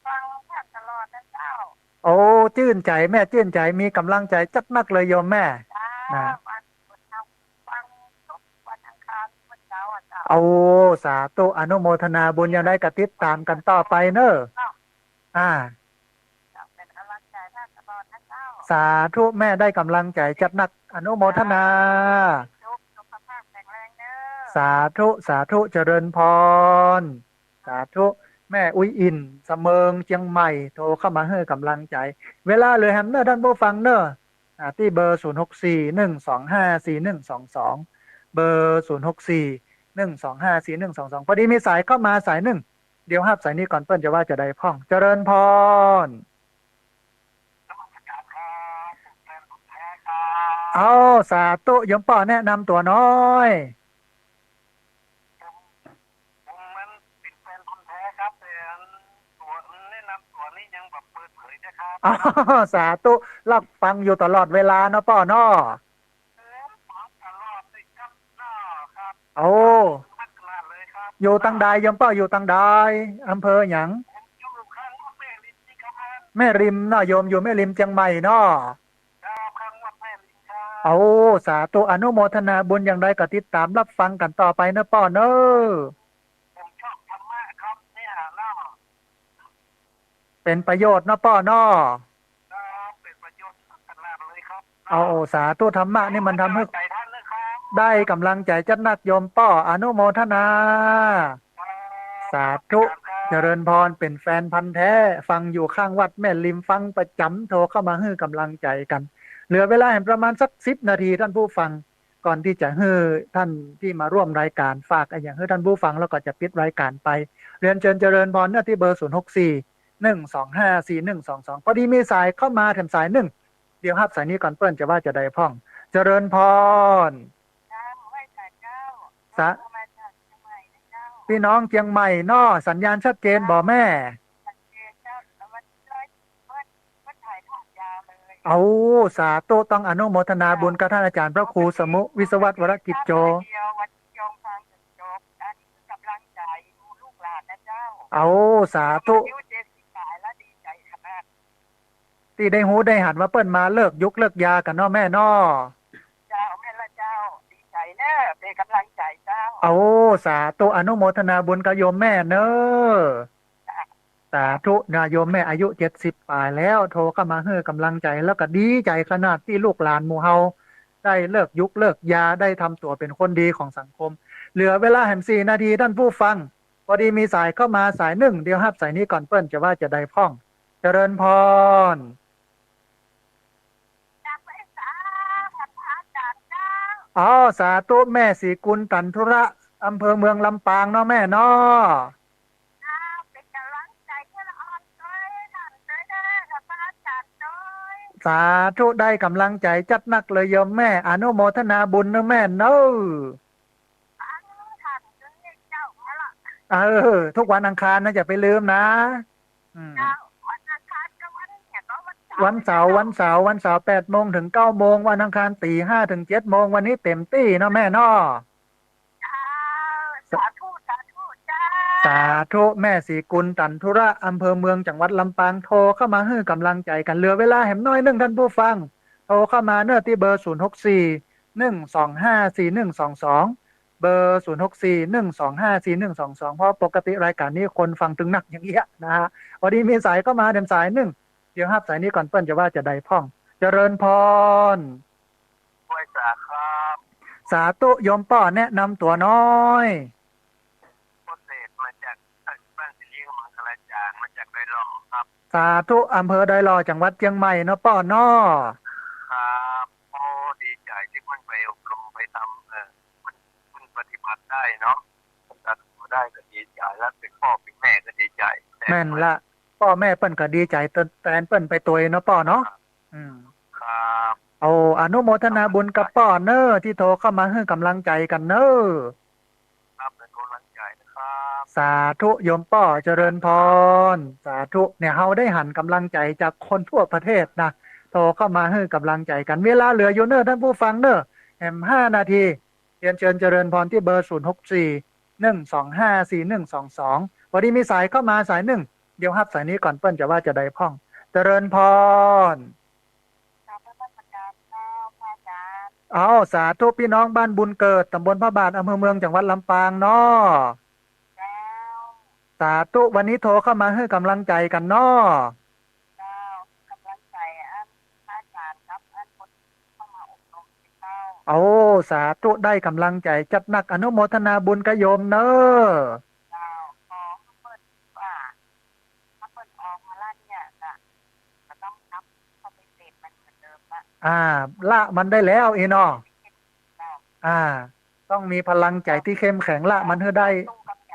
ฟังท่านตลอดนะเจ้า โอ้ชื่นใจแม่ชื่นใจมีกำลังใจจักนักเลยโยมแม่ จ้าวันพุธเอาฟังทุกวันอังคารวันเสาร์อ่ะเจ้า เอาสาธุอนุโมทนาบุญยังได้กระติดตามกันต่อไปเนอะอ่า จะเป็นกำลังใจท่านตลอดนะเจ้า สาธุแม่ได้กำลังใจจัดหนักอนุโมทนา สุขภาพแข็งแรงเนอะ สาธุสาธุเจริญพร สาธุแม่อุ้ยอินเสมิงเจียงใหม่โทรเข้ามาให้กำลังใจ เวลาเลยแฮมเนอร์ท่านผู้ฟังเนอะที่เบอร์0641254122เบอร์0641254122พอดีมีสายเข้ามาสายหนึ่งเดี๋ยวฮับสายนี้ก่อนเปิ้นจะว่าจะได้พ่อง เจริญพร เอาสาธุโยมป่อแนะนำตัวน้อย ผมมันเป็นแฟนพันธุ์แท้ครับแต่ตัวแนะนำตัวนี้ยังแบบเปิดเผยนะครับ อ๋อสาธุรับฟังอยู่ตลอดเวลาเนาะป่อเนาะ ฟังตลอดเลยครับน้าครับ โอ้ พัฒนาเลยครับ อยู่ตังใดโยมป่ออยู่ตังใดอำเภอหยัง ผมอยู่ข้างวัดแม่ลินนี่ครับ แม่ริมเนาะโยมอยู่แม่ริมเชียงใหม่เนาะ เจ้าข้างวัดแม่ลินครับ เอาสาธุอนุโมทนาบุญอย่างไรก็ติดตามรับฟังกันต่อไปเนาะป่อเนอะ ผมชอบธรรมะครับเนี่ยน้า เป็นประโยชน์เนาะป่อเนาะ เป็นประโยชน์ขนาดเลยครับ เอาสาธุธรรมะนี่มันทำให้ ใจท่านนะครับ ได้กำลังใจจัดหนักโยมป่ออนุโมทนา สาธุเจริญพรเป็นแฟนพันธ์แท้ฟังอยู่ข้างวัดแม่ริมฟังประจำโทรเข้ามาให้กำลังใจกัน เหลือเวลาให้ประมาณสัก10 นาทีท่านผู้ฟังก่อนที่จะให้ท่านที่มาร่วมรายการฝากอย่างให้ท่านผู้ฟังแล้วก็จะปิดรายการไปเรียนเชิญเจริญพรเนื้อที่เบอร์0641254122พอดีมีสายเข้ามาแถมสายหนึ่งเดี๋ยวฮับสายนี้ก่อนเปิ้นจะว่าจะได้พ่อง เจริญพร เจ้าไหว้จ่าเจ้า สะ มาจากเชียงใหม่นะเจ้า พี่น้องเชียงใหม่นอสัญญาณชัดเจนบ่แม่ ชัดเจนเจ้าแล้ววันร้อยวันถ่ายทอดยาวเลย เอาสาธุต้องอนุโมทนาบุญกับท่านอาจารย์พระครูสมุวิศวัตวรกิจโจ เดียววันยงฟังจนจบอันนี้คือกำลังใจดูลูกหลานนะเจ้า เอาสาธุ อายุ70ปลายแล้วดีใจขนาด ที่ได้หูได้หันว่าเปิ้นมาเลิกยุกเลิกยากันเนาะแม่เนาะ เจ้าแม่ละเจ้าดีใจเนอะเป็นกำลังใจเจ้า เอาสาธุอนุโมทนาบุญกับโยมแม่เนอะสาธุนะโยมแม่อายุ70ปลายแล้วโทรเข้ามาให้กำลังใจแล้วก็ดีใจขนาดที่ลูกหลานหมู่เฮาได้เลิกยุกเลิกยาได้ทำตัวเป็นคนดีของสังคม เหลือเวลาแห่ง4 นาทีท่านผู้ฟังพอดีมีสายเข้ามาสายหนึ่งเดี๋ยวฮับสายนี้ก่อนเปิ้นจะว่าจะได้พ่อง เจริญพร จ้า อ๋อสาธุแม่สีกุลตันธุระอำเภอเมืองลำปางเนาะแม่เนาะเป็นกำลังใจให้ละออนด้วยท่านด้วยนะกับพระอาจารย์ด้วย สาธุได้กำลังใจจัดนักเลยโยมแม่อนุโมทนาบุญนะแม่เนาะท่านด้วยเจ้ามาละเออทุกวันอังคารนะอย่าไปลืมนะอืม เจ้าวันอังคารก็วันเนี่ยก็วันเสาร์ วันเสาร์8 โมงถึง9 โมงวันอังคารตี 5ถึง7 โมงวันนี้เต็มที่เนาะแม่เนาะ เจ้าสาธุสาธุเจ้า สาธุแม่สีกุลตันธุระอำเภอเมืองจังหวัดลำปางโทรเข้ามาให้กำลังใจกันเหลือเวลาแหมน้อยหนึงท่านผู้ฟังโทรเข้ามาเนอะที่เบอร์064 125 4122เบอร์064 125 4122เพราะปกติรายการนี้คนฟังถึงหนักอย่างเงี้ยนะฮะวันนี้มีสายเข้ามาเดี๋ยวสายหนึ่งเดี๋ยวรับสายนี้ก่อนเปิ้นจะว่าจะได้พ่องเจริญพร ป่วยสาครับ สาธุโยมป้อแนะนำตัวน้อย โคเศษมาจากบ้านสิริของมังคลาจารย์มาจากดอยหล่อครับ สาธุอำเภอดอยหล่อจังหวัดเชียงใหม่เนาะป้อเนาะ ครับโอ้ดีใจที่มันไปอบรมไปทำมันปฏิบัติได้เนาะถ้าทำได้ก็ดีใจแล้วเป็นพ่อเป็นแม่ก็ดีใจ แม่นละพ่อแม่เปิ้นก็ดีใจแตนเปิ้นไปตัวเนาะป้อเนาะอืม ครับ เอาอนุโมทนาบุญกับป้อเนอที่โทรเข้ามาให้กำลังใจกันเนอ ครับเป็นกำลังใจนะครับ สาธุโยมป้อเจริญพรสาธุเนี่ยเฮาได้หันกำลังใจจากคนทั่วประเทศนะโทรเข้ามาให้กำลังใจกันเวลาเหลืออยู่เนอท่านผู้ฟังเนอแหม5 นาทีเรียนเชิญเจริญพรที่เบอร์064 125 4122วันนี้มีสายเข้ามาสายหนึ่งเดี๋ยวรับสายนี้ก่อนเปิ้นจะว่าจะได้พ่องเจริญพร ขอบพระคุณอาจารย์ครับพระอาจารย์ เอาสาธุพี่น้องบ้านบุญเกิดตำบลพระบาทอำเภอเมืองจังหวัดลำปางเนาะ แล้ว สาธุวันนี้โทรเข้ามาให้กำลังใจกันเนาะ เจ้ากำลังใจพระอาจารย์ครับคนเข้ามาอบรมที่เจ้า เอาสาธุได้กำลังใจจัดหนักอนุโมทนาบุญกบโยมเนอะ เจ้าขอเปิดว่าถ้าเปิดออกมาแล้วเนี่ยจะต้องนับเข้าไปเสพมันเหมือนเดิมละ ละมันได้แล้วเอเนาะ เจ้า ต้องมีพลังใจที่เข้มแข็งละมันให้ได้ สู้กับใจ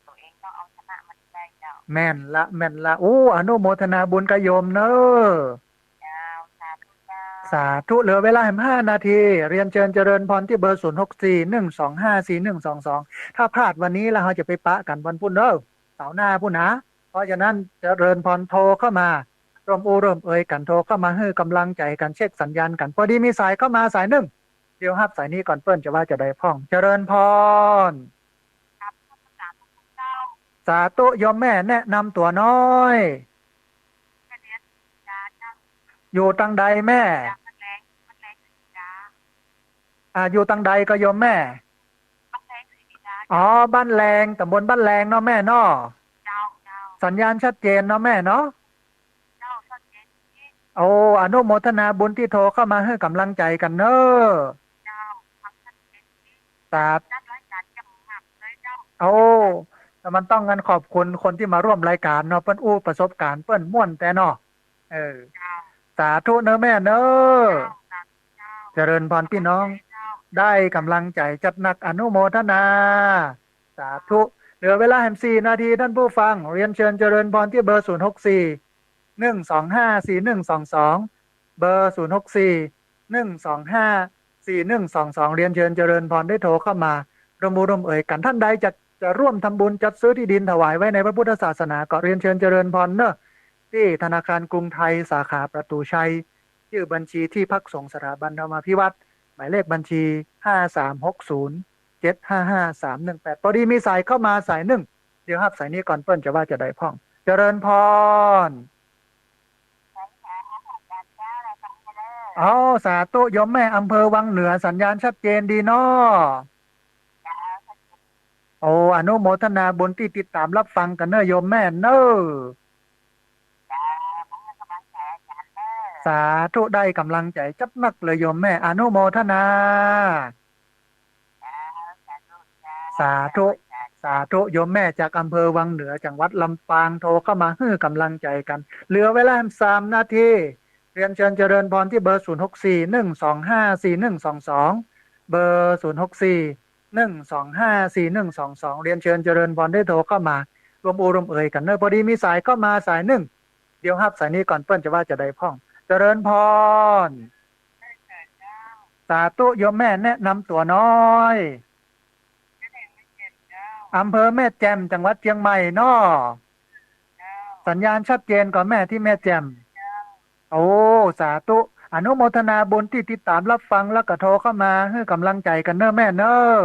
ตัวเองต้องเอาชนะมันได้เจ้า แม่นละอนุโมทนาบุญกบโยมเนอะ เจ้าสาธุเจ้า สาธุเหลือเวลา5 นาทีเรียนเชิญเจริญพรที่เบอร์064 125 4122ถ้าพลาดวันนี้แล้วเราจะไปปะกันวันพุธเด้อเสาร์หน้าพุธนะเพราะฉะนั้นเจริญพรโทรเข้ามาร่วมเอ่ยกันโทรเข้ามาให้กำลังใจกันเช็คสัญญาณกันพอดีมีสายเข้ามาสายหนึ่งเดี๋ยวรับสายนี้ก่อนเปิ้นจะว่าจะได้พ่องเจริญพร ครับสาธุเจ้า สาธุโยมแม่แนะนำตัวน้อย จะเรียนยาเจ้า อยู่ตังใดแม่ ยามันแรงยา อยู่ตังใดก็โยมแม่ มันแรงสิยา อ๋อบ้านแรงตำบลบ้านแรงเนาะแม่เนาะ เจ้า สัญญาณชัดเจนเนาะแม่เนาะ เจ้าสังเกตที่ โอ้อนุโมทนาบุญที่โทรเข้ามาให้กำลังใจกันเนอะ เจ้าทำสังเกตที่ สาธุ ด้านรายการจำหักเลยเจ้า โอ้แต่มันต้องกันขอบคุณคนที่มาร่วมรายการเนาะเปิ้นอู้ประสบการณ์เปิ้นม่วนแต่เนาะเออ เจ้า สาธุเนอะแม่เนอะ เจ้า เจริญพรพี่น้อง เจ้า ได้กำลังใจจัดหนักอนุโมทนา สาธุเหลือเวลา4 นาทีท่านผู้ฟัง เรียนเชิญเจริญพรที่เบอร์064 125 4122เบอร์064 125 4122เรียนเชิญเจริญพรได้โทรเข้ามาร่วมเอ่ยกันท่านใดจะร่วมทำบุญจัดซื้อที่ดินถวายไว้ในพระพุทธศาสนาก็เรียนเชิญเจริญพรเนอะที่ธนาคารกรุงไทยสาขาประตูชัยชื่อบัญชีที่พักสงฆ์สถาบันธรรมาภิวัตรหมายเลขบัญชี5360755318พอดีมีสายเข้ามาสายหนึ่งเดี๋ยวรับสายนี้ก่อนเปิ้นจะว่าจะได้พ่อง เจริญพร เอาสาธุโยมแม่อำเภอวังเหนือสัญญาณชัดเจนดีเนาะโอ้อนุโมทนาบุญที่ติดตามรับฟังกันเนอะโยมแม่เนอะสาธุได้กำลังใจจับนักเลยโยมแม่อนุโมทนา สาธุโยมแม่จากอำเภอวังเหนือจังหวัดลำปางโทรเข้ามาให้กำลังใจกันเหลือเวลา3 นาทีเรียนเชิญเจริญพรที่เบอร์064 125 4122 เบอร์0641254122เรียนเชิญเจริญพรได้โทรเข้ามารวมโอรวมเอ่ยกันเนอะพอดีมีสายเข้ามาสายหนึ่งเดี๋ยวฮับสายนี้ก่อนเปิ้นจะว่าจะได้พ่องเจริญพรสาธุโยมแม่แนะนำตัวน้อยอำเภอแม่แจ่มจังหวัดเชียงใหม่เนาะสัญญาณชัดเจนก่อนแม่ที่แม่แจ่มโอ้สาธุอนุโมทนาบุญที่ติดตามรับฟังแล้วก็โทรเข้ามาให้กำลังใจกันเนอะแม่เนอะ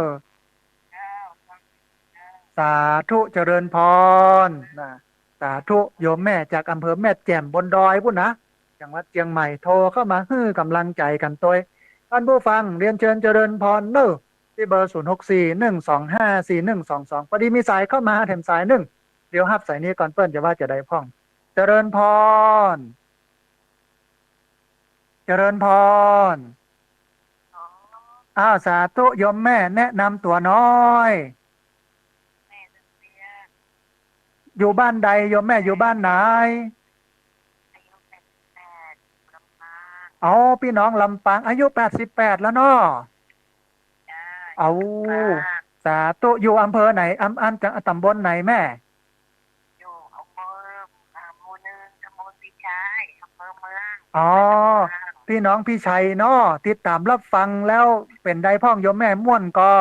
สาธุเจริญพรนะสาธุโยมแม่จากอำเภอแม่แจ่มบนดอยพุ่นนะจังหวัดเชียงใหม่โทรเข้ามาให้กำลังใจกันตัวท่านผู้ฟังเรียนเชิญเจริญพรเนอะที่เบอร์0641254122พอดีมีสายเข้ามาแถมสายหนึ่งเดี๋ยวฮับสายนี้ก่อนเปิ้นจะว่าจะได้พ่องเจริญพรเจริญพรสาธุโยมแม่แนะนำตัวน้อยอยู่บ้านใดโยมแม่อยู่บ้านไหนเอาพี่น้องลำปางอายุ88แล้วเนาะเอาสาธุอยู่อำเภอไหนตำบลไหนแม่อยู่อำเภอหมู่หนึ่งตำบลพิชัยอำเภอเมืองอ๋อพี่น้องพี่ชัยเนาะติดตามรับฟังแล้วเป็นใดพ่องโยมแม่ม่วนก็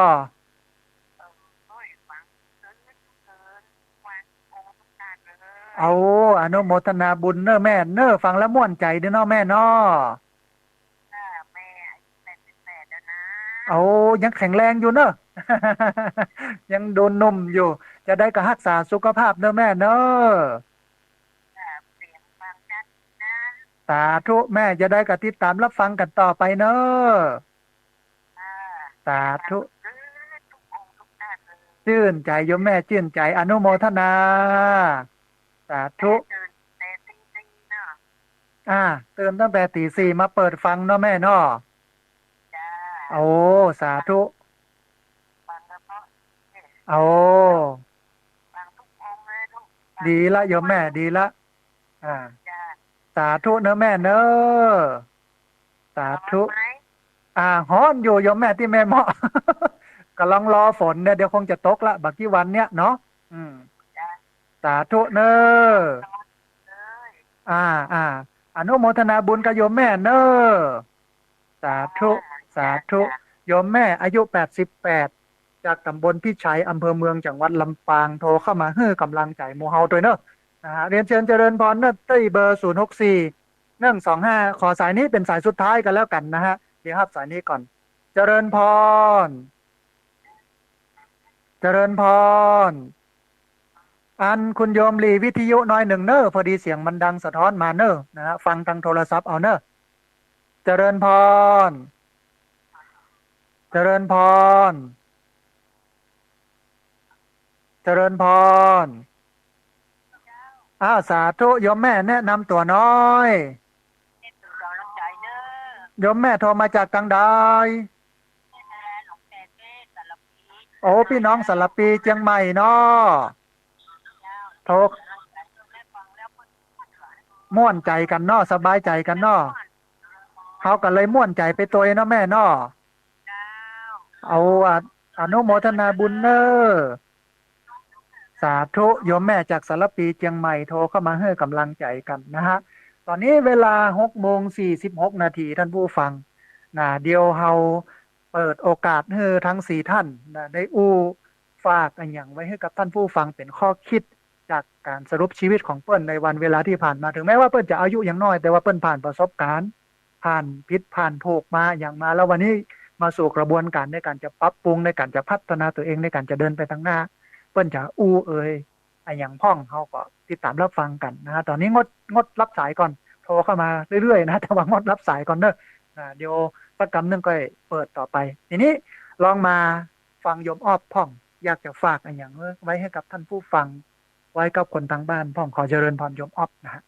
เอาอนุโมทนาบุญเนอะแม่เนอะฟังแล้วม่วนใจเด้อเนาะแม่เนาะแม่88แล้วนะเอายังแข็งแรงอยู่เนอะ ยังโดนนมอยู่ จะได้ก็รักษาสุขภาพเนอะแม่เนอะเสียงฟังชัดนะ สาธุแม่จะได้ก็ติดตามรับฟังกันต่อไปเนอะสาธุชื่นใจโยมแม่ชื่นใจอนุโมทนาสาธุตื่นตั้งแต่ตี 4มาเปิดฟังเนาะแม่เนาะโอ้สาธุโอ้ดีละโยมแม่ดีละสาธุเนอะแม่เนอะสาธุฮ้อนอยู่โยมแม่ที่แม่เหมาะ กำลังรอฝนเนี่ยเดี๋ยวคงจะตกละบักกี่วันเนี้ยเนาะสาธุเนอะอนุโมทนาบุญกับโยมแม่เนอะสาธุสาธุโยมแม่อายุ88จากตำบลพิชัยอำเภอเมืองจังหวัดลำปางโทรเข้ามาให้กำลังใจหมู่เฮาตัวเนอะเรียนเชิญเจริญพรเนอะที่เบอร์064125ขอสายนี้เป็นสายสุดท้ายกันแล้วกันนะฮะเดี๋ยวครับสายนี้ก่อนเจริญพรเจริญพรคุณโยมหลีวิทยุน้อยหนึ่งเนอะพอดีเสียงมันดังสะท้อนมาเนอะนะฮะฟังทางโทรศัพท์เอาเนอะเจริญพรเจริญพรเจริญพรสาธุโยมแม่แนะนำตัวน้อยโยมแม่โทรมาจากทางใดโอ้พี่น้องสารปีเชียงใหม่เนาะโทรม่วนใจกันเนาะสบายใจกันเนาะเขาก็เลยม่วนใจไปตัวเนาะแม่เนาะเอาอนุโมทนาบุญเนอสาธุโยมแม่จากสารปีเชียงใหม่โทรเข้ามาให้กำลังใจกันนะฮะตอนนี้เวลา6:46ท่านผู้ฟังเดี๋ยวเฮาเปิดโอกาสให้ทั้ง4ท่านได้ฝากอันอย่างไว้ให้กับท่านผู้ฟังเป็นข้อคิดจากการสรุปชีวิตของเปิ้ลในวันเวลาที่ผ่านมาถึงแม้ว่าเปิ้ลจะอายุยังน้อยแต่ว่าเปิ้ลผ่านประสบการณ์ผ่านผิดผ่านถูกมาอย่างมาแล้ววันนี้มาสู่กระบวนการในการจะปรับปรุงในการจะพัฒนาตัวเองในการจะเดินไปทางหน้าเปิ้ลจะอันอย่างพ่องเขาก็ติดตามรับฟังกันนะฮะตอนนี้งดรับสายก่อนโทรเข้ามาเรื่อยๆนะแต่ว่างดรับสายก่อนเนอะเดี๋ยวสักกำนึงก็เปิดต่อไปทีนี้ลองมาฟังโยมอ้อพ่องอยากจะฝากอันอย่างไว้ให้กับท่านผู้ฟังไว้กับคนทางบ้านพ่องขอเจริญพรโยมอ้อนะฮะ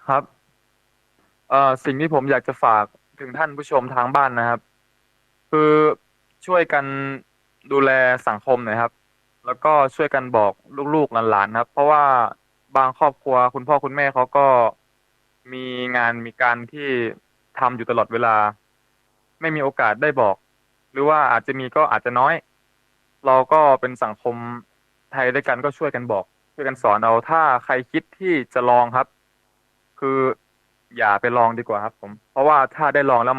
ครับสิ่งที่ผมอยากจะฝากถึงท่านผู้ชมทางบ้านนะครับคือช่วยกันดูแลสังคมหน่อยครับแล้วก็ช่วยกันบอกลูกๆหลานๆครับเพราะว่าบางครอบครัวคุณพ่อคุณแม่เขาก็ มีงานมีการที่ทำอยู่ตลอดเวลา ไม่มีโอกาสได้บอก หรือว่าอาจจะมีก็อาจจะน้อย เราก็เป็นสังคมไทยด้วยกันก็ช่วยกันบอกช่วยกันสอนเอาถ้าใครคิดที่จะลองครับ คืออย่าไปลองดีกว่าครับผมเพราะว่าถ้าได้ลองแล้ว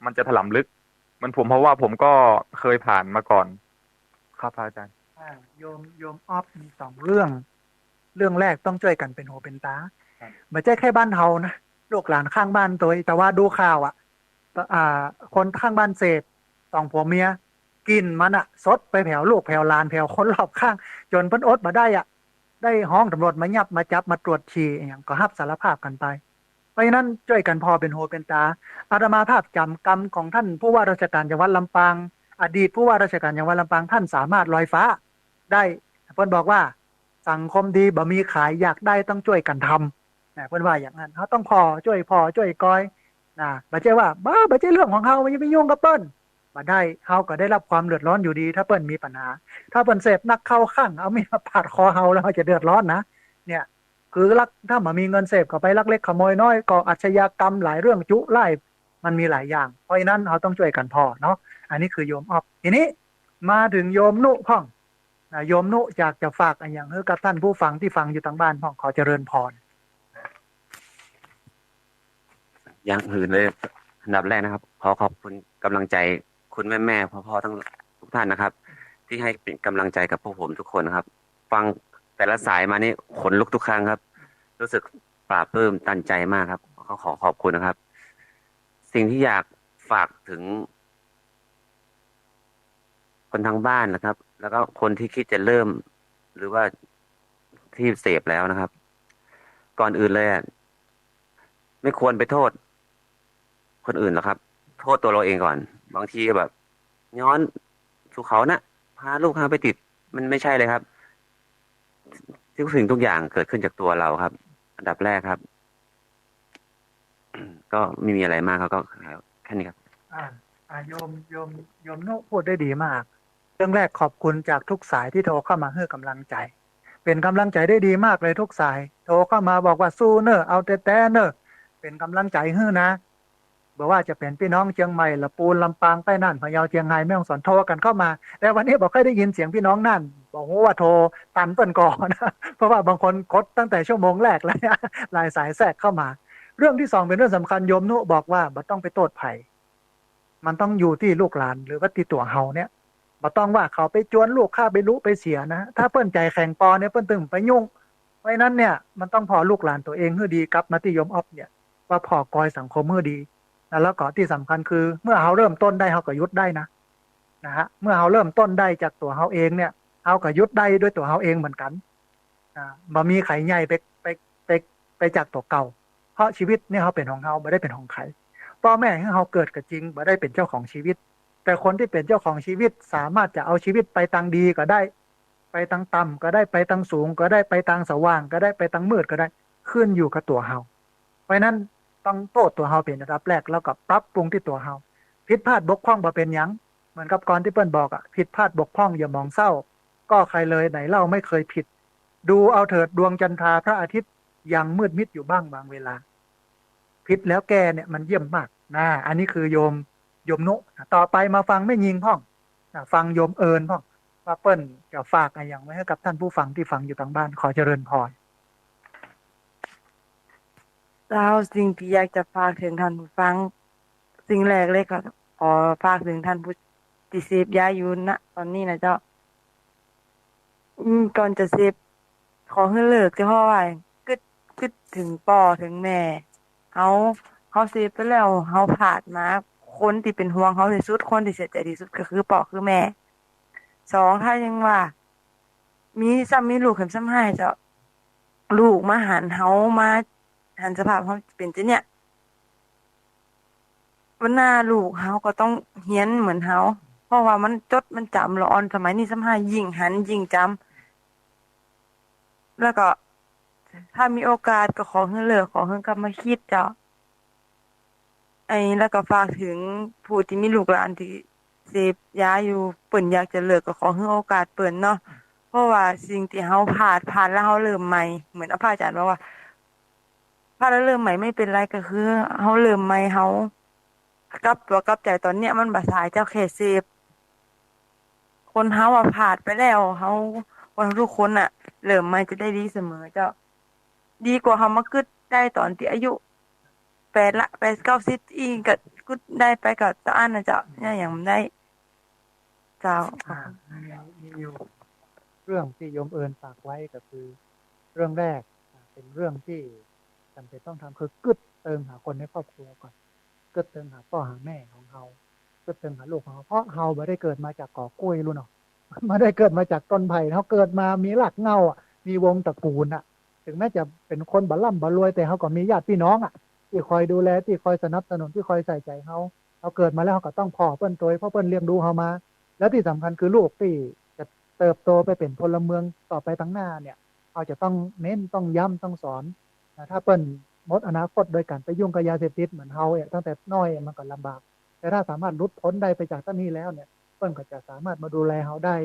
มันจะถลำลึกเหมันผมเพราะว่าผมก็เคยผ่านมาก่อนครับพระอาจารย์ โยมออฟมีสองเรื่อง เรื่องแรกต้องช่วยกันเป็นหูเป็นตาไม่ใช่แค่บ้านเฮานะลูกหลานข้างบ้านตัวเองแต่ว่าดูข่าวอ่าคนข้างบ้านเสพสองผัวเมียกินมันสดไปแผ่วลูกแผ่วหลานแผ่วคนรอบข้าง จนเพิ่นอดมาได้ได้ห้องตำรวจมายับมาจับมาตรวจฉี่อย่างก็รับสารภาพกันไปเพราะฉะนั้นช่วยกันพอเป็นหูเป็นตาอาตมาภาพจำกรรมของท่านผู้ว่าราชการจังหวัดลำปางอดีตผู้ว่าราชการจังหวัดลำปางท่านสามารถลอยฟ้าได้เพิ่นบอกว่าสังคมดีบ่มีขายอยากได้ต้องช่วยกันทำเพิ่นว่าอย่างนั้นเขาต้องพอช่วยก้อยบ่ใช่ว่าบ่ใช่เรื่องของเขาไม่ไปยุ่งกับเปิ้นบ่ได้เขาก็ได้รับความเดือดร้อนอยู่ดี ถ้าเปิ้นมีปัญหาถ้าเปิ้นเสพนักเข้าข้างเอามีดมาปาดคอเฮาแล้วเขาจะเดือดร้อนนะเนี่ยคือลักถ้ามันมีเงินเสพเข้าไปลักเล็กขโมยน้อยก่ออาชญากรรมหลายเรื่องจุไล่มันมีหลายอย่างเพราะฉะนั้นเขาต้องช่วยกันพอเนาะอันนี้คือโยมออฟทีนี้มาถึงโยมนุพ่องโยมนุอยากจะฝากอะไรอย่างให้กับท่านผู้ฟังที่ฟังอยู่ทางบ้านพ่องขอเจริญพร อย่างอื่นเลยอันดับแรกนะครับขอขอบคุณกำลังใจคุณแม่พ่อทั้งทุกท่านนะครับ ที่ให้เป็นกำลังใจกับพวกผมทุกคนนะครับ ฟังแต่ละสายมานี่ขนลุกทุกครั้งครับ รู้สึกปลาบปลื้มตันใจมากครับขอขอบคุณนะครับ สิ่งที่อยากฝากถึง คนทางบ้านนะครับ แล้วก็คนที่คิดจะเริ่ม หรือว่าที่เสพแล้วนะครับ ก่อนอื่นเลยไม่ควรไปโทษ คนอื่นหรอกครับ โทษตัวเราเองก่อน บางทีแบบย้อนสู่เขานะพาลูกพาไปติด มันไม่ใช่เลยครับทุกสิ่งทุกอย่างเกิดขึ้นจากตัวเราครับ อันดับแรกครับ ก็ไม่มีอะไรมากครับก็แค่นี้ครับ โยมโนพูดได้ดีมาก เรื่องแรกขอบคุณจากทุกสายที่โทรเข้ามาให้กำลังใจ เป็นกำลังใจได้ดีมากเลยทุกสาย โทรเข้ามาบอกว่าสู้เนอะเอาแต่เนอะเป็นกำลังใจให้นะบอกว่าจะเป็นพี่น้องเชียงใหม่ละปูนลำปางใต้น่านพะเยาเชียงรายแม่ฮ่องสอนโทรกันเข้ามา แต่วันนี้บอกเคยได้ยินเสียงพี่น้องนั่นบอกว่าโทรตันเปิ้นก่อนนะเพราะว่าบางคนกดตั้งแต่ชั่วโมงแรกเลยหลายสายแทรกเข้ามา เรื่องที่สองเป็นเรื่องสำคัญโยมนุบอกว่าบ่ต้องไปโทษไผ่มันต้องอยู่ที่ลูกหลานหรือว่าที่ตัวเฮาเนี่ยบ่ต้องว่าเขาไปจวนลูกข้าไปรู้ไปเสียนะถ้าเปิ้นใจแข็งปอเนี่ยเปิ้นตึงไปยุ่งเพราะนั้นเนี่ยมันต้องพอลูกหลานตัวเองให้ดีกับมาที่โยมออฟเนี่ยว่าพอกอยสังคมให้ดีแล้วก็ที่สำคัญคือเมื่อเฮาเริ่มต้นได้เฮาก็ยุดได้นะฮะเมื่อเฮาเริ่มต้นได้จากตัวเฮาเองเนี่ยเฮาก็ยุดได้ด้วยตัวเฮาเองเหมือนกันบ่มีไข่ใหญ่ไปจากตัวเก่าเพราะชีวิตเนี่ยเขาเป็นของเขาไม่ได้เป็นของใครพ่อแม่ให้เขาเกิดก็จริงไม่ได้เป็นเจ้าของชีวิตแต่คนที่เป็นเจ้าของชีวิตสามารถจะเอาชีวิตไปทางดีก็ได้ไปทางต่ำก็ได้ไปทางสูงก็ได้ไปทางสว่างก็ได้ไปทางมืดก็ได้ขึ้นอยู่กับตัวเฮาเพราะนั้นต้องโทษตัวเฮาเป็นระดับแรกแล้วก็ปรับปรุงที่ตัวเฮาผิดพลาดบกพร่องบ่เป็นหยังเหมือนกับก่อนที่เปิ้ลบอกผิดพลาดบกพร่องอย่ามองเศร้าก็ใครเลยไหนเล่าไม่เคยผิดดูเอาเถิดดวงจันทราพระอาทิตย์ยังมืดมิดอยู่บ้างบางเวลาผิดแล้วแกเนี่ยมันเยี่ยมมากอันนี้คือโยมนุต่อไปมาฟังแม่ยิงพ่องฟังโยมเอิญพ่องว่าเปิ้ลจะฝากอะไรอย่างไว้ให้กับท่านผู้ฟังที่ฟังอยู่ทางบ้านขอเจริญพรเราสิ่งที่อยากจะฝากถึงท่านผู้ฟังสิ่งแรกเลยก็ขอฝากถึงท่านผู้ที่เสพยาอยู่ณตอนนี้นะเจ้าก่อนจะเสพขอให้เลิกเฉพาะว่าคิดถึงพ่อถึงแม่เขาเสพไปแล้วเขาผ่านมาคนที่เป็นห่วงเขาที่สุดคนที่เสียใจที่สุดก็คือพ่อคือแม่สองถ้ายังว่ามีลูกเข็มซ้ำให้เจ้าลูกมาหันเขามาหันสภาพเขาเป็นจะเนี่ยวันหน้าลูกเขาก็ต้องเฮี้ยนเหมือนเขาเพราะว่ามันจดมันจำละออนสมัยนี้ซ้ำให้ยิ่งหันยิ่งจำแล้วก็ถ้ามีโอกาสก็ขอให้เลิกขอให้กลับมาคิดเจ้าแล้วก็ฝากถึงผู้ที่มีลูกหลานที่เสพยาอยู่เปิ่นอยากจะเลิกก็ขอให้โอกาสเปิ่นเนาะเพราะว่าสิ่งที่เฮาผ่านแล้วเฮาเริ่มใหม่เหมือนพระอาจารย์บอกว่า ถ้าเราเริ่มใหม่ไม่เป็นไรก็คือเฮาเริ่มใหม่เฮากลับตัวกลับใจตอนเนี้ยมันบ่สายเจ้าแค่เสพคนเฮาอ่ะผ่านไปแล้วเฮาคนทุกคนอ่ะเริ่มใหม่จะได้ดีเสมอเจ้าดีกว่าเฮามากึดได้ตอนที่อายุ8 9 10อีกก็กึดได้ไปก็จะอ่านนะเจ้าเนี่ยอย่างมันได้เจ้าขอบคุณ มีอยู่เรื่องที่โยมเอิญฝากไว้ก็คือ เรื่องแรกเป็นเรื่องที่จำเป็นต้องทำคือกึดเติมหาคนในครอบครัวก่อนกึดเติมหาพ่อหาแม่ของเฮากึดเติมหาลูกของเฮาเพราะเฮาไม่ได้เกิดมาจากกอกล้วยรู้เนาะไม่ได้เกิดมาจากต้นไผ่เขาเกิดมามีหลักเหง้าอ่ะมีวงตระกูลอ่ะ ถึงแม้จะเป็นคนบัลล่ำบัลรวยแต่เขาก็มีญาติพี่น้องอ่ะที่คอยดูแลที่คอยสนับสนุนที่คอยใส่ใจเขาเกิดมาแล้วเขาก็ต้องพ่อเปิ้นตัวเพราะเปิ้นเลี้ยงดูเขามา แล้วที่สำคัญคือลูกที่จะเติบโตไปเป็นพลเมืองต่อไปตั้งหน้าเนี่ยเขาจะต้องเน้นต้องย้ำต้องสอนนะถ้าเปิ้นหมดอนาคตโดยการไปยุ่งกับยาเสพติดเหมือนเฮาเนี่ยตั้งแต่น้อยมันก็ลำบากแต่ถ้าสามารถหลุดพ้นได้ไปจากต้นนี้แล้วเนี่ยเปิ้นก็จะสามารถมาดูแลเฮาได้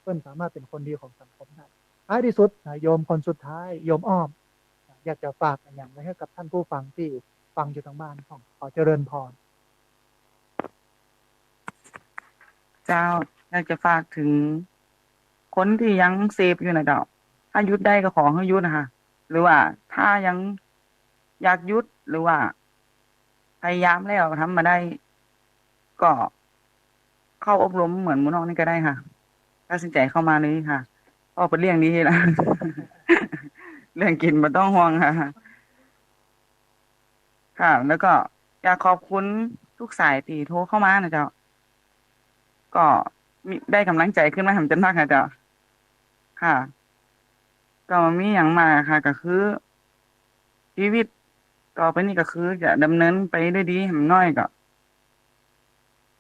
เปิ้นสามารถเป็นคนดีของสังคมได้ท้ายที่สุดโยมคนสุดท้ายโยมอ้อมอยากจะฝากอย่างไรให้กับท่านผู้ฟังที่ฟังอยู่ทางบ้านของขอเจริญพร เจ้าอยากจะฝากถึงคนที่ยังเสพอยู่นะเจ้าถ้าหยุดได้ก็ขอให้หยุดนะคะหรือว่าถ้ายังอยากหยุดหรือว่าพยายามแล้วทำมาได้ก็เข้าอบรมเหมือนหมูน้องนี่ก็ได้ค่ะตัดสินใจเข้ามาเลยค่ะก็เป็นเรื่องนี้ละ เรื่องกินมันต้องห่วงค่ะค่ะ แล้วก็อยากขอบคุณทุกสายที่โทรเข้ามานะเจ้าก็มีได้กำลังใจขึ้นมาทำจนมากนะเจ้าค่ะ ก็มีอย่างมากค่ะก็คือชีวิตต่อไปนี้ก็คือจะดำเนินไปด้วยดีให้มันน้อยก็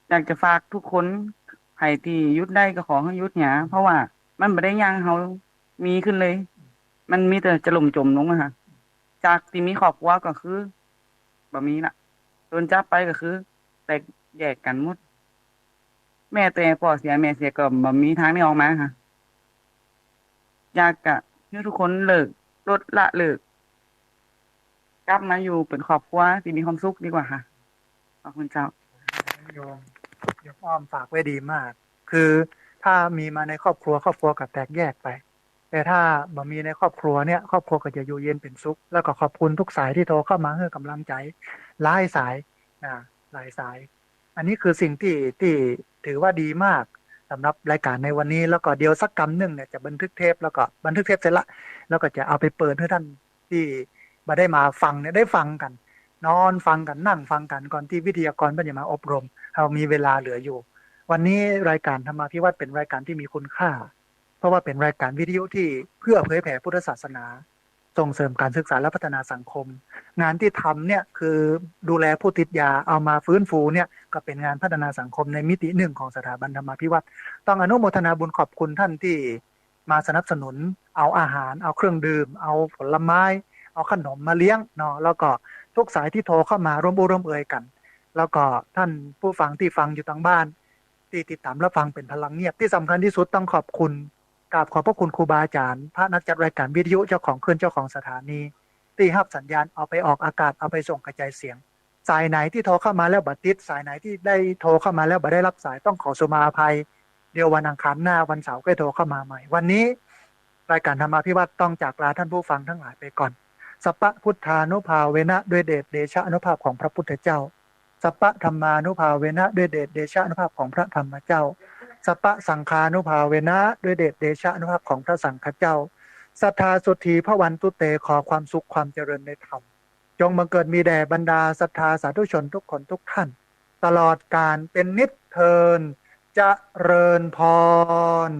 อยากจะฝากทุกคนใครที่หยุดได้ก็ขอให้หยุดเนี่ยเพราะว่ามันไม่ได้ยังเขามีขึ้นเลย มันมีแต่จะล่มจมลงอะค่ะจากที่มีครอบครัวก็คือแบบนี้ละโดนจับไปก็คือแตกแยกกันหมดแม่ตัวเองพ่อเสียแม่เสียก็แบบมีทางนี้ออกมาค่ะอยากจะให้ทุกคนเลิกลดละเลิกกลับมาอยู่เป็นครอบครัวที่มีความสุขดีกว่าค่ะขอบคุณเจ้า โยมอ้อมฝากไว้ดีมาก คือถ้ามีมาในครอบครัวก็แตกแยกไป แต่ถ้าบ่มีในครอบครัวเนี่ยครอบครัวก็จะอยู่เย็นเป็นสุขแล้วก็ขอบคุณทุกสายที่โทรเข้ามาให้กำลังใจหลายสายนะหลายสาย อันนี้คือสิ่งที่ถือว่าดีมากสำหรับรายการในวันนี้แล้วก็เดี๋ยวสักกำหนึ่งเนี่ยจะบันทึกเทปแล้วก็บันทึกเทปเสร็จละแล้วก็จะเอาไปเปิดให้ท่านที่มาได้มาฟังเนี่ยได้ฟังกัน นอนฟังกันนั่งฟังกันก่อนที่วิทยากรจะมาอบรมเรามีเวลาเหลืออยู่ วันนี้รายการธรรมาภิวัตน์เป็นรายการที่มีคุณค่า เพราะว่าเป็นรายการวิทยุที่เพื่อเผยแผ่พุทธศาสนาส่งเสริมการศึกษาและพัฒนาสังคม งานที่ทำเนี่ยคือดูแลผู้ติดยาเอามาฟื้นฟูเนี่ยก็เป็นงานพัฒนาสังคมในมิติหนึ่งของสถาบันธรรมาภิวัตน์ต้องอนุโมทนาบุญขอบคุณท่านที่มาสนับสนุนเอาอาหารเอาเครื่องดื่มเอาผลไม้เอาขนมมาเลี้ยงเนาะแล้วก็ทุกสายที่โทรเข้ามาร่วมบุร่วมเอ่ยกัน แล้วก็ท่านผู้ฟังที่ฟังอยู่ทางบ้านที่ติดตามรับฟังเป็นพลังเงียบที่สำคัญที่สุดต้องขอบคุณกราบขอบพระคุณครูบาอาจารย์พระนักจัดรายการวิทยุเจ้าของเครื่องเจ้าของสถานีที่รับสัญญาณเอาไปออกอากาศเอาไปส่งกระจายเสียงสายไหนที่โทรเข้ามาแล้วบัดติดสายไหนที่ได้โทรเข้ามาแล้วบัดได้รับสายต้องขอสุมาอภัยเดี๋ยววันอังคารหน้าวันเสาร์ก็โทรเข้ามาใหม่วันนี้รายการธรรมาภิวัตน์ต้องจากลาท่านผู้ฟังทั้งหลายไปก่อนสัพพะพุทธานุภาเวนะด้วยเดชเดชะอนุภาพของพระพุทธเจ้าสัพพะธรรมานุภาเวนะด้วยเดชเดชะอนุภาพของพระธรรมเจ้าสัพพะสังฆานุภาเวนะด้วยเดชเดชะอนุภาพของพระสังฆเจ้าศรัทธาสุธีพระวันตุเตขอความสุขความเจริญในธรรมจงบังเกิดมีแด่บรรดาศรัทธาสาธุชนทุกคนทุกท่านตลอดการเป็นนิจเทินเจริญพร